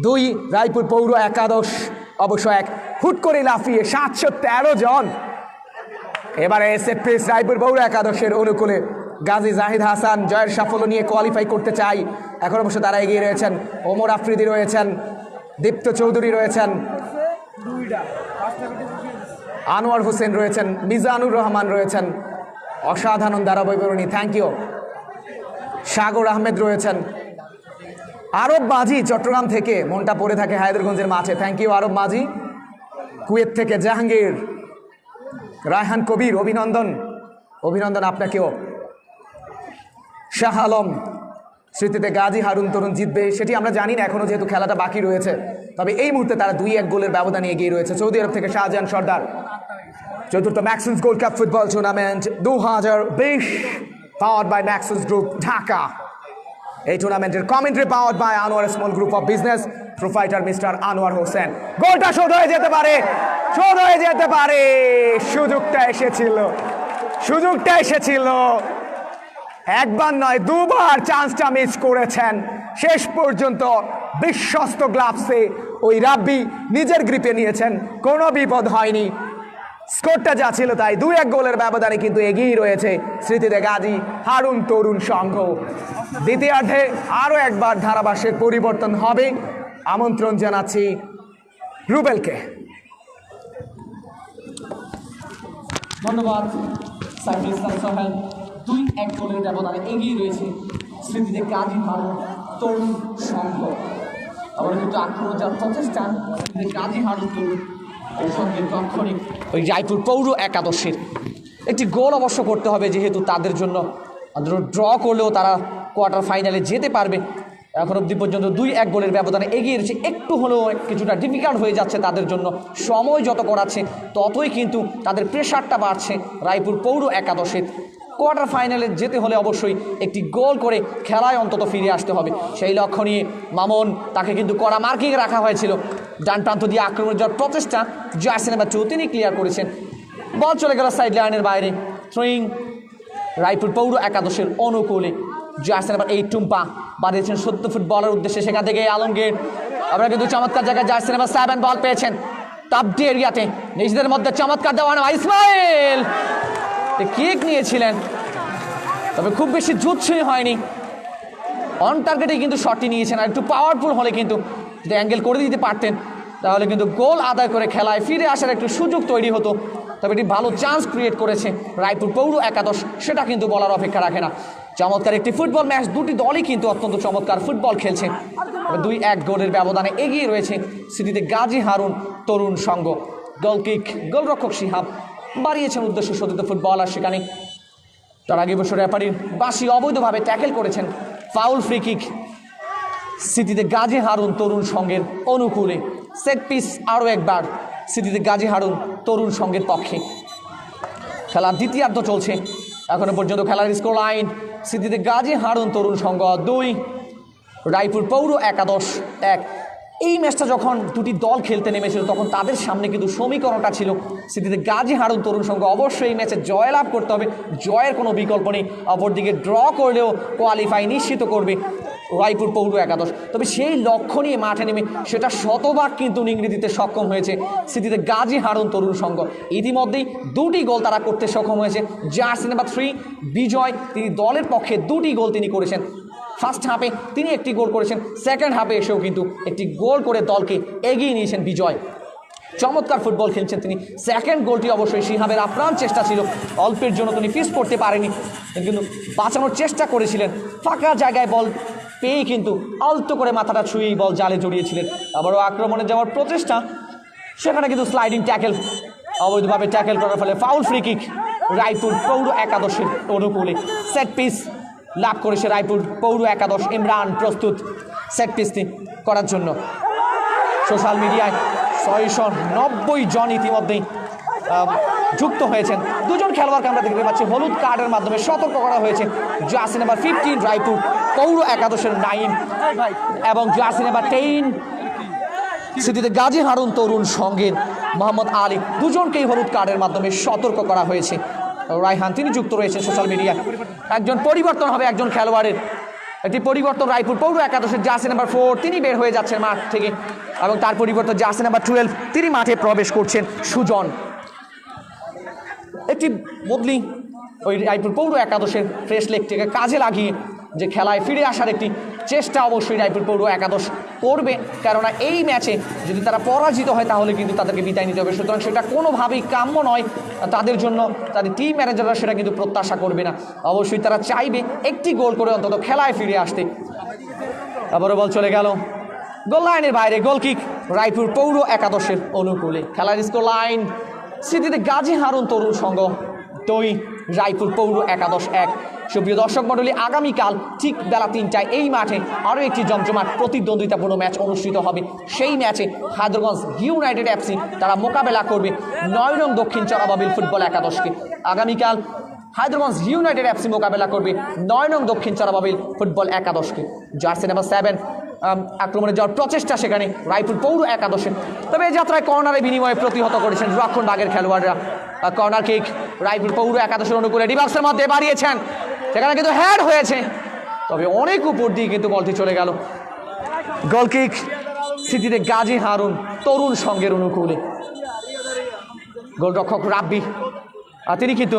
2, রায়পুর পৌর একাদশ অবশ্য 1। হুট করে লাফিয়ে 713 জন এবারে সেট পিস রায়পুর পৌর একাদশের অনুকূলে গাজী জাহিদ হাসান জয়ের সাফল্য নিয়ে কোয়ালিফাই করতে চাই। এখন অবশ্য তারা এগিয়ে রয়েছেন। ওমর আফ্রিদি রয়েছেন, দীপ্ত চৌধুরী রয়েছেন, আনোয়ার হোসেন রয়েছেন, মিজানুর রহমান রয়েছেন। অসাধারণ ধারাবৈবরণী, থ্যাংক ইউ। সাগর আহমেদ রয়েছেন, আরব মাঝি চট্টগ্রাম থেকে মনটা পড়ে থাকে হায়দরগঞ্জের মাঠে, thank you Arab Majhi. Kuwait থেকে জাহাঙ্গীর, রায়হান কবির, অভিনন্দন অভিনন্দন আপনাকেও। শাহ আলম, স্মৃতিতে গাজী হারুন তরুণ জিতবে সেটি আমরা জানি না এখনও, যেহেতু খেলাটা বাকি রয়েছে। তবে এই মুহূর্তে তারা 2-1 গোলের ব্যবধানে এগিয়ে রয়েছে। সৌদি আরব থেকে শাহজাহান সর্দার। চতুর্থ maxims gold cup football tournament 2020 powered by Maxims group Dhaka. এই টুর্নামেন্টের commentary powered by Anwar small group of business, proprietor mister Anwar Hossain. গোলটা শোধ হয়ে যেতে পারে, শোধ হয়ে যেতে পারে। সুযোগটা এসেছিল, একবার নয় দুবার চান্সটা মিস করেছেন। শেষ পর্যন্ত বিশ্বস্ত গ্লাভসে ওই রাব্বি নিজের গ্রিপে নিয়েছেন, কোনো বিপদ হয়নি। স্কোরটা যা ছিল তাই, 2-1 গোলের ব্যবধানে কিন্তু এগিয়ে রয়েছে স্মৃতিতে গাজী হারুন তরুণ সংঘ। দ্বিতীয়ার্ধে আরও একবার ধারাভাষ্যের পরিবর্তন হবে, আমন্ত্রণ জানাচ্ছি রুবেলকে। ধন্যবাদ সাইফুল ইসলাম সোহেল। 2-1 গোলের ব্যবধানে এগিয়ে রয়েছে স্মৃতিতে গাজী হারুন তরুণ সংঘ। আবার কিন্তু আক্রমণ যার প্রচেষ্টা স্মৃতিতে গাজী হারুন তরুণ সঙ্গে তাৎক্ষণিক ওই রায়পুর পৌর একাদশের একটি গোল অবশ্য করতে হবে, যেহেতু তাদের জন্য ড্র করলেও তারা কোয়ার্টার ফাইনালে যেতে পারবে। এখন অবধি পর্যন্ত 2-1 গোলের ব্যবধানে এগিয়ে রয়েছে। একটু হলেও কিছুটা ডিফিকাল্ট হয়ে যাচ্ছে তাদের জন্য, সময় যত করাচ্ছে ততই কিন্তু তাদের প্রেশারটা বাড়ছে রায়পুর পৌর একাদশের। কোয়ার্টার ফাইনালে যেতে হলে অবশ্যই একটি গোল করে খেলায় অন্তত ফিরে আসতে হবে। সেই লক্ষ্য নিয়ে মামুন, তাকে কিন্তু কড়া মার্কিংয়ে রাখা হয়েছিল। ডান প্রান্ত দিয়ে আক্রমণের যাওয়ার প্রচেষ্টা জার্সি নাম্বার 2 তিনি ক্লিয়ার করেছেন। বল চলে গেল সাইড লাইনের বাইরে। থ্রোয়িং রায়পুর পৌর একাদশের অনুকূলে। জার্সি নাম্বার 8 টুম্পা বাড়িয়েছেন 70 ফুট বলের উদ্দেশ্যে, সেখান থেকে আলমগীর। আমরা কিন্তু চমৎকার জায়গায় জার্সি নাম্বার 7 বল পেয়েছেন তাবডি এরিয়াতে, নিজেদের মধ্যে চমৎকার দেওয়ানো ইসমাইল কিক নিয়েছিলেন, তবে খুব বেশি জুৎসই হয়নি। অন টার্গেটে কিন্তু শটটি নিয়েছেন, আর একটু পাওয়ারফুল হলে কিন্তু যদি অ্যাঙ্গেল করে দিতে পারতেন তাহলে কিন্তু গোল আদায় করে খেলায় ফিরে আসার একটু সুযোগ তৈরি হতো। তবে এটি ভালো চান্স ক্রিয়েট করেছে রায়পুর পৌর একাদশ, সেটা কিন্তু বলার অপেক্ষা রাখে না। চমৎকার একটি ফুটবল ম্যাচ, দুটি দলই কিন্তু অত্যন্ত চমৎকার ফুটবল খেলছে। 2-1 গোলের ব্যবধানে এগিয়ে রয়েছে স্মৃতিতে গাজী হারুন তরুণ সংঘ। গোল কিক, গোলরক্ষক শিহাব বাড়িয়েছেন উদ্দেশ্য শোধিত ফুটবলার, সেখানে তার আগে বছর রেফারির বাঁশি অবৈধভাবে ট্যাকেল করেছেন। ফাউল ফ্রি কিক স্মৃতিতে গাজী হারুন তরুণ সংঘের অনুকূলে। সেট পিস আরও একবার স্মৃতিতে গাজী হারুন তরুণ সংঘের পক্ষে। খেলার দ্বিতীয়ার্ধ চলছে, এখনো পর্যন্ত খেলার স্কোর লাইন স্মৃতিতে গাজী হারুন তরুণ সংঘ 2, রায়পুর পৌর একাদশ 1। এই ম্যাচটা যখন দুটি দল খেলতে নেমেছিল তখন তাদের সামনে কিন্তু সমীকরণটা ছিল স্মৃতিতে গাজী হারুন তরুণ সংঘ অবশ্যই এই ম্যাচে জয়লাভ করতে হবে, জয়ের কোনো বিকল্প নেই। অপরদিকে ড্র করলেও কোয়ালিফাই নিশ্চিত করবে রায়পুর পৌর একাদশ। তবে সেই লক্ষ্য নিয়ে মাঠে নেমে সেটা শতভাগ কিন্তু নিংড়ে দিতে সক্ষম হয়েছে স্মৃতিতে গাজী হারুন তরুণ সংঘ। ইতিমধ্যেই 2টি গোল তারা করতে সক্ষম হয়েছে। জার্সি নাম্বার 3 বিজয়, তিনি দলের পক্ষে 2টি গোল তিনি করেছেন। ফার্স্ট হাফে তিনি একটি গোল করেছেন, সেকেন্ড হাফে এসেও কিন্তু একটি গোল করে দলকে এগিয়ে নিয়েছেন বিজয়। চমৎকার ফুটবল খেলছেন তিনি। সেকেন্ড গোলটি অবশ্যই শিহাবের আপ্রাণ চেষ্টা ছিল, অল্পের জন্য তিনি ফিস করতে পারেনি, কিন্তু বাঁচানোর চেষ্টা করেছিলেন। ফাঁকা জায়গায় বল পেয়ে কিন্তু আলতো করে মাথাটা ছুঁয়েই বল জালে জড়িয়েছিলেন। আবারও আক্রমণে যাওয়ার প্রচেষ্টা, সেখানে কিন্তু স্লাইডিং ট্যাকেল, অবৈধভাবে ট্যাকেল করার ফলে ফাউল ফ্রি কিক রায়পুর পৌর একাদশের অনুকূলে। সেট পিস লাভ করেছে রায়পুর পৌর একাদশ। ইমরান প্রস্তুত সেট পিসটি করার জন্য। সোশ্যাল মিডিয়ায় 690 জন ইতিমধ্যেই যুক্ত হয়েছেন। 2 জন খেলোয়াড়কে আমরা দেখতে পাচ্ছি হলুদ কার্ডের মাধ্যমে সতর্ক করা হয়েছে। জার্সি নাম্বার 15 রায়পুর পৌর একাদশের 9 এবং জার্সি নাম্বার 10 স্মৃতিতে গাজী হারুন তরুণ সংঘের মোহাম্মদ আলী, 2 জনকেই হলুদ কার্ডের মাধ্যমে সতর্ক করা হয়েছে। রায়হান তিনি যুক্ত রয়েছেন সোশ্যাল মিডিয়ায়। একজন পরিবর্তন হবে একজন খেলোয়াড়ের, একটি পরিবর্তন রায়পুর পৌর একাদশের জার্সি নাম্বার 4 তিনি বের হয়ে যাচ্ছেন মাঠ থেকে, এবং তার পরিবর্তন জার্সি নাম্বার 12 তিনি মাঠে প্রবেশ করছেন সুজন। একটু একটি বদলি ওই রায়পুর পৌর একাদশের ফ্রেশ লেগটিকে কাজে লাগিয়ে যে খেলায় ফিরে আসার একটি চেষ্টা অবশ্যই রায়পুর পৌর একাদশ করবে, কেননা এই ম্যাচে যদি তারা পরাজিত হয় তাহলে কিন্তু তাদেরকে বিদায় নিতে হবে। সুতরাং সেটা কোনোভাবেই কাম্য নয় তাদের জন্য, তাদের টিম ম্যানেজাররা সেটা কিন্তু প্রত্যাশা করবে না। অবশ্যই তারা চাইবে একটি গোল করে অন্তত খেলায় ফিরে আসতে। আবারও বল চলে গেল গোল লাইনের বাইরে, গোল কিক রায়পুর পৌর একাদশের অনুকূলে। খেলার স্কোর লাইন স্মৃতিতে গাজী হারুন তরুণ সংঘ 2, রায়পুর পৌর একাদশ 1। সুপ্রিয় দর্শক মণ্ডলী, আগামীকাল ঠিক বেলা 3টায় এই মাঠে আরও একটি জমজমাট প্রতিদ্বন্দ্বিতাপূর্ণ ম্যাচ অনুষ্ঠিত হবে। সেই ম্যাচে হায়দ্রাবাদ ইউনাইটেড এফসি তারা মোকাবেলা করবে 9 নং দক্ষিণ চরাবাবিল ফুটবল একাদশকে। আগামীকাল হায়দ্রাবাদ ইউনাইটেড এফসি মোকাবেলা করবে 9 নং দক্ষিণ চরাবাবিল ফুটবল একাদশকে। জার্সি নাম্বার 7 আক্রমণে যাওয়ার প্রচেষ্টা সেখানে রায়পুর পৌর একাদশে। তবে এই যাত্রায় কর্নারের বিনিময়ে প্রতিহত করেছেন রক্ষণভাগের খেলোয়াড়রা। কর্নার কিক রায়পুর পৌর একাদশের অনুকূলে ডিবাক্সের মধ্যে বাড়িয়েছেন, সেখানে কিন্তু হেড হয়েছে, তবে অনেক উপর দিয়ে কিন্তু বলটি চলে গেল। গোল কিক স্মৃতিতে গাজী হারুন তরুণ সংঘের অনুকূলে। গোলরক্ষক রাব্বি তিনি কিন্তু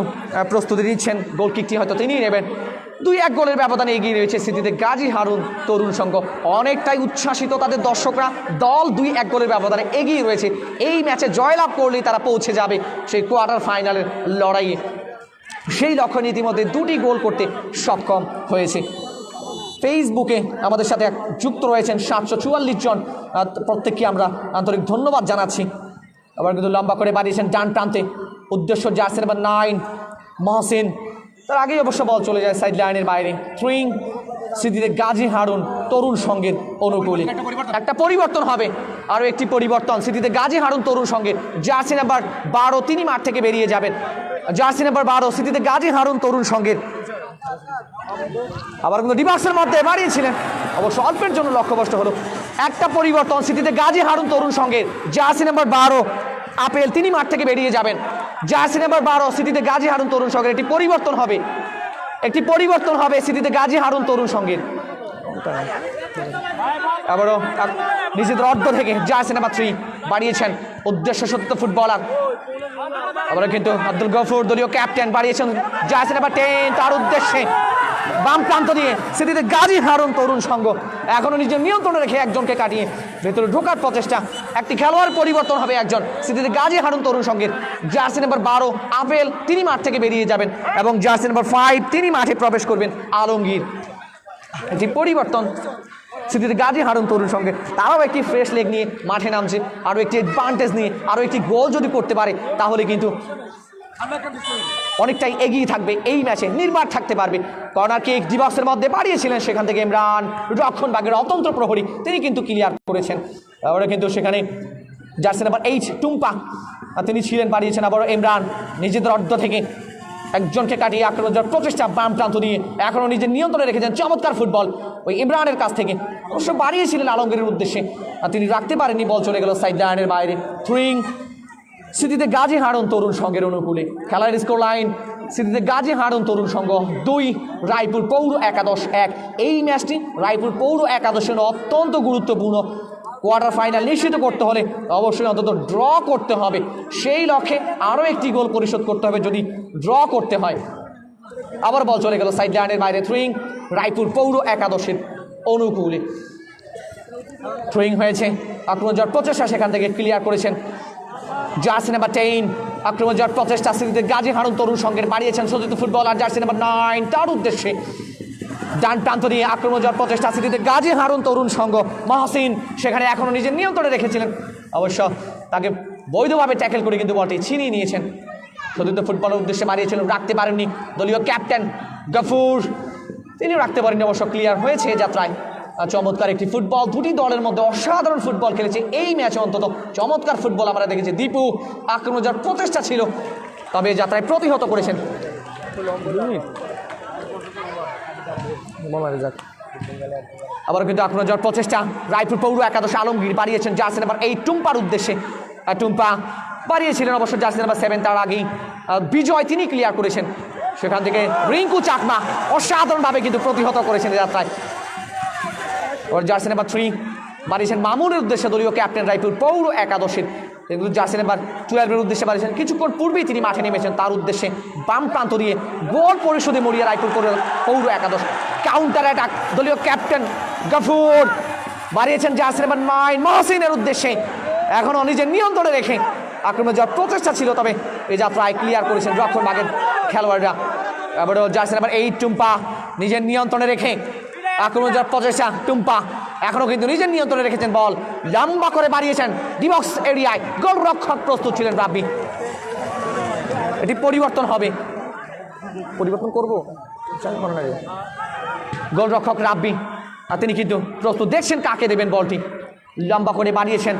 প্রস্তুতি নিচ্ছেন, গোল কিকটি হয়তো তিনিই নেবেন। 2-1 গোলের ব্যবধানে এগিয়ে রয়েছে স্মৃতিতে গাজী হারুন তরুণ সংঘ। অনেকটাই উচ্ছ্বাসিত তাদের দর্শকরা, দল 2-1 গোলের ব্যবধানে এগিয়ে রয়েছে। এই ম্যাচে জয়লাভ করলেই তারা পৌঁছে যাবে সেই কোয়ার্টার ফাইনালের লড়াইয়ে। সেই লক্ষ্যে ইতিমধ্যে 2টি গোল করতে সক্ষম হয়েছে। ফেসবুকে আমাদের সাথে যুক্ত রয়েছেন 744 জন, প্রত্যেককে আমরা আন্তরিক ধন্যবাদ জানাচ্ছি। আবার কিন্তু লম্বা করে বাড়িয়েছেন ডান প্রান্তে, উদ্দেশ্য জার্সি নাম্বার 9 মহসিন। তার আগেই অবশ্য বল চলে যায় সাইড লাইনের বাইরে। থ্রোয়িং স্মৃতিতে গাজী হারুন তরুণ সংঘের অনুকূলে। একটা পরিবর্তন হবে, আরও একটি পরিবর্তন স্মৃতিতে গাজী হারুন তরুণ সংঘের। জার্সি নাম্বার 12 তিনি মাঠ থেকে বেরিয়ে যাবেন। জার্সি নাম্বার 12 স্মৃতিতে গাজী হারুন তরুণ সংঘের। আবার কিন্তু ডিবাক্সের মধ্যে বাড়িয়েছিলেন, অবশ্য অল্পের জন্য লক্ষ্যভ্রষ্ট হলো। একটা পরিবর্তন স্মৃতিতে গাজী হারুন তরুণ সংঘের। জার্সি নাম্বার 12 আপেল তিনি মাঠ থেকে বেরিয়ে যাবেন। জার্সি নাম্বার 12 স্মৃতিতে গাজী হারুন তরুণ সংঘের। একটি পরিবর্তন হবে, স্মৃতিতে গাজী হারুন তরুণ সংঘের। আবারও নিজেদের অর্ধ থেকে জার্সি নাম্বার 3 বাড়িয়েছেন, উদ্দেশ্য সত্য ফুটবলার। আবারও কিন্তু আব্দুল গফুর দলীয় ক্যাপ্টেন বাড়িয়েছেন জার্সি নাম্বার 10 তার উদ্দেশ্যে। বাম প্রান্ত দিয়ে স্মৃতিতে গাজী হারুন তরুণ সংঘ এখনো নিজের নিয়ন্ত্রণে রেখে একজনকে কাটিয়ে ভেতরে ঢোকার প্রচেষ্টা। একটি খেলোয়াড় পরিবর্তন হবে একজন স্মৃতিতে গাজী হারুন তরুণ সংঘের। জার্সি নাম্বার 12 আপেল তিনি মাঠ থেকে বেরিয়ে যাবেন এবং জার্সি নাম্বার 5 তিনি মাঠে প্রবেশ করবেন আলমগীর। এটি পরিবর্তন স্মৃতিতে গাজী হারুন তরুণ সংঘে। তারাও একটি ফ্রেশ লেগ নিয়ে মাঠে নামছে, আরও একটি অ্যাডভান্টেজ নিয়ে আরও একটি গোল যদি করতে পারে তাহলে কিন্তু অনেকটাই এগিয়ে থাকবে এই ম্যাচে, নির্বাক থাকতে পারবে। কর্নার কিক ডিবক্সের মধ্যে বাড়িয়েছিলেন, সেখান থেকে ইমরান রক্ষণভাগের অতন্ত্র প্রহরী তিনি কিন্তু ক্লিয়ার করেছেন। আবারও কিন্তু সেখানে জার্সি নাম্বার 8 টুম্পা তিনি ছিলেন, বাড়িয়েছেন। আবারও ইমরান নিজেদের অর্ধ থেকে একজনকে কাটিয়ে আক্রমণ যাওয়ার প্রচেষ্টা, বাম প্রান্ত দিয়ে এখনও নিজের নিয়ন্ত্রণে রেখেছেন। চমৎকার ফুটবল ওই ইমরানের কাছ থেকে, অবশ্য বাড়িয়েছিলেন আলমগীরের উদ্দেশ্যে, তিনি রাখতে পারেননি, বল চলে গেল সাইড লাইনের বাইরে। থ্রোয়িং স্মৃতিতে গাজী হারুন তরুণ সংঘের অনুকূলে। খেলার স্কোর লাইন স্মৃতিতে গাজী হারুন তরুণ সংঘ 2, রায়পুর পৌর একাদশ 1। এই ম্যাচটি রায়পুর পৌর একাদশের অত্যন্ত গুরুত্বপূর্ণ। কোয়ার্টার ফাইনাল নিশ্চিত করতে হলে অবশ্যই অন্তত ড্র করতে হবে, সেই লক্ষ্যে আরও একটি গোল পরিশোধ করতে হবে যদি ড্র করতে হয়। আবার বল চলে গেল সাইড লাইনের বাইরে। থ্রোয়িং রায়পুর পৌর একাদশের অনুকূলে। থ্রোয়িং হয়েছে, আক্রমণ যাওয়ার প্রচেষ্টা সেখান থেকে ক্লিয়ার করেছেন জার্সি নাম্বার 10। আক্রমণ যাওয়ার প্রচেষ্টা স্মৃতিতে গাজী হারুন তরুণ সংঘের, বাড়িয়েছেন সতীর্থ ফুটবলার জার্সি নাম্বার 9 তার উদ্দেশ্যে। ডান প্রান্ত দিয়ে আক্রমণ যাওয়ার প্রচেষ্টা স্মৃতিতে গাজী হারুন তরুণ সংঘ। মহসিন সেখানে এখনও নিজের নিয়ন্ত্রণে রেখেছিলেন, অবশ্য তাকে বৈধভাবে ট্যাকেল করে কিন্তু বলটি ছিনিয়ে নিয়েছেন। সতীর্থ ফুটবলের উদ্দেশ্যে বাড়িয়েছিলেন, রাখতে পারেননি দলীয় ক্যাপ্টেন গফুর, তিনিও রাখতে পারেননি, অবশ্য ক্লিয়ার হয়েছে যাত্রায়। চমৎকার একটি ফুটবল, দুটি দলের মধ্যে অসাধারণ ফুটবল খেলেছে এই ম্যাচে। অন্তত চমৎকার ফুটবল আমরা দেখেছি। দীপু আক্রমণ যাওয়ার প্রচেষ্টা ছিল, তবে যাত্রায় প্রতিহত করেছেন। আবার কিন্তু আক্রমণ যাওয়ার প্রচেষ্টা রায়পুর পৌর একাদশ। আলমগীর বাড়িয়েছেন জার্সি নাম্বার 8 টুম্পার উদ্দেশ্যে। টুম্পা বাড়িয়েছিলেন অবশ্য জার্সি নাম্বার 7 তার আগেই বিজয় তিনি ক্লিয়ার করেছেন। সেখান থেকে রিঙ্কু চাকমা অসাধারণভাবে কিন্তু প্রতিহত করেছেন যাত্রায়। ওর জার্সি নাম্বার 3 বাড়িয়েছেন মামুনের উদ্দেশ্যে দলীয় ক্যাপ্টেন রায়পুর পৌর একাদশের। কিন্তু জার্সি নাম্বার 12-এর উদ্দেশ্যে বাড়িয়েছেন, কিছুক্ষণ পূর্বেই তিনি মাঠে নেমেছেন তার উদ্দেশ্যে বাম প্রান্ত দিয়ে গোল পরিশোধে মরিয়া রায়পুর পৌর একাদশ। কাউন্টার অ্যাটাক দলীয় ক্যাপ্টেন গফুর বাড়িয়েছেন জার্সি নাম্বার 9 মহসিনের উদ্দেশ্যে, এখনও নিজের নিয়ন্ত্রণে রেখে আক্রমণে যাওয়ার প্রচেষ্টা ছিল, তবে এই যাত্রায় ক্লিয়ার করেছেন রক্ষণ ভাগের খেলোয়াড়রা। এবারও জার্সি নাম্বার 8 টুম্পা নিজের নিয়ন্ত্রণে রেখে আক্রমণ যাওয়ার প্রচেষ্টা, টুম্পা এখনও কিন্তু নিজের নিয়ন্ত্রণে রেখেছেন, বল লম্বা করে বাড়িয়েছেন ডিবক্স এরিয়ায়, গোলরক্ষক প্রস্তুত ছিলেন রাব্বি। এটি পরিবর্তন হবে, পরিবর্তন করবো গোলরক্ষক রাব্বি, আর তিনি কিন্তু প্রস্তুত, দেখছেন কাকে দেবেন বলটি, লম্বা করে বাড়িয়েছেন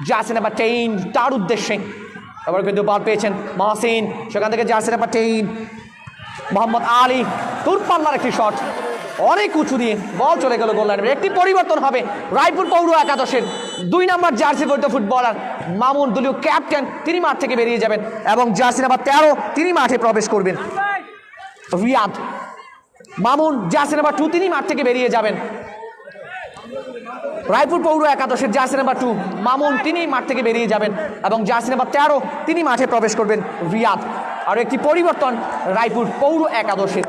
জার্সি নাম্বার 10 তার উদ্দেশ্যে। এবার কিন্তু বল পেয়েছেন মহসিন, সেখান থেকে জার্সি নাম্বার 10 মোহাম্মদ আলী, দূরপাল্লার একটি শট, অনেক উঁচু দিয়ে বল চলে গেল গোল লাইনে। একটি পরিবর্তন হবে রায়পুর পৌর একাদশের 2 নম্বর জার্সি পরিহিত ফুটবলার মামুন দলীয় ক্যাপ্টেন, তিনি মাঠ থেকে বেরিয়ে যাবেন এবং জার্সি নাম্বার 13 তিনি মাঠে প্রবেশ করবেন। রিয়াদ মামুন জার্সি নাম্বার 2 তিনি মাঠ থেকে বেরিয়ে যাবেন। রায়পুর পৌর একাদশের জার্সি নাম্বার 2 মামুন তিনি মাঠ থেকে বেরিয়ে যাবেন এবং জার্সি নাম্বার 13 তিনি মাঠে প্রবেশ করবেন রিয়াদ। আরও একটি পরিবর্তন রায়পুর পৌর একাদশের,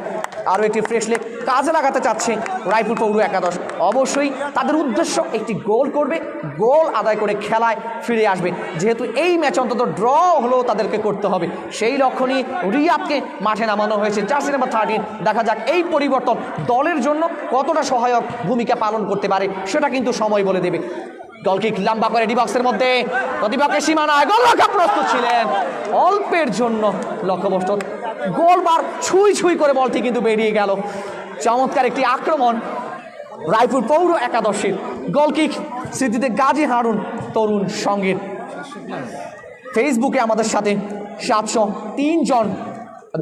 আরও একটি ফ্রেশ লেগ কাজে লাগাতে চাচ্ছে রায়পুর পৌর একাদশ। অবশ্যই তাদের উদ্দেশ্য একটি গোল করবে, গোল আদায় করে খেলায় ফিরে আসবে, যেহেতু এই ম্যাচ অন্তত ড্র হলেও তাদেরকে করতে হবে, সেই লক্ষ্য নিয়ে রিয়াদকে মাঠে নামানো হয়েছে জার্সি নাম্বার 13। দেখা যাক এই পরিবর্তন দলের জন্য কতটা সহায়ক ভূমিকা পালন করতে পারে, সেটা কিন্তু সময় বলে দেবে। গোলকিক লম্বা করে ডিবক্সের মধ্যে প্রতিপক্ষের সীমানায়, গোলরক্ষক প্রস্তুত ছিলেন, অল্পের জন্য লক্ষ্যবস্তু গোলবার ছুঁই করে বলটি কিন্তু বেরিয়ে গেল। চমৎকার একটি আক্রমণ রায়পুর পৌর একাদশের, গোলকিক স্মৃতিতে গাজী হারুন তরুণ সঙ্গের। ফেসবুকে আমাদের সাথে 703 জন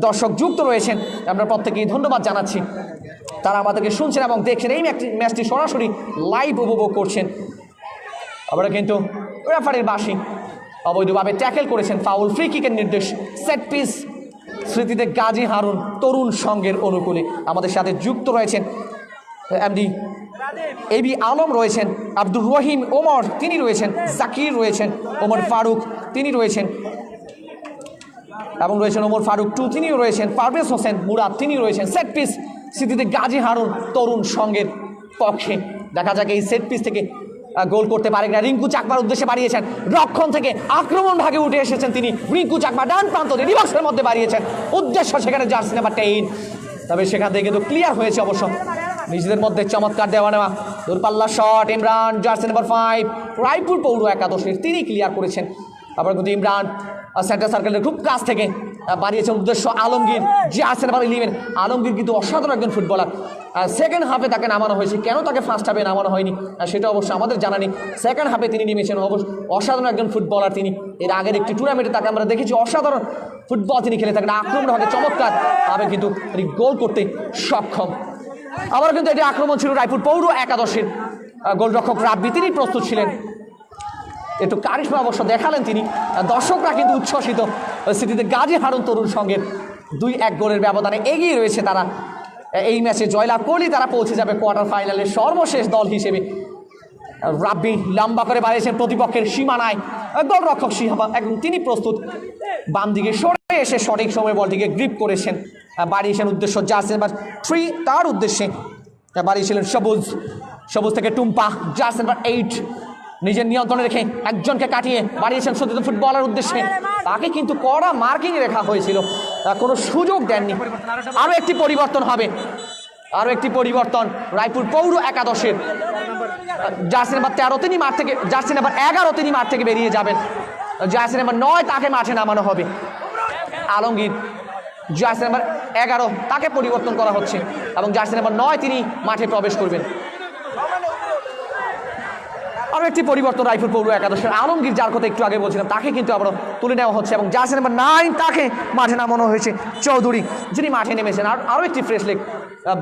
দর্শক যুক্ত রয়েছেন, আমরা প্রত্যেকেই ধন্যবাদ জানাচ্ছি, তারা আমাদেরকে শুনছেন এবং দেখছেন, এই ম্যাচটি সরাসরি লাইভ উপভোগ করছেন। আমরা কিন্তু রেফারির বাঁশি, অবৈধভাবে ট্যাকেল করেছেন, ফাউল, ফ্রি কিকের নির্দেশ, সেট পিস স্মৃতিতে গাজী হারুন তরুণ সঙ্গের অনুকূলে। আমাদের সাথে যুক্ত রয়েছেন এমডি এবি আলম রয়েছেন, আব্দুর রহিম ওমর তিনি রয়েছেন, জাকির রয়েছেন, ওমর ফারুক তিনি রয়েছেন এবং রয়েছেন ওমর ফারুক 2 তিনিও রয়েছেন, পারভেজ হোসেন মুরাদ তিনি রয়েছেন। সেট পিস স্মৃতিতে গাজী হারুন তরুণ সঙ্গের পক্ষে, দেখা যাক এই সেট পিস থেকে গোল করতে পারে না। রিঙ্কু চাকমার উদ্দেশ্যে বাড়িয়েছেন, রক্ষণ থেকে আক্রমণ ভাগে উঠে এসেছেন তিনি, রিঙ্কু চাকমা ডান প্রান্ত দিয়ে ডিবক্সের মধ্যে বাড়িয়েছেন, উদ্দেশ্য সেখানে জার্সি নাম্বার 10, তবে সেখান থেকে কিন্তু ক্লিয়ার হয়েছে অবশ্য। নিজেদের মধ্যে চমৎকার দেওয়া নেওয়া, দূরপাল্লা shot, Imran jersey number 5 Raipur পৌর একাদশের তিনি ক্লিয়ার করেছেন। আবার কিন্তু ইমরান সেন্টার সার্কেলের খুব কাছ থেকে বাড়িয়েছেন, উদ্দেশ্য আলমগীর জার্সি নাম্বার 11। আলমগীর কিন্তু অসাধারণ একজন ফুটবলার, সেকেন্ড হাফে তাকে নামানো হয়েছে, কেন তাকে ফার্স্ট হাফে নামানো হয়নি সেটা অবশ্য আমাদের জানা নেই। সেকেন্ড হাফে তিনি নেমেছেন, অসাধারণ একজন ফুটবলার তিনি। এর আগের একটি টুর্নামেন্টে তাকে আমরা দেখেছি অসাধারণ ফুটবল তিনি খেলে থাকেন, আক্রমণ ভাগে চমৎকার ভাবে কিন্তু তিনি গোল করতে সক্ষম। আবার কিন্তু এটি আক্রমণ ছিল রায়পুর পৌর একাদশের, গোলরক্ষক রাব্বি তিনি প্রস্তুত ছিলেন, একটু কারিশমা অবশ্য দেখালেন তিনি। দর্শকরা কিন্তু উচ্ছ্বসিত, স্মৃতিতে গাজী হারুন তরুণ সঙ্গের 2-1 গোলের ব্যবধানে এগিয়ে রয়েছে তারা। এই ম্যাচে জয়লাভ করলেই তারা পৌঁছে যাবে কোয়ার্টার ফাইনালের সর্বশেষ দল হিসেবে। রাব্বি লম্বা করে বাড়িয়েছেন প্রতিপক্ষের সীমানায়, গোলরক্ষক একদম তিনি প্রস্তুত, বাম দিকে সরে এসে সঠিক সময়ে বলটিকে গ্রিপ করেছেন, বাড়িয়েছেন উদ্দেশ্য জার্সি নাম্বার 3 তার উদ্দেশ্যে বাড়িয়েছিলেন সবুজ থেকে টুম্পা জার্সি নাম্বার 8 নিজের নিয়ন্ত্রণে রেখে একজনকে কাটিয়ে বাড়িয়েছেন সতীর্থ ফুটবলার উদ্দেশ্যে, তাকে কিন্তু কড়া মার্কিং রেখা হয়েছিল, কোনো সুযোগ দেননি। আরও একটি পরিবর্তন হবে, আরও একটি পরিবর্তন রায়পুর পৌর একাদশের, জার্সি নাম্বার 13 তিনি মাঠ থেকে, জার্সি নাম্বার 11 তিনি মাঠ থেকে বেরিয়ে যাবেন, জার্সি নাম্বার 9 তাকে মাঠে নামানো হবে। আলমগীর জার্সি নাম্বার 11 তাকে পরিবর্তন করা হচ্ছে এবং জার্সি নাম্বার 9 তিনি মাঠে প্রবেশ করবেন। আরও একটি পরিবর্তন রায়পুর পৌর একাদশের, আলমগীর যার কথা একটু আগে বলছিলাম তাকে কিন্তু আবারও তুলে নেওয়া হচ্ছে এবং জার্সি নাম্বার 9 তাকে মাঠে নামানো হয়েছে, চৌধুরী যিনি মাঠে নেমেছেন। আরও একটি ফ্রেশ লেগ,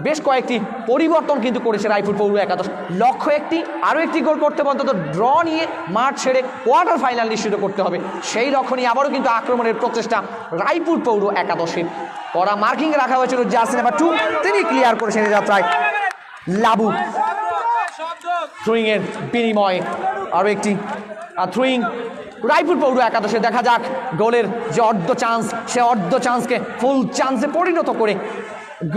বেশ কয়েকটি পরিবর্তন কিন্তু করেছে রায়পুর পৌর একাদশ, লক্ষ্য একটি, আরও একটি গোল করতে হবে, অন্তত ড্র নিয়ে মাঠ ছেড়ে কোয়ার্টার ফাইনাল নিশ্চিত করতে হবে, সেই লক্ষ্য নিয়ে আবারও কিন্তু আক্রমণের প্রচেষ্টা রায়পুর পৌর একাদশের। কড়া মার্কিং রাখা হয়েছিল জার্সি নাম্বার 2 তিনি ক্লিয়ার করেছেন এই যাত্রায়। লাবু থ্রোয়িংয়ের বিনিময়ে আরও একটি থ্রোয়িং রায়পুর পৌর একাদশে। দেখা যাক গোলের যে অর্ধ চান্স, সে অর্ধ চান্সকে ফুল চান্সে পরিণত করে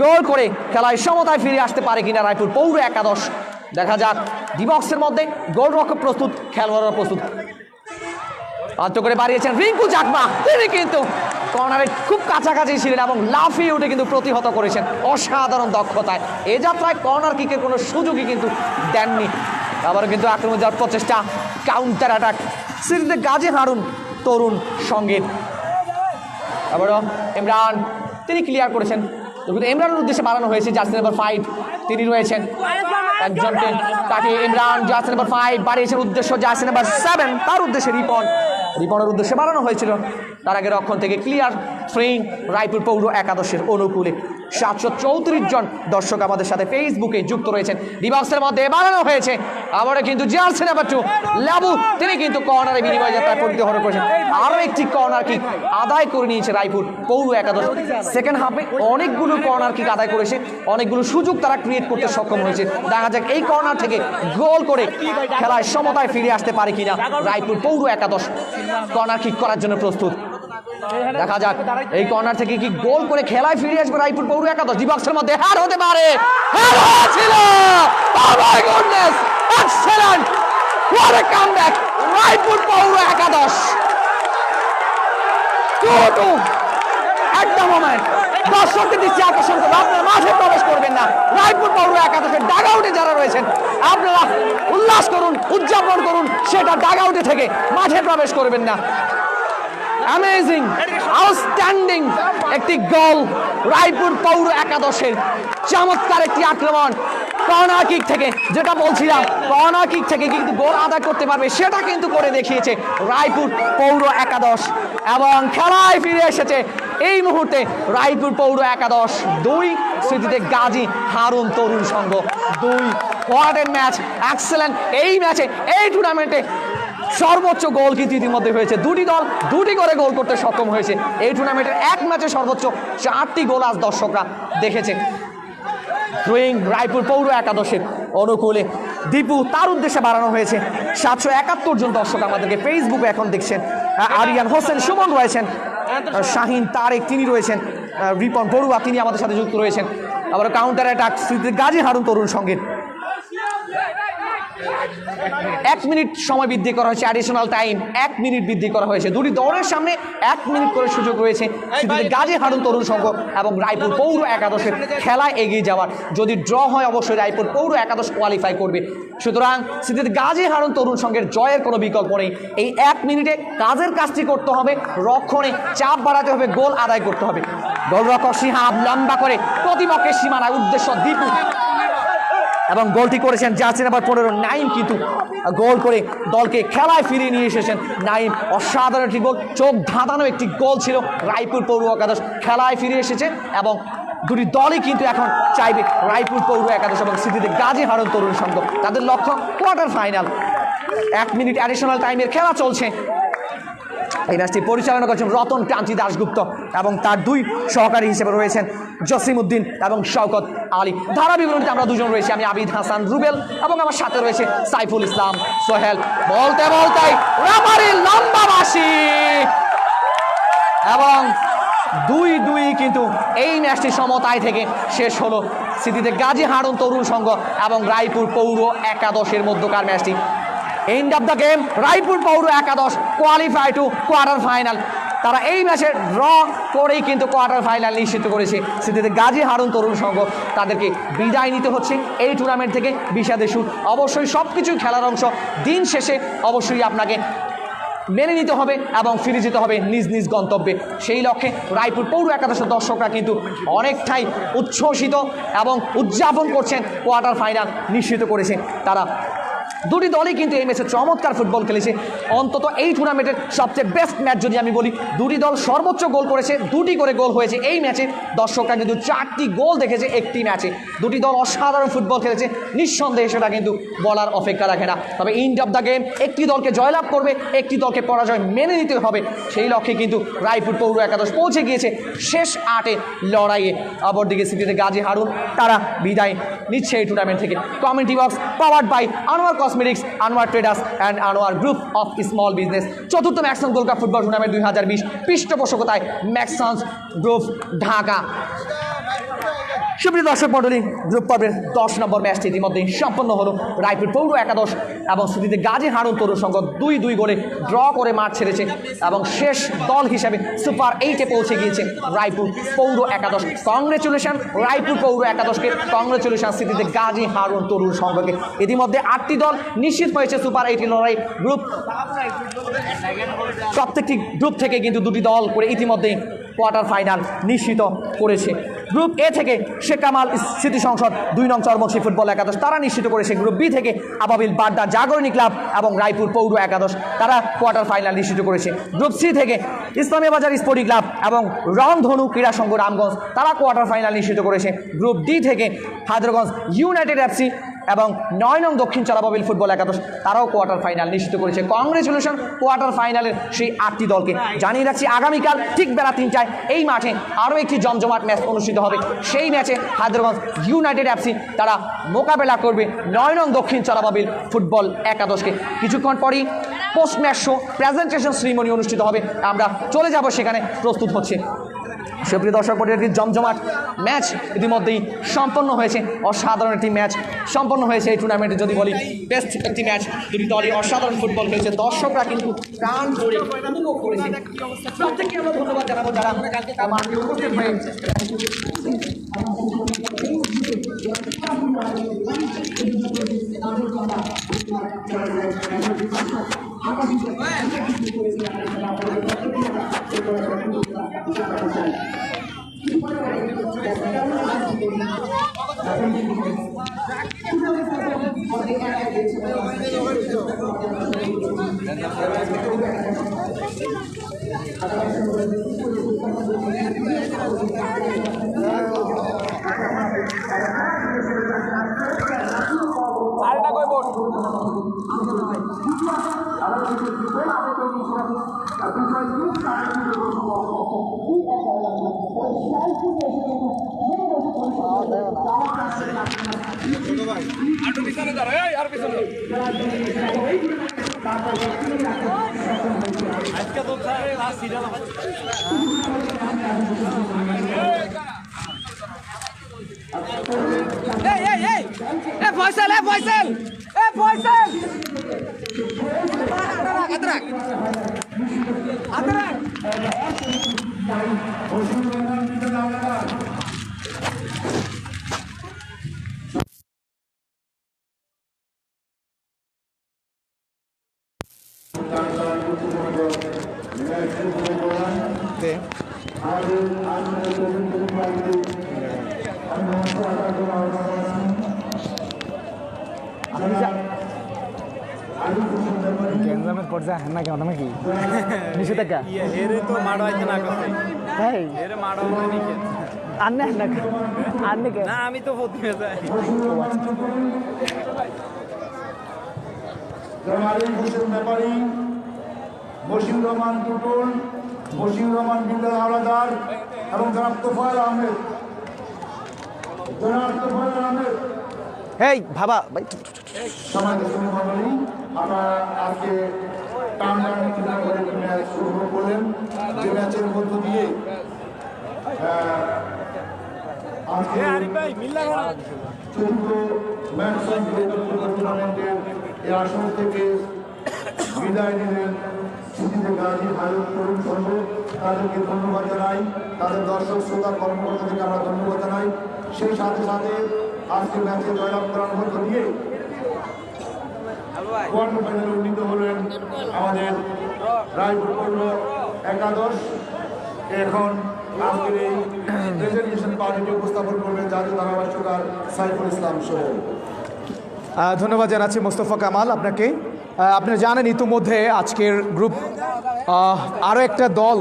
গোল করে খেলায় সমতায় ফিরে আসতে পারে কিনা রায়পুর পৌর একাদশ। দেখা যাক, ডি বক্সের মধ্যে গোলরক্ষক প্রস্তুত, খেলোয়াড়রা প্রস্তুত। আত্ম করে বাড়িয়েছেন রিঙ্কু চাকমা, তিনি কিন্তু কর্নারের খুব কাছাকাছি ছিলেন এবং লাফিয়ে উঠে কিন্তু প্রতিহত করেছেন অসাধারণ দক্ষতায়। এ যাত্রায় কর্নার কিকের কোনো সুযোগই কিন্তু দেননি। আবারও কিন্তু আক্রমণ যাওয়ার প্রচেষ্টা, কাউন্টার অ্যাটাক সিরিজে গাজী হারুন তরুণ সঙ্গীত। আবারও ইমরান, তিনি ক্লিয়ার করেছেন। ইমরানের উদ্দেশ্যে বাড়ানো হয়েছে জার্সি নাম্বার 5, তিনি রয়েছেন একজনকে, তাকে ইমরান জার্সি নাম্বার 5 বাড়িয়েছেন, উদ্দেশ্য জার্সি নাম্বার 7, তার উদ্দেশ্যে রিপনের উদ্দেশ্যে বাড়ানো হয়েছিল। তার আগে রক্ষণ থেকে ক্লিয়ার ফ্রিং রায়পুর পৌর একাদশের অনুকূলে। 734 জন দর্শক আমাদের সাথে ফেসবুকে যুক্ত রয়েছেন। ডিবক্সের মধ্যে বাড়ানো হয়েছে, আবারও কিন্তু জার্সি নাম্বার 2 লাবু, তিনি কিন্তু কর্নারে বিনিময় যাত্রায় পরিণত করেছেন। আরও একটি কর্নার কিক আদায় করে নিয়েছে রায়পুর পৌর একাদশ। সেকেন্ড হাফে অনেকগুলো কর্নার কিক আদায় করেছে, অনেকগুলো সুযোগ তারা ক্রিয়েট করতে সক্ষম হয়েছে। দেখা যাক এই কর্নার থেকে গোল করে খেলায় সমতায় ফিরে আসতে পারে কিনা রায়পুর পৌর একাদশ। কর্নার কিক করার জন্য প্রস্তুত। দেখা যাক এই কর্নার থেকে কি গোল করে খেলায় ফিরে আসবে রায়পুর পৌর একাদশ। ডিবক্সের মধ্যে হ্যার হতে পারে, হ্যার ছিল। Oh my goodness, excellent, what a comeback, Raipur পৌর একাদশ 2-2 at the moment। দর্শকদের দৃষ্টি আকর্ষণ করবে, আপনারা মাঠে প্রবেশ করবেন না। রায়পুর পৌর একাদশের ডাগ আউটে যারা রয়েছেন, আপনারা উল্লাস করুন, উদযাপন করুন, সেটা ডাগ আউটে থেকে মাঠে প্রবেশ করবেন না। অ্যামেজিং, আউটস্ট্যান্ডিং একটি গোল রায়পুর পৌর একাদশের। চমৎকার একটি আক্রমণ কর্নার কিক থেকে, যেটা বলছিলাম কর্নার কিক থেকে কিন্তু গোল আদায় করতে পারবে, সেটা কিন্তু করে দেখিয়েছে রায়পুর পৌর একাদশ এবং খেলায় ফিরে এসেছে এই মুহূর্তে রায়পুর পৌর একাদশ 2, স্মৃতিতে Gazi Harun Tarun Sangha 2। Quarter match excellent. এই ম্যাচে, এই টুর্নামেন্টে সর্বোচ্চ গোল কিন্তু ইতিমধ্যে হয়েছে। দুটি দল দুটি করে গোল করতে সক্ষম হয়েছে। এই টুর্নামেন্টের এক ম্যাচে সর্বোচ্চ 4টি গোল আজ দর্শকরা দেখেছে। থ্রোয়িং রায়পুর পৌর একাদশের অনুকূলে দীপু, তার উদ্দেশ্যে বাড়ানো হয়েছে। 771 জন দর্শক আমাদেরকে ফেসবুকে এখন দেখছেন। আরিয়ান হোসেন সুমন রয়েছেন, শাহিন তারেক তিনি রয়েছেন, রিপন বড়ুয়া তিনি আমাদের সাথে যুক্ত রয়েছেন। আবার কাউন্টার অ্যাটাক গাজী হারুন তরুণ সঙ্গীত। 1 মিনিট সময় বৃদ্ধি করা হয়েছে, অ্যাডিশনাল টাইম 1 মিনিট বৃদ্ধি করা হয়েছে। দুটি দলের সামনে 1 মিনিট করে সুযোগ রয়েছে গাজী হারুন তরুণ সংঘ এবং রায়পুর পৌর একাদশের খেলায় এগিয়ে যাওয়ার। যদি ড্র হয় অবশ্যই রায়পুর পৌর একাদশ কোয়ালিফাই করবে। সুতরাং গাজী হারুন তরুণ সংঘের জয়ের কোনো বিকল্প নেই। এই 1 মিনিটে কাজের কাজটি করতে হবে, রক্ষণে চাপ বাড়াতে হবে, গোল আদায় করতে হবে। গোলরক্ষক সিহাব লম্বা করে প্রতিপক্ষের সীমানায়, উদ্দেশ্য দীপু এবং গোলটি করেছেন জার্সি নাম্বার 15 নাইম, কিন্তু গোল করে দলকে খেলায় ফিরিয়ে নিয়ে এসেছেন নাইম। অসাধারণ একটি গোল, চোখ ধাঁধানো একটি গোল ছিল। রায়পুর পৌর একাদশ খেলায় ফিরে এসেছে এবং দুটি দলই কিন্তু এখন চাইবে রায়পুর পৌর একাদশ এবং স্মৃতিতে গাজী হারুন তরুণ সংঘ তাদের লক্ষ্য কোয়ার্টার ফাইনাল। 1 মিনিট অ্যাডিশনাল টাইমের খেলা চলছে। এই ম্যাচটি পরিচালনা করছেন রতন কান্তি দাশগুপ্ত এবং তার 2 সহকারী হিসেবে রয়েছেন জসিম উদ্দিন এবং শওকত আলী। ধারা বিবরণীতে আমরা 2 জন রয়েছি, আমি আবিদ হাসান রুবেল এবং আমার সাথে রয়েছে সাইফুল ইসলাম সোহেল। বলতে বলতেই রাবারি লম্বা বাঁশি এবং 2-2 কিন্তু এই ম্যাচটি সমতায় থেকে শেষ হলো। স্মৃতিতে গাজী হারুন তরুণ সংঘ এবং রায়পুর পৌর একাদশের মধ্যকার ম্যাচটি। End of the game, Raipur পৌর একাদশ কোয়ালিফাই টু কোয়ার্টার ফাইনাল। তারা এই ম্যাচে ড্র করেই কিন্তু কোয়ার্টার ফাইনাল নিশ্চিত করেছে। স্মৃতিতে গাজী হারুন তরুণ সংঘ তাদেরকে বিদায় নিতে হচ্ছে এই টুর্নামেন্ট থেকে। বিষাদের সুর, অবশ্যই সব কিছুই খেলার অংশ। দিন শেষে অবশ্যই আপনাকে মেনে নিতে হবে এবং ফিরে যেতে হবে নিজ নিজ গন্তব্যে। সেই লক্ষ্যে রায়পুর পৌর একাদশের দর্শকরা কিন্তু অনেকটাই উচ্ছ্বসিত এবং উদযাপন করছেন। কোয়ার্টার ফাইনাল নিশ্চিত করেছে তারা। দুটি দলই কিন্তু এই ম্যাচে চমৎকার ফুটবল খেলেছে। অন্তত এই টুর্নামেন্টের সবচেয়ে বেস্ট ম্যাচ যদি আমি বলি, দুটি দল সর্বোচ্চ গোল করেছে, 2টি করে গোল হয়েছে এই ম্যাচে। দর্শকরা কিন্তু 4টি গোল দেখেছে একটি ম্যাচে। দুটি দল অসাধারণ ফুটবল খেলেছে, নিঃসন্দেহে সেটা কিন্তু বলার অপেক্ষা রাখে না। তবে এন্ড অফ দ্য গেম একটি দলকে জয়লাভ করবে, একটি দলকে পরাজয় মেনে নিতে হবে। সেই লক্ষ্যে কিন্তু রায়পুর পৌর একাদশ পৌঁছে গিয়েছে শেষ 8-এ লড়াইয়ে। অপরদিকে স্মৃতিতে গাজী হারুন তারা বিদায় নিচ্ছে এই টুর্নামেন্ট থেকে। Commentary box powered by Anwar cosmetics, Anwar traders and Anwar group of small business. চতুর্থ ম্যাক্সন্স গোল্ড কাপ ফুটবল টুর্নামেন্ট 2020 পৃষ্ঠপোষকতায় ম্যাক্সন্স গ্রুপ, ঢাকা। সুপ্রিয় দর্শক মণ্ডলী, গ্রুপ পর্বের 10 নম্বর ম্যাচটি ইতিমধ্যেই সম্পন্ন হলো। রায়পুর পৌর একাদশ এবং স্মৃতিতে গাজী হারুন তরুণ সংঘ 2-2 গোলে ড্র করে মাঠ ছেড়েছে এবং শেষ দল হিসাবে সুপার 8-এ পৌঁছে গিয়েছে রায়পুর পৌর একাদশ। কংগ্রেচুলেশন রায়পুর পৌর একাদশকে, কংগ্রেচুলেশন স্মৃতিতে গাজী হারুন তরুণ সংঘকে। ইতিমধ্যে 8টি দল নিশ্চিত হয়েছে সুপার 8 লড়াই। গ্রুপ প্রত্যেকটি গ্রুপ থেকে কিন্তু 2টি দল করে ইতিমধ্যেই কোয়ার্টার ফাইনাল নিশ্চিত করেছে। গ্রুপ এ থেকে শেখ কামাল স্মৃতি সংসদ 2 নং চরমোচি ফুটবল একাদশ তারা নিশ্চিত করেছে। গ্রুপ বি থেকে আবাবিল বাড্ডা জাগরণী ক্লাব এবং রায়পুর পৌর একাদশ তারা কোয়ার্টার ফাইনাল নিশ্চিত করেছে। গ্রুপ সি থেকে ইসলামিয়া বাজার স্পোর্টিং ক্লাব এবং রংধনু ক্রীড়া সংঘ রামগঞ্জ তারা কোয়ার্টার ফাইনাল নিশ্চিত করেছে। গ্রুপ ডি থেকে হায়দ্রাবাদ ইউনাইটেড এফসি এবং 9 নং দক্ষিণ চালাবাবিল ফুটবল একাদশ তারাও কোয়ার্টার ফাইনাল নিশ্চিত করেছে। কংগ্রেচুলেশন কোয়ার্টার ফাইনালের সেই 8টি দলকে। জানিয়ে রাখছি আগামীকাল ঠিক বেলা 3টায় এই মাঠে আরও একটি জমজমাট ম্যাচ অনুষ্ঠিত হবে। সেই ম্যাচে হায়দ্রাবাদ ইউনাইটেড এফসি তারা মোকাবেলা করবে 9 নং দক্ষিণ চালাবাবিল ফুটবল একাদশকে। কিছুক্ষণ পরই post match show presentation ceremony অনুষ্ঠিত হবে, আমরা চলে যাব সেখানে, প্রস্তুত হচ্ছে। সুপ্রিয় দর্শক মণ্ডলী, একটি জমজমাট ম্যাচ ইতিমধ্যেই সম্পন্ন হয়েছে, অসাধারণ একটি ম্যাচ সম্পন্ন হয়েছে এই টুর্নামেন্টে। যদি বলি বেস্ট একটি ম্যাচ, দুটি দলই অসাধারণ ফুটবল খেলেছে, দর্শকরা কিন্তু প্রাণ ভরে উপভোগ করেছে। প্রত্যেককে আমরা ধন্যবাদ জানাবো যারা মাঠে উপস্থিত হয়ে গ্যাঞ্জামের পর্যায়ে হ্যাঁ না কেমন নাকি নিষেধাজ্ঞা এরে তো মাড়ো আইতে না করতে, তাই এরে মাড়ো হইতে নিষেধ। আন্নে হ্যাঁ না আন্নে কে না আমি তো প্রতিমে যাই। জনাব হোসেন ব্যাপারী, বশির রহমান টুটুল, বশির রহমান বিল্লাল হাওলাদার এবং জনাব তোফায়েল আহমেদ। জনাব তোফায়েল আহমেদ এই ভাবা ভাই সমাজের সঙ্গে আমরা আজকে টানটানি ম্যাচ শুরু করলেন, যে ম্যাচের মধ্য দিয়ে আজকে চতুর্থ ম্যাক্সন টুর্নামেন্টের এই আসর থেকে বিদায় নিলেন স্মৃতিতে গাজী হারুন তরুণ সংঘ। তাদেরকে ধন্যবাদ জানাই, তাদের দর্শক শ্রোতা কর্মকর্তাদেরকে আমরা ধন্যবাদ জানাই। সেই সাথে সাথে আজকে ম্যাচে জয়লাভ করার মধ্য দিয়ে কোয়ার্টার ফাইনালে উন্নীত হলেন আমাদের রায়পুর পৌর একাদশ। এখন আজকের এই প্রেজেন্টেশন পার্টিটি উপস্থাপন করবেন জাতীয় ধারাভাষ্যকার সাইফুল ইসলাম সোহেল। ধন্যবাদ জানাচ্ছি মোস্তফা কামাল আপনাকে। আপনারা জানেন ইতিমধ্যে আজকের গ্রুপ আরও একটা দল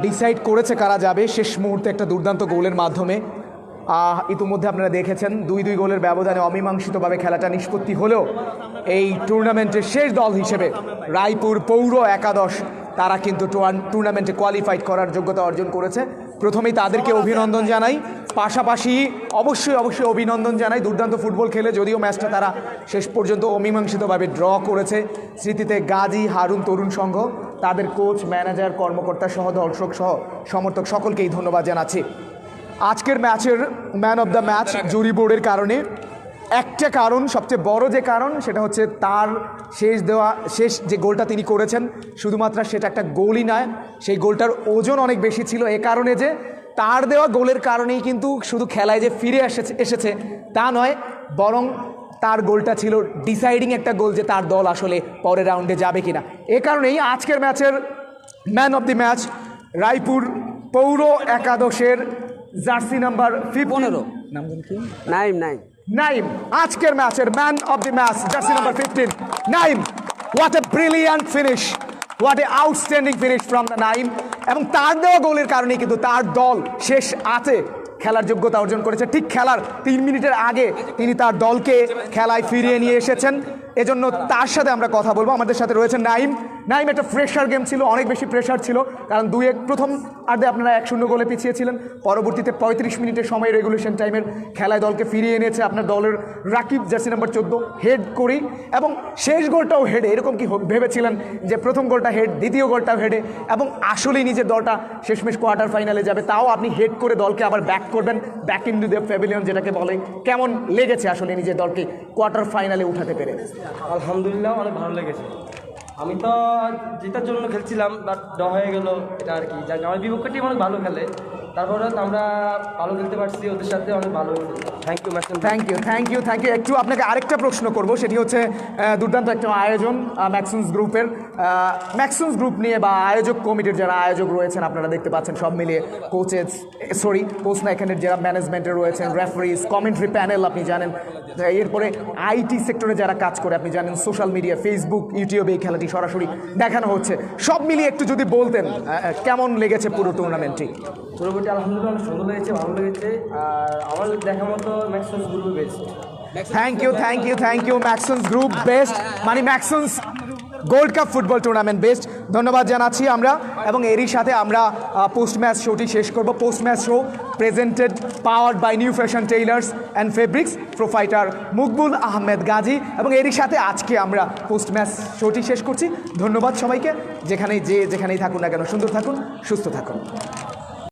ডিসাইড করেছে কারা যাবে শেষ মুহূর্তে একটা দুর্দান্ত গোলের মাধ্যমে। ইতিমধ্যে আপনারা দেখেছেন 2-2 গোলের ব্যবধানে অমীমাংসিতভাবে খেলাটা নিষ্পত্তি হলেও এই টুর্নামেন্টের শেষ দল হিসেবে রায়পুর পৌর একাদশ তারা কিন্তু টুর্নামেন্টে কোয়ালিফাইড করার যোগ্যতা অর্জন করেছে। প্রথমেই তাদেরকে অভিনন্দন জানাই, পাশাপাশি অবশ্যই অভিনন্দন জানাই দুর্দান্ত ফুটবল খেলে, যদিও ম্যাচটা তারা শেষ পর্যন্ত অমীমাংসিতভাবে ড্র করেছে। স্মৃতিতে গাজী হারুন তরুণ সংঘ, তাদের কোচ, ম্যানেজার, কর্মকর্তা সহ দর্শক সহ সমর্থক সকলকেই ধন্যবাদ জানাচ্ছি। আজকের ম্যাচের ম্যান অফ দ্য ম্যাচ জুরি বোর্ডের কারণে একটা কারণ, সবচেয়ে বড় যে কারণ সেটা হচ্ছে তার শেষ যে গোলটা তিনি করেছেন, শুধুমাত্র সেটা একটা গোলই নয়, সেই গোলটার ওজন অনেক বেশি ছিল। এ কারণে যে তার দেওয়া গোলের কারণেই কিন্তু শুধু খেলায় যে ফিরে এসেছে তা নয়, বরং তার গোলটা ছিল ডিসাইডিং একটা গোল, যে তার দল আসলে পরের রাউন্ডে যাবে কিনা। এ কারণেই আজকের ম্যাচের man of the match Raipur পৌর একাদশের জার্সি নাম্বার 15 নাইম। আজকের ম্যাচের man of the match jersey number 15 Naim. What a brilliant finish, what a outstanding finish from the Naim. এবং তার দেওয়া গোলের কারণে কিন্তু তার দল শেষ আতে খেলার যোগ্যতা অর্জন করেছে। ঠিক খেলার 3 মিনিটের আগে তিনি তার দলকে খেলায় ফিরিয়ে নিয়ে এসেছেন। এজন্য তার সাথে আমরা কথা বলবো। আমাদের সাথে রয়েছেন নাইম। একটা প্রেশার গেম ছিল, অনেক বেশি প্রেশার ছিল, কারণ 2-1 প্রথম আর্ধে আপনারা 1-0 গোলে পিছিয়েছিলেন। পরবর্তীতে 35 মিনিটের সময় রেগুলেশন টাইমের খেলায় দলকে ফিরিয়ে এনেছে আপনার দলের রাকিব, জার্সি নাম্বার 14 হেড করি, এবং শেষ গোলটাও হেডে। এরকম কি ভেবেছিলেন যে প্রথম গোলটা হেড, দ্বিতীয় গোলটাও হেডে, এবং আসলেই নিজের দলটা শেষমেশ কোয়ার্টার ফাইনালে যাবে, তাও আপনি হেড করে দলকে আবার ব্যাক করবেন, back in to the pavilion যেটাকে বলে। কেমন লেগেছে আসলে নিজের দলকে কোয়ার্টার ফাইনালে উঠাতে পেরে? আলহামদুলিল্লাহ, অনেক ভালো লেগেছে। আমি তো জেতার জন্য খেলছিলাম, বাট ড্র হয়ে গেল, এটা আর কি। যাক, আমার বিপক্ষ টিম অনেক ভালো খেলে, তারপরে আমরা ভালো খেলতে পারছি, ওদের সাথে অনেক ভালো। Thank you. একটু আপনাকে আরেকটা প্রশ্ন করব, সেটি হচ্ছে দুর্দান্ত একটা আয়োজন ম্যাক্সুন্স গ্রুপের। ম্যাক্সুন্স গ্রুপ নিয়ে বা আয়োজক কমিটির যারা আয়োজক রয়েছেন আপনারা দেখতে পাচ্ছেন, সব মিলিয়ে কোচ না, এখানের যারা ম্যানেজমেন্টে রয়েছেন, রেফারিজ, কমেন্ট্রি প্যানেল আপনি জানেন, এরপরে আইটি সেক্টরে যারা কাজ করে আপনি জানেন, সোশ্যাল মিডিয়া, ফেসবুক, ইউটিউবে এই খেলাটি সরাসরি দেখানো হচ্ছে। সব মিলিয়ে একটু যদি বলতেন কেমন লেগেছে পুরো টুর্নামেন্টটি? পুরোপুরি আলহামদুলিল্লাহ অনেক সুন্দর লেগেছে, ভালো লেগেছে। আর আমার দেখা মতো Maxons group best. Thank you Maxons group best, মানে Maxons gold cup football tournament best. ধন্যবাদ জানাচ্ছি আমরা, এবং এরই সাথে আমরা পোস্ট ম্যাচ শোটি শেষ করব। Post match show presented powered by new fashion tailors and fabrics, proprietor Makbul Ahmed Gazi, এবং এরই সাথে আজকে আমরা পোস্ট ম্যাচ শোটি শেষ করছি। ধন্যবাদ সবাইকে, যেখানেই থাকুন না কেন, সুন্দর থাকুন, সুস্থ থাকুন।